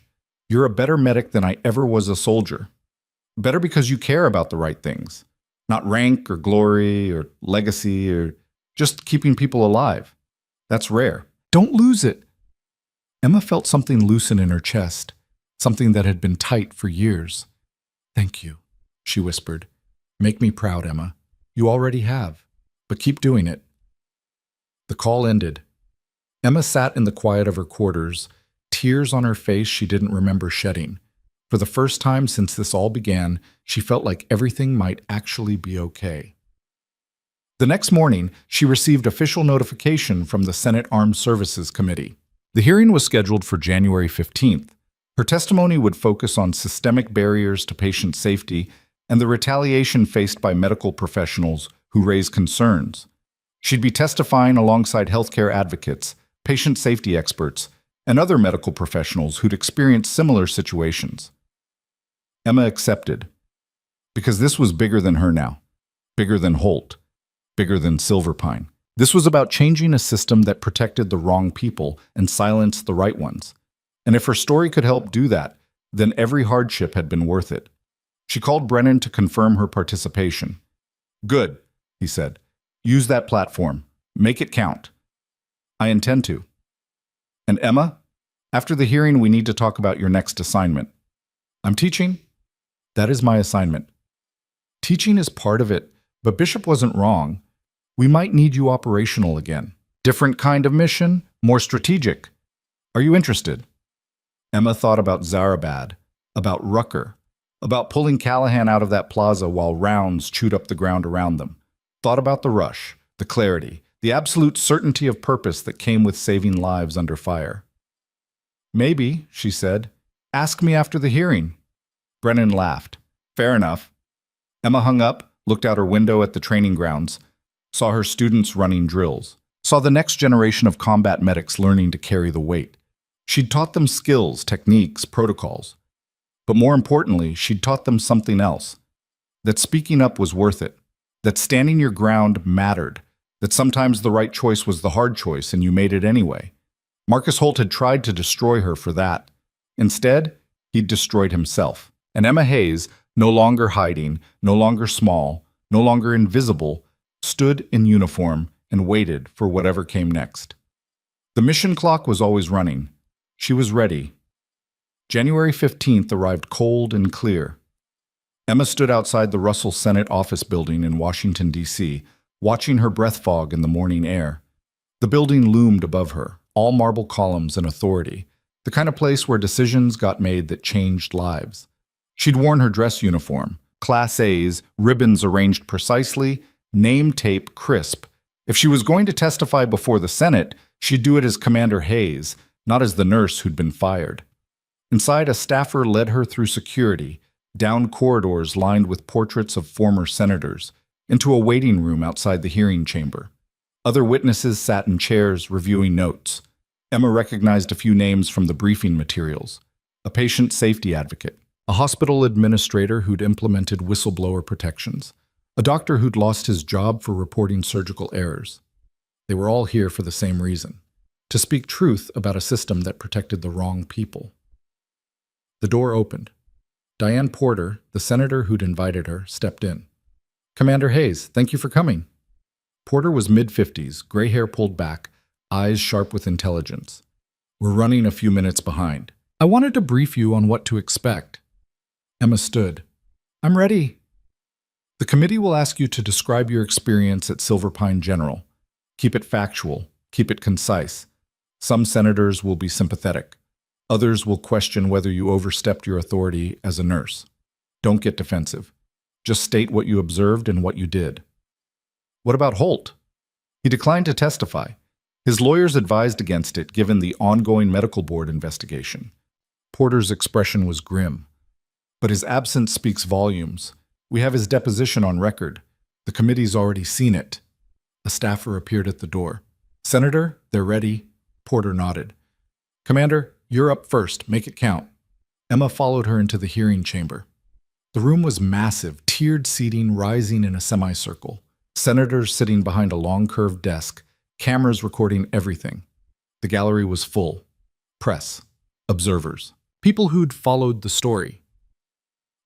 You're a better medic than I ever was a soldier. Better because you care about the right things, not rank or glory or legacy or just keeping people alive. That's rare. Don't lose it. Emma felt something loosen in her chest, something that had been tight for years. Thank you, she whispered. Make me proud, Emma. You already have, but keep doing it. The call ended. Emma sat in the quiet of her quarters, tears on her face she didn't remember shedding. For the first time since this all began, she felt like everything might actually be okay. The next morning, she received official notification from the Senate Armed Services Committee. The hearing was scheduled for January 15th. Her testimony would focus on systemic barriers to patient safety and the retaliation faced by medical professionals who raise concerns. She'd be testifying alongside healthcare advocates, patient safety experts, and other medical professionals who'd experienced similar situations. Emma accepted, because this was bigger than her now, bigger than Holt, bigger than Silverpine. This was about changing a system that protected the wrong people and silenced the right ones. And if her story could help do that, then every hardship had been worth it. She called Brennan to confirm her participation. Good, he said. Use that platform. Make it count. I intend to. And Emma, after the hearing, we need to talk about your next assignment. I'm teaching. That is my assignment. Teaching is part of it, but Bishop wasn't wrong. We might need you operational again. Different kind of mission, more strategic. Are you interested? Emma thought about Zarabad, about Rucker, about pulling Callahan out of that plaza while rounds chewed up the ground around them. Thought about the rush, the clarity, the absolute certainty of purpose that came with saving lives under fire. Maybe, she said. Ask me after the hearing. Brennan laughed. Fair enough. Emma hung up, looked out her window at the training grounds, saw her students running drills, saw the next generation of combat medics learning to carry the weight. She'd taught them skills, techniques, protocols. But more importantly, she'd taught them something else. That speaking up was worth it. That standing your ground mattered. That sometimes the right choice was the hard choice and you made it anyway. Marcus Holt had tried to destroy her for that. Instead, he'd destroyed himself. And Emma Hayes, no longer hiding, no longer small, no longer invisible, stood in uniform and waited for whatever came next. The mission clock was always running. She was ready. January 15th arrived cold and clear. Emma stood outside the Russell Senate office building in Washington, D.C., watching her breath fog in the morning air. The building loomed above her, all marble columns and authority, the kind of place where decisions got made that changed lives. She'd worn her dress uniform, Class A's, ribbons arranged precisely, name tape crisp. If she was going to testify before the Senate, she'd do it as Commander Hayes, not as the nurse who'd been fired. Inside, a staffer led her through security, down corridors lined with portraits of former senators, into a waiting room outside the hearing chamber. Other witnesses sat in chairs reviewing notes. Emma recognized a few names from the briefing materials. A patient safety advocate, a hospital administrator who'd implemented whistleblower protections, a doctor who'd lost his job for reporting surgical errors. They were all here for the same reason, to speak truth about a system that protected the wrong people. The door opened. Diane Porter, the senator who'd invited her, stepped in. Commander Hayes, thank you for coming. Porter was mid-50s, gray hair pulled back, eyes sharp with intelligence. We're running a few minutes behind. I wanted to brief you on what to expect. Emma stood. I'm ready. The committee will ask you to describe your experience at Silver Pine General. Keep it factual. Keep it concise. Some senators will be sympathetic. Others will question whether you overstepped your authority as a nurse. Don't get defensive. Just state what you observed and what you did. What about Holt? He declined to testify. His lawyers advised against it given the ongoing medical board investigation. Porter's expression was grim. But his absence speaks volumes. We have his deposition on record. The committee's already seen it. A staffer appeared at the door. Senator, they're ready. Porter nodded. Commander, you're up first. Make it count. Emma followed her into the hearing chamber. The room was massive, tiered seating rising in a semicircle. Senators sitting behind a long curved desk, cameras recording everything. The gallery was full. Press. Observers. People who'd followed the story.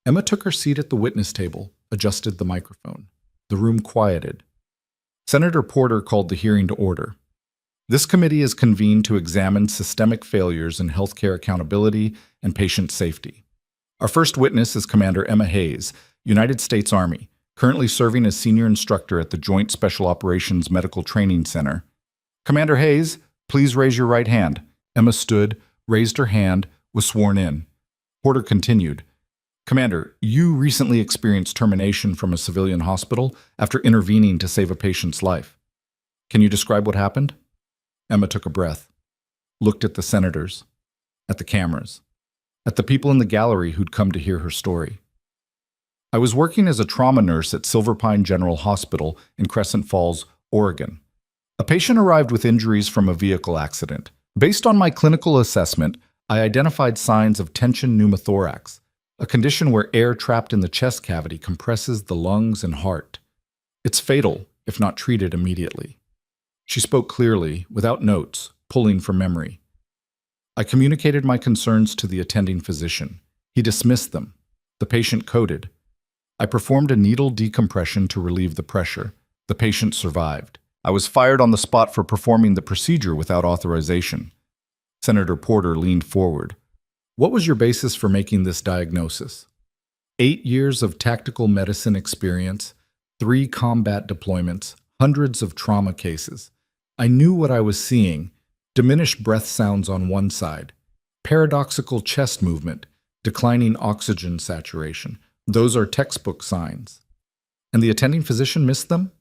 Emma took her seat at the witness table, adjusted the microphone. The room quieted. Senator Porter called the hearing to order. This committee is convened to examine systemic failures in healthcare accountability and patient safety. Our first witness is Commander Emma Hayes, United States Army, currently serving as senior instructor at the Joint Special Operations Medical Training Center. Commander Hayes, please raise your right hand. Emma stood, raised her hand, was sworn in. Porter continued. Commander, you recently experienced termination from a civilian hospital after intervening to save a patient's life. Can you describe what happened? Emma took a breath, looked at the senators, at the cameras, at the people in the gallery who'd come to hear her story. I was working as a trauma nurse at Silver Pine General Hospital in Crescent Falls, Oregon. A patient arrived with injuries from a vehicle accident. Based on my clinical assessment, I identified signs of tension pneumothorax, a condition where air trapped in the chest cavity compresses the lungs and heart. It's fatal if not treated immediately. She spoke clearly, without notes, pulling from memory. I communicated my concerns to the attending physician. He dismissed them. The patient coded. I performed a needle decompression to relieve the pressure. The patient survived. I was fired on the spot for performing the procedure without authorization. Senator Porter leaned forward. What was your basis for making this diagnosis? 8 years of tactical medicine experience, 3 combat deployments, hundreds of trauma cases. I knew what I was seeing. Diminished breath sounds on one side, paradoxical chest movement, declining oxygen saturation. Those are textbook signs. And the attending physician missed them?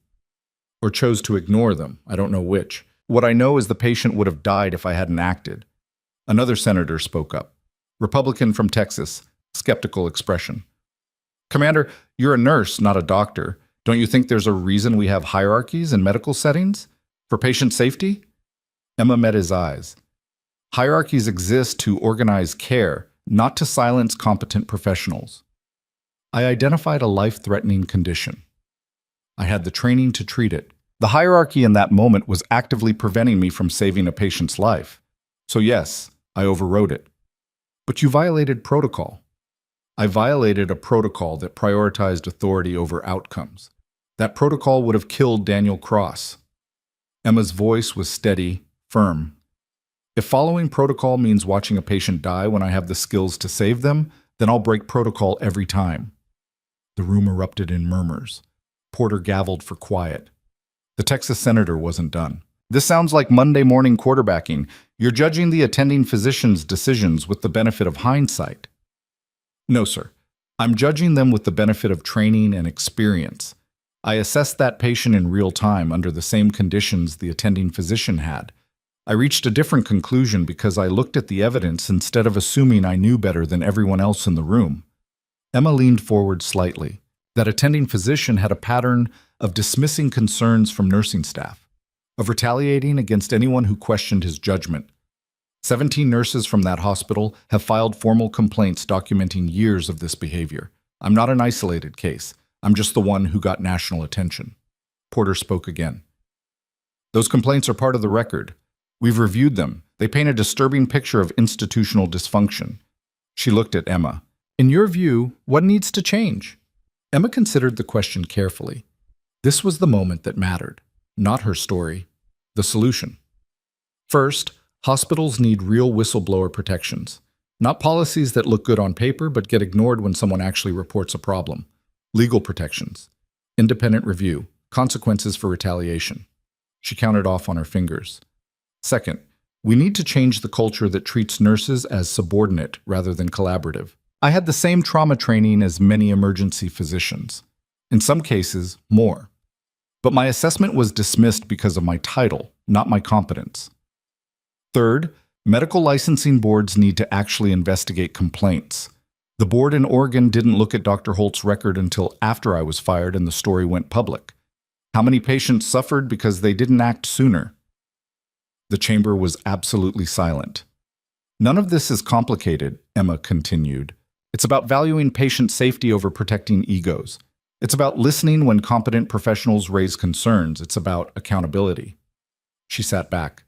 or chose to ignore them. I don't know which. What I know is the patient would have died if I hadn't acted. Another senator spoke up. Republican from Texas, skeptical expression. Commander, you're a nurse, not a doctor. Don't you think there's a reason we have hierarchies in medical settings? For patient safety? Emma met his eyes. Hierarchies exist to organize care, not to silence competent professionals. I identified a life-threatening condition. I had the training to treat it. The hierarchy in that moment was actively preventing me from saving a patient's life. So yes, I overrode it. But you violated protocol. I violated a protocol that prioritized authority over outcomes. That protocol would have killed Daniel Cross. Emma's voice was steady, firm. If following protocol means watching a patient die when I have the skills to save them, then I'll break protocol every time. The room erupted in murmurs. Porter gavelled for quiet. The Texas senator wasn't done. This sounds like Monday morning quarterbacking. You're judging the attending physician's decisions with the benefit of hindsight. No, sir. I'm judging them with the benefit of training and experience. I assessed that patient in real time under the same conditions the attending physician had. I reached a different conclusion because I looked at the evidence instead of assuming I knew better than everyone else in the room. Emma leaned forward slightly. That attending physician had a pattern of dismissing concerns from nursing staff, of retaliating against anyone who questioned his judgment. 17 nurses from that hospital have filed formal complaints documenting years of this behavior. I'm not an isolated case. I'm just the one who got national attention. Porter spoke again. Those complaints are part of the record. We've reviewed them. They paint a disturbing picture of institutional dysfunction. She looked at Emma. In your view, what needs to change? Emma considered the question carefully. This was the moment that mattered, not her story, the solution. First, hospitals need real whistleblower protections, not policies that look good on paper but get ignored when someone actually reports a problem. Legal protections, independent review, consequences for retaliation. She counted off on her fingers. Second, we need to change the culture that treats nurses as subordinate rather than collaborative. I had the same trauma training as many emergency physicians. In some cases, more. But my assessment was dismissed because of my title, not my competence. Third, medical licensing boards need to actually investigate complaints. The board in Oregon didn't look at Dr. Holt's record until after I was fired and the story went public. How many patients suffered because they didn't act sooner? The chamber was absolutely silent. None of this is complicated, Emma continued. It's about valuing patient safety over protecting egos. It's about listening when competent professionals raise concerns. It's about accountability. She sat back.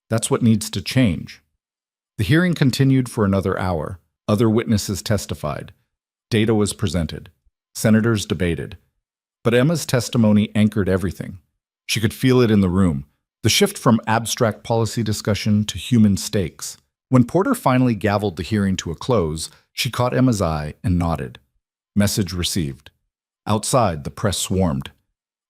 That's what needs to change. The hearing continued for another hour. Other witnesses testified. Data was presented. Senators debated. But Emma's testimony anchored everything. She could feel it in the room. The shift from abstract policy discussion to human stakes. When Porter finally gavelled the hearing to a close, she caught Emma's eye and nodded. Message received. Outside, the press swarmed.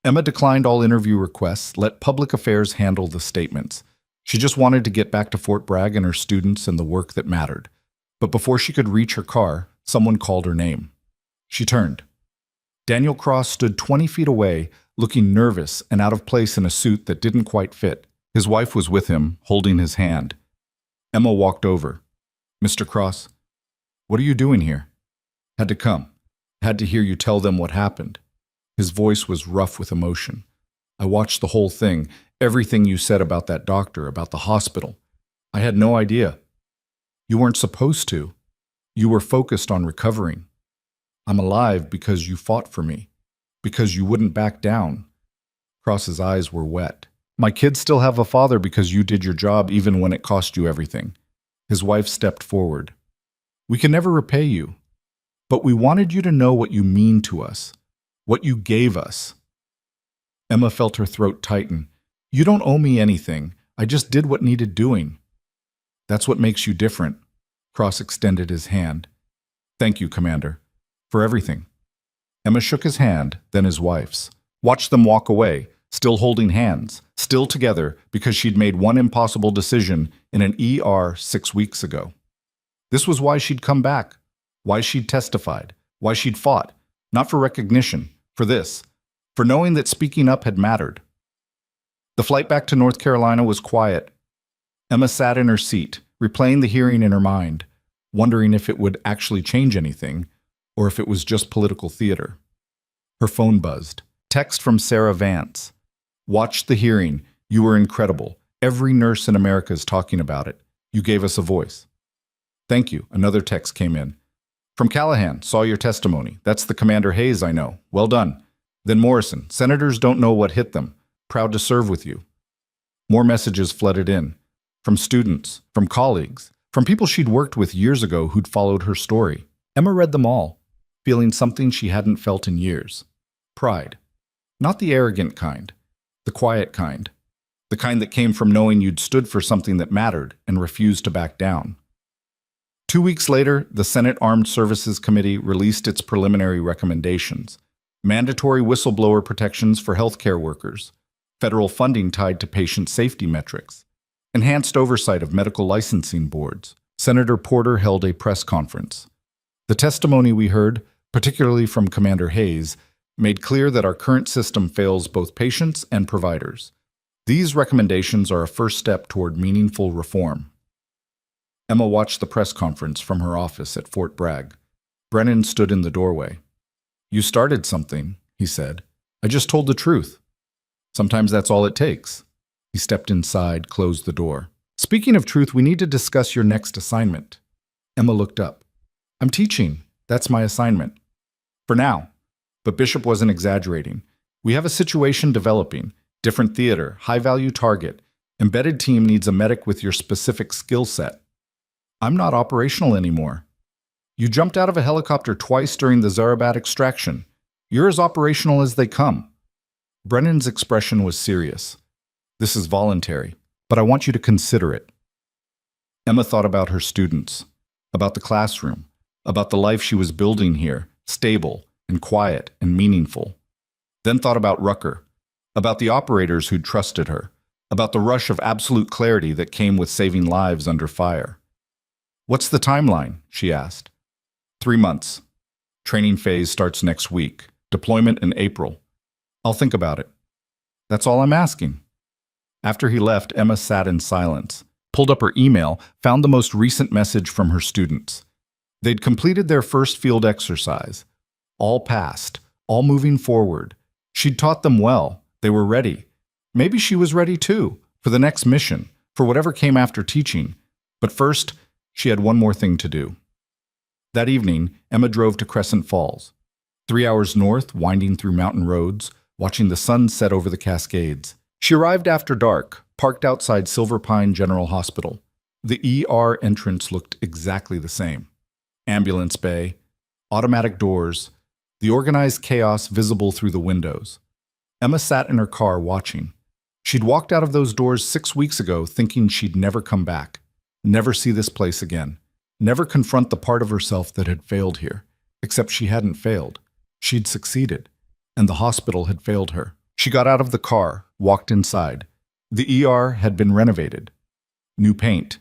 Emma declined all interview requests, let public affairs handle the statements. She just wanted to get back to Fort Bragg and her students and the work that mattered. But before she could reach her car, someone called her name. She turned. Daniel Cross stood 20 feet away, looking nervous and out of place in a suit that didn't quite fit. His wife was with him, holding his hand. Emma walked over. Mr. Cross, what are you doing here? Had to come. Had to hear you tell them what happened. His voice was rough with emotion. I watched the whole thing, everything you said about that doctor, about the hospital. I had no idea. You weren't supposed to. You were focused on recovering. I'm alive because you fought for me, because you wouldn't back down. Cross's eyes were wet. My kids still have a father because you did your job even when it cost you everything. His wife stepped forward. We can never repay you, but we wanted you to know what you mean to us, what you gave us. Emma felt her throat tighten. You don't owe me anything. I just did what needed doing. That's what makes you different. Cross extended his hand. Thank you, Commander, for everything. Emma shook his hand, then his wife's. Watched them walk away, still holding hands, still together because she'd made one impossible decision in an ER 6 weeks ago. This was why she'd come back, why she'd testified, why she'd fought, not for recognition, for this, for knowing that speaking up had mattered. The flight back to North Carolina was quiet. Emma sat in her seat, replaying the hearing in her mind, wondering if it would actually change anything, or if it was just political theater. Her phone buzzed. Text from Sarah Vance. Watched the hearing. You were incredible. Every nurse in America is talking about it. You gave us a voice. Thank you. Another text came in. From Callahan, saw your testimony. That's the Commander Hayes I know. Well done. Then Morrison, senators don't know what hit them. Proud to serve with you. More messages flooded in. From students, from colleagues, from people she'd worked with years ago who'd followed her story. Emma read them all, feeling something she hadn't felt in years. Pride. Not the arrogant kind, the quiet kind. The kind that came from knowing you'd stood for something that mattered and refused to back down. 2 weeks later, the Senate Armed Services Committee released its preliminary recommendations. Mandatory whistleblower protections for healthcare workers, federal funding tied to patient safety metrics, enhanced oversight of medical licensing boards. Senator Porter held a press conference. The testimony we heard, particularly from Commander Hayes, made clear that our current system fails both patients and providers. These recommendations are a first step toward meaningful reform. Emma watched the press conference from her office at Fort Bragg. Brennan stood in the doorway. You started something, he said. I just told the truth. Sometimes that's all it takes. He stepped inside, closed the door. Speaking of truth, we need to discuss your next assignment. Emma looked up. I'm teaching. That's my assignment. For now. But Bishop wasn't exaggerating. We have a situation developing. Different theater, high-value target. Embedded team needs a medic with your specific skill set. I'm not operational anymore. You jumped out of a helicopter twice during the Zarabat extraction. You're as operational as they come. Brennan's expression was serious. This is voluntary, but I want you to consider it. Emma thought about her students, about the classroom, about the life she was building here, stable and quiet and meaningful. Then thought about Rucker, about the operators who'd trusted her, about the rush of absolute clarity that came with saving lives under fire. What's the timeline? She asked. 3 months. Training phase starts next week. Deployment in April. I'll think about it. That's all I'm asking. After he left, Emma sat in silence, pulled up her email, found the most recent message from her students. They'd completed their first field exercise. All passed, all moving forward. She'd taught them well. They were ready. Maybe she was ready too, for the next mission, for whatever came after teaching. But first, she had one more thing to do. That evening, Emma drove to Crescent Falls. 3 hours north, winding through mountain roads, watching the sun set over the Cascades. She arrived after dark, parked outside Silver Pine General Hospital. The ER entrance looked exactly the same. Ambulance bay, automatic doors, the organized chaos visible through the windows. Emma sat in her car watching. She'd walked out of those doors 6 weeks ago thinking she'd never come back, never see this place again, never confront the part of herself that had failed here. Except she hadn't failed. She'd succeeded, and the hospital had failed her. She got out of the car, walked inside. The ER had been renovated. New paint,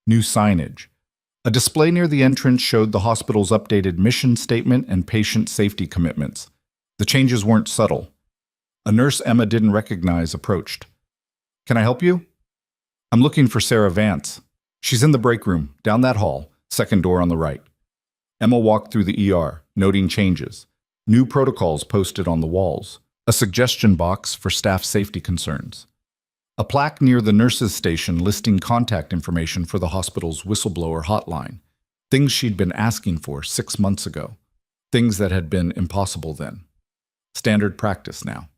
new signage. A display near the entrance showed the hospital's updated mission statement and patient safety commitments. The changes weren't subtle. A nurse Emma didn't recognize approached. Can I help you? I'm looking for Sarah Vance. She's in the break room, down that hall, second door on the right. Emma walked through the ER, noting changes. New protocols posted on the walls. A suggestion box for staff safety concerns. A plaque near the nurses' station listing contact information for the hospital's whistleblower hotline. Things she'd been asking for 6 months ago. Things that had been impossible then. Standard practice now.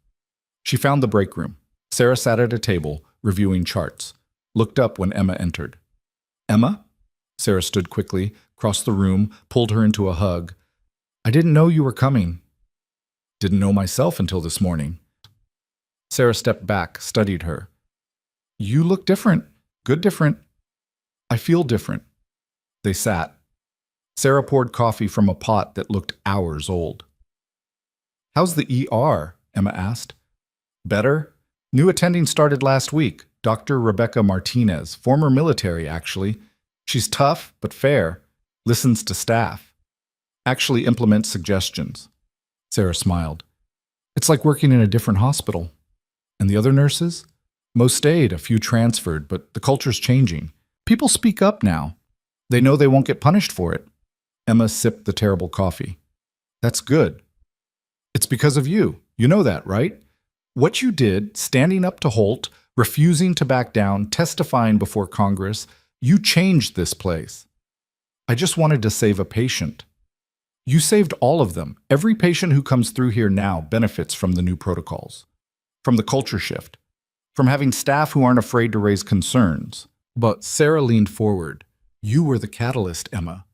She found the break room. Sarah sat at a table, reviewing charts. Looked up when Emma entered. Emma? Sarah stood quickly, crossed the room, pulled her into a hug. I didn't know you were coming. Didn't know myself until this morning. Sarah stepped back, studied her. You look different. Good different. I feel different. They sat. Sarah poured coffee from a pot that looked hours old. How's the ER? Emma asked. Better. New attending started last week. Dr. Rebecca Martinez, former military, actually. She's tough, but fair. Listens to staff. Actually implements suggestions. Sarah smiled. It's like working in a different hospital. And the other nurses? Most stayed, a few transferred, but the culture's changing. People speak up now. They know they won't get punished for it. Emma sipped the terrible coffee. That's good. It's because of you. You know that, right? What you did, standing up to Holt, refusing to back down, testifying before Congress, you changed this place. I just wanted to save a patient. You saved all of them. Every patient who comes through here now benefits from the new protocols, from the culture shift, from having staff who aren't afraid to raise concerns. But Sarah leaned forward. You were the catalyst, Emma,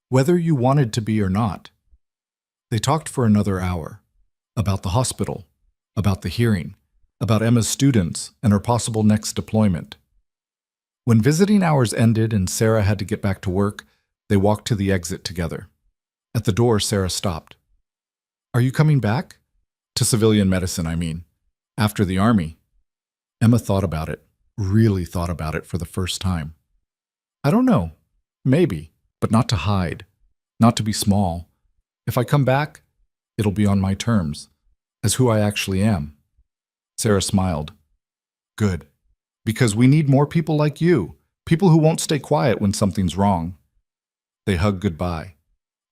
whether you wanted to be or not. They talked for another hour about the hospital, about the hearing, about Emma's students and her possible next deployment. When visiting hours ended and Sarah had to get back to work, they walked to the exit together. At the door, Sarah stopped. Are you coming back? To civilian medicine, I mean. After the Army. Emma thought about it, really thought about it for the first time. I don't know. Maybe, but not to hide, not to be small. If I come back, it'll be on my terms, as who I actually am. Sarah smiled. Good. Because we need more people like you, people who won't stay quiet when something's wrong. They hugged goodbye.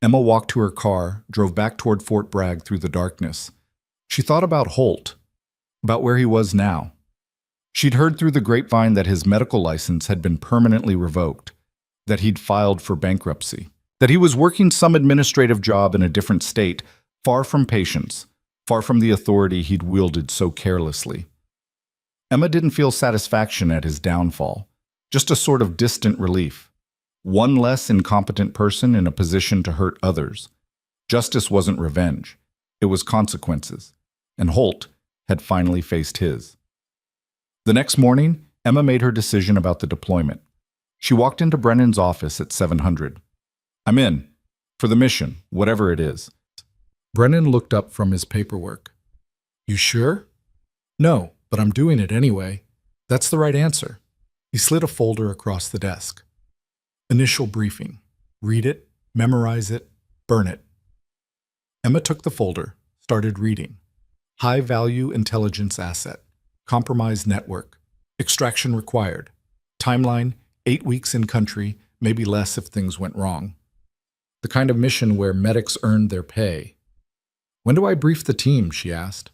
Emma walked to her car, drove back toward Fort Bragg through the darkness. She thought about Holt, about where he was now. She'd heard through the grapevine that his medical license had been permanently revoked, that he'd filed for bankruptcy, that he was working some administrative job in a different state, far from patients, far from the authority he'd wielded so carelessly. Emma didn't feel satisfaction at his downfall, just a sort of distant relief. One less incompetent person in a position to hurt others. Justice wasn't revenge. It was consequences. And Holt had finally faced his. The next morning, Emma made her decision about the deployment. She walked into Brennan's office at 700. I'm in. For the mission, whatever it is. Brennan looked up from his paperwork. You sure? No, but I'm doing it anyway. That's the right answer. He slid a folder across the desk. Initial briefing. Read it, memorize it, burn it. Emma took the folder, started reading. High-value intelligence asset. Compromised network. Extraction required. Timeline, 8 weeks in country, maybe less if things went wrong. The kind of mission where medics earned their pay. When do I brief the team, she asked.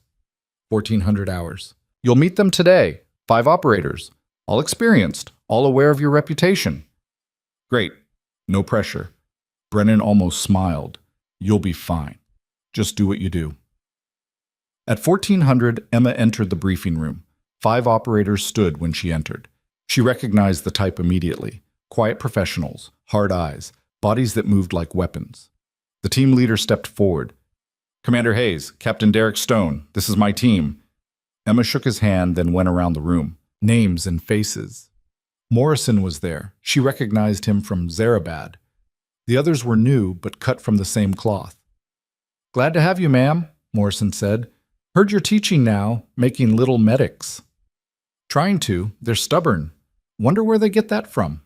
1,400 hours. You'll meet them today. 5 operators. All experienced, all aware of your reputation. Great. No pressure. Brennan almost smiled. You'll be fine. Just do what you do. At 1400, Emma entered the briefing room. 5 operators stood when she entered. She recognized the type immediately. Quiet professionals, hard eyes, bodies that moved like weapons. The team leader stepped forward. Commander Hayes, Captain Derek Stone, this is my team. Emma shook his hand, then went around the room. Names and faces. Morrison was there. She recognized him from Zarabad. The others were new, but cut from the same cloth. Glad to have you, ma'am, Morrison said. Heard you're teaching now, making little medics. Trying to. They're stubborn. Wonder where they get that from.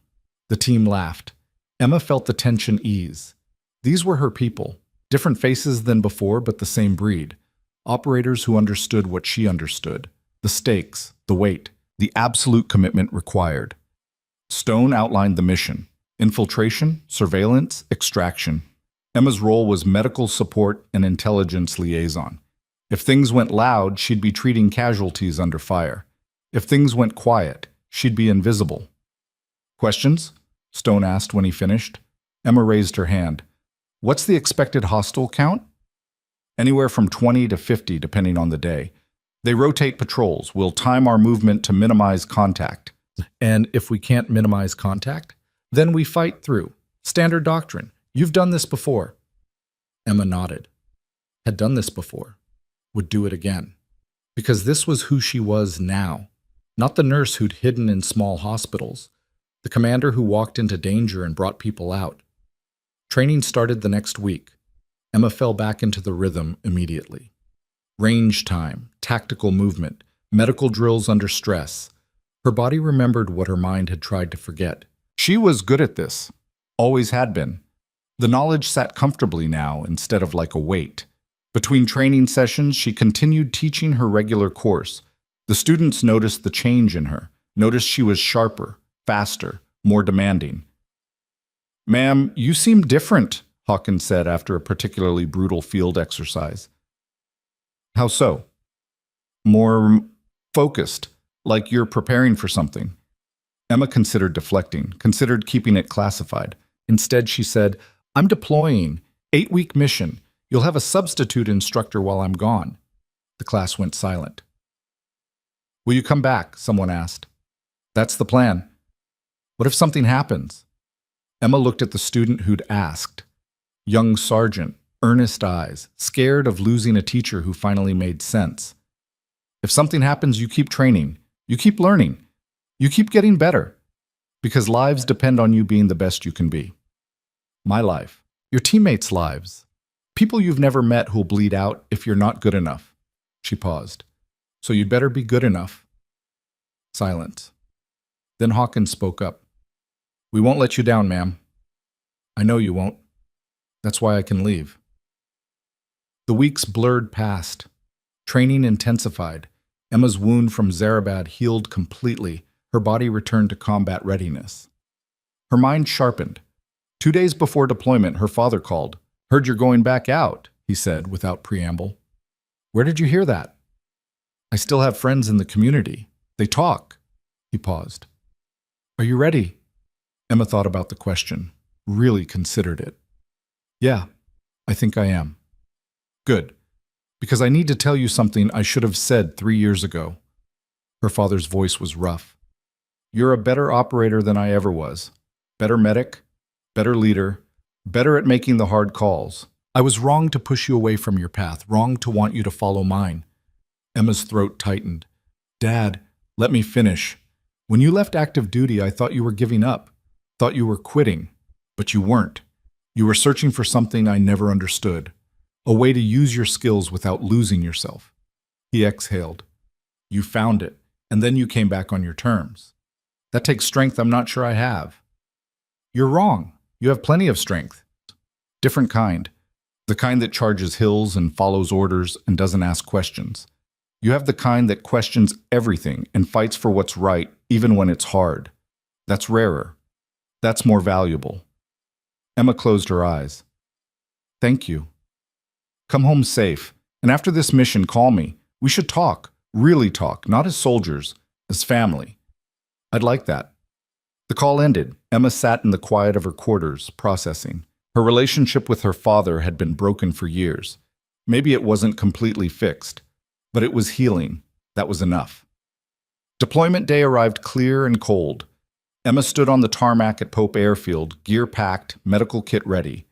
The team laughed. Emma felt the tension ease. These were her people. Different faces than before, but the same breed. Operators who understood what she understood. The stakes, the weight, the absolute commitment required. Stone outlined the mission. Infiltration, surveillance, extraction. Emma's role was medical support and intelligence liaison. If things went loud, she'd be treating casualties under fire. If things went quiet, she'd be invisible. Questions? Stone asked when he finished. Emma raised her hand. What's the expected hostile count? Anywhere from 20 to 50, depending on the day. They rotate patrols. We'll time our movement to minimize contact. And if we can't minimize contact, then we fight through. Standard doctrine. You've done this before. Emma nodded. Had done this before. Would do it again. Because this was who she was now. Not the nurse who'd hidden in small hospitals. The commander who walked into danger and brought people out. Training started the next week. Emma fell back into the rhythm immediately. Range time, tactical movement, medical drills under stress. Her body remembered what her mind had tried to forget. She was good at this. Always had been. The knowledge sat comfortably now instead of like a weight. Between training sessions, she continued teaching her regular course. The students noticed the change in her, noticed she was sharper, faster, more demanding. "Ma'am, you seem different," Hawkins said after a particularly brutal field exercise. "How so?" "More focused, like you're preparing for something." Emma considered deflecting, considered keeping it classified. Instead, she said, "I'm deploying. 8-week mission. You'll have a substitute instructor while I'm gone." The class went silent. "Will you come back?" someone asked. "That's the plan." "What if something happens?" Emma looked at the student who'd asked. Young sergeant, earnest eyes, scared of losing a teacher who finally made sense. "If something happens, you keep training. You keep learning. You keep getting better. Because lives depend on you being the best you can be." My life. Your teammates' lives. People you've never met who'll bleed out if you're not good enough. She paused. "So you'd better be good enough." Silence. Then Hawkins spoke up. "We won't let you down, ma'am." "I know you won't. That's why I can leave." The weeks blurred past. Training intensified. Emma's wound from Zarabad healed completely. Her body returned to combat readiness. Her mind sharpened. 2 days before deployment, her father called. "Heard you're going back out," he said without preamble. "Where did you hear that?" "I still have friends in the community. They talk." He paused. "Are you ready?" Emma thought about the question, really considered it. "Yeah, I think I am." "Good, because I need to tell you something I should have said 3 years ago." Her father's voice was rough. "You're a better operator than I ever was. Better medic, better leader, better at making the hard calls. I was wrong to push you away from your path, wrong to want you to follow mine." Emma's throat tightened. "Dad, let me finish. When you left active duty, I thought you were giving up, thought you were quitting, but you weren't. You were searching for something I never understood, a way to use your skills without losing yourself." He exhaled. "You found it, and then you came back on your terms. That takes strength I'm not sure I have." "You're wrong. You have plenty of strength. Different kind. The kind that charges hills and follows orders and doesn't ask questions. You have the kind that questions everything and fights for what's right, even when it's hard. That's rarer. That's more valuable." Emma closed her eyes. "Thank you. Come home safe, and after this mission, call me. We should talk, really talk, not as soldiers, as family." "I'd like that." The call ended. Emma sat in the quiet of her quarters, processing. Her relationship with her father had been broken for years. Maybe it wasn't completely fixed, but it was healing. That was enough. Deployment day arrived clear and cold. Emma stood on the tarmac at Pope Airfield, gear packed, medical kit ready.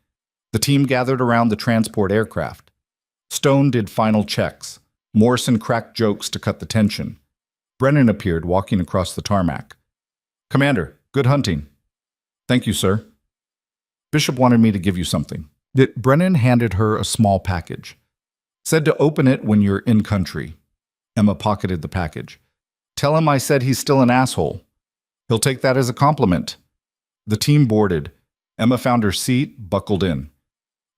The team gathered around the transport aircraft. Stone did final checks. Morrison cracked jokes to cut the tension. Brennan appeared, walking across the tarmac. "Commander, good hunting." "Thank you, sir." "Bishop wanted me to give you something." Brennan handed her a small package. "Said to open it when you're in country." Emma pocketed the package. "Tell him I said he's still an asshole. He'll take that as a compliment." The team boarded. Emma found her seat, buckled in.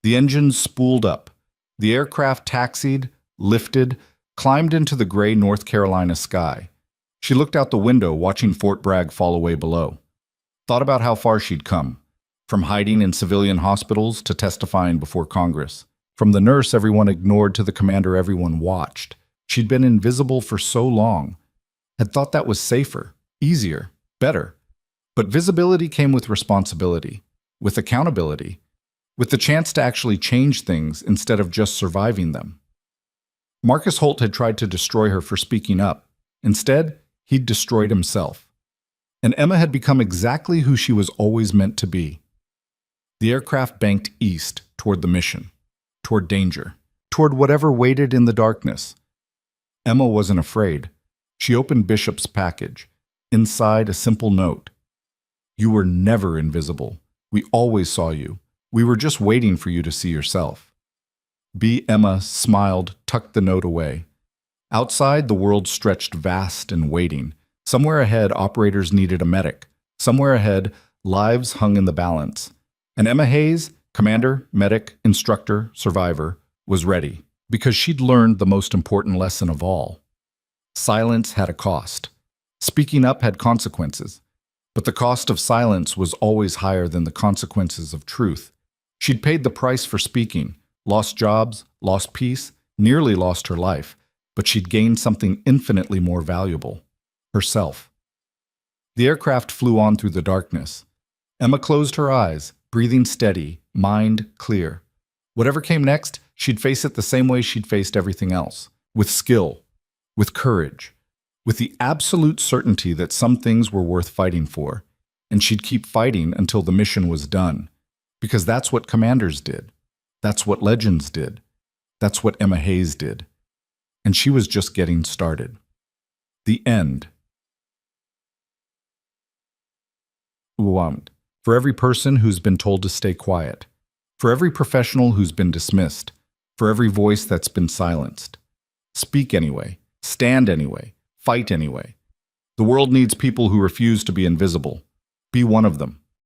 The engines spooled up. The aircraft taxied, lifted, climbed into the gray North Carolina sky. She looked out the window, watching Fort Bragg fall away below. Thought about how far she'd come, from hiding in civilian hospitals to testifying before Congress. From the nurse everyone ignored to the commander everyone watched. She'd been invisible for so long, had thought that was safer, easier, better. But visibility came with responsibility, with accountability, with the chance to actually change things instead of just surviving them. Marcus Holt had tried to destroy her for speaking up. Instead, he'd destroyed himself. And Emma had become exactly who she was always meant to be. The aircraft banked east toward the mission, toward danger, toward whatever waited in the darkness. Emma wasn't afraid. She opened Bishop's package. Inside, a simple note. "You were never invisible. We always saw you. We were just waiting for you to see yourself." Emma smiled, tucked the note away. Outside, the world stretched vast and waiting. Somewhere ahead, operators needed a medic. Somewhere ahead, lives hung in the balance. And Emma Hayes, commander, medic, instructor, survivor, was ready, because she'd learned the most important lesson of all. Silence had a cost. Speaking up had consequences. But the cost of silence was always higher than the consequences of truth. She'd paid the price for speaking, lost jobs, lost peace, nearly lost her life, but she'd gained something infinitely more valuable: herself. The aircraft flew on through the darkness. Emma closed her eyes, breathing steady, mind clear. Whatever came next, she'd face it the same way she'd faced everything else: with skill, with courage, with the absolute certainty that some things were worth fighting for, and she'd keep fighting until the mission was done. Because that's what commanders did. That's what legends did. That's what Emma Hayes did. And she was just getting started. The end. Wound. For every person who's been told to stay quiet. For every professional who's been dismissed. For every voice that's been silenced. Speak anyway. Stand anyway. Fight anyway. The world needs people who refuse to be invisible. Be one of them.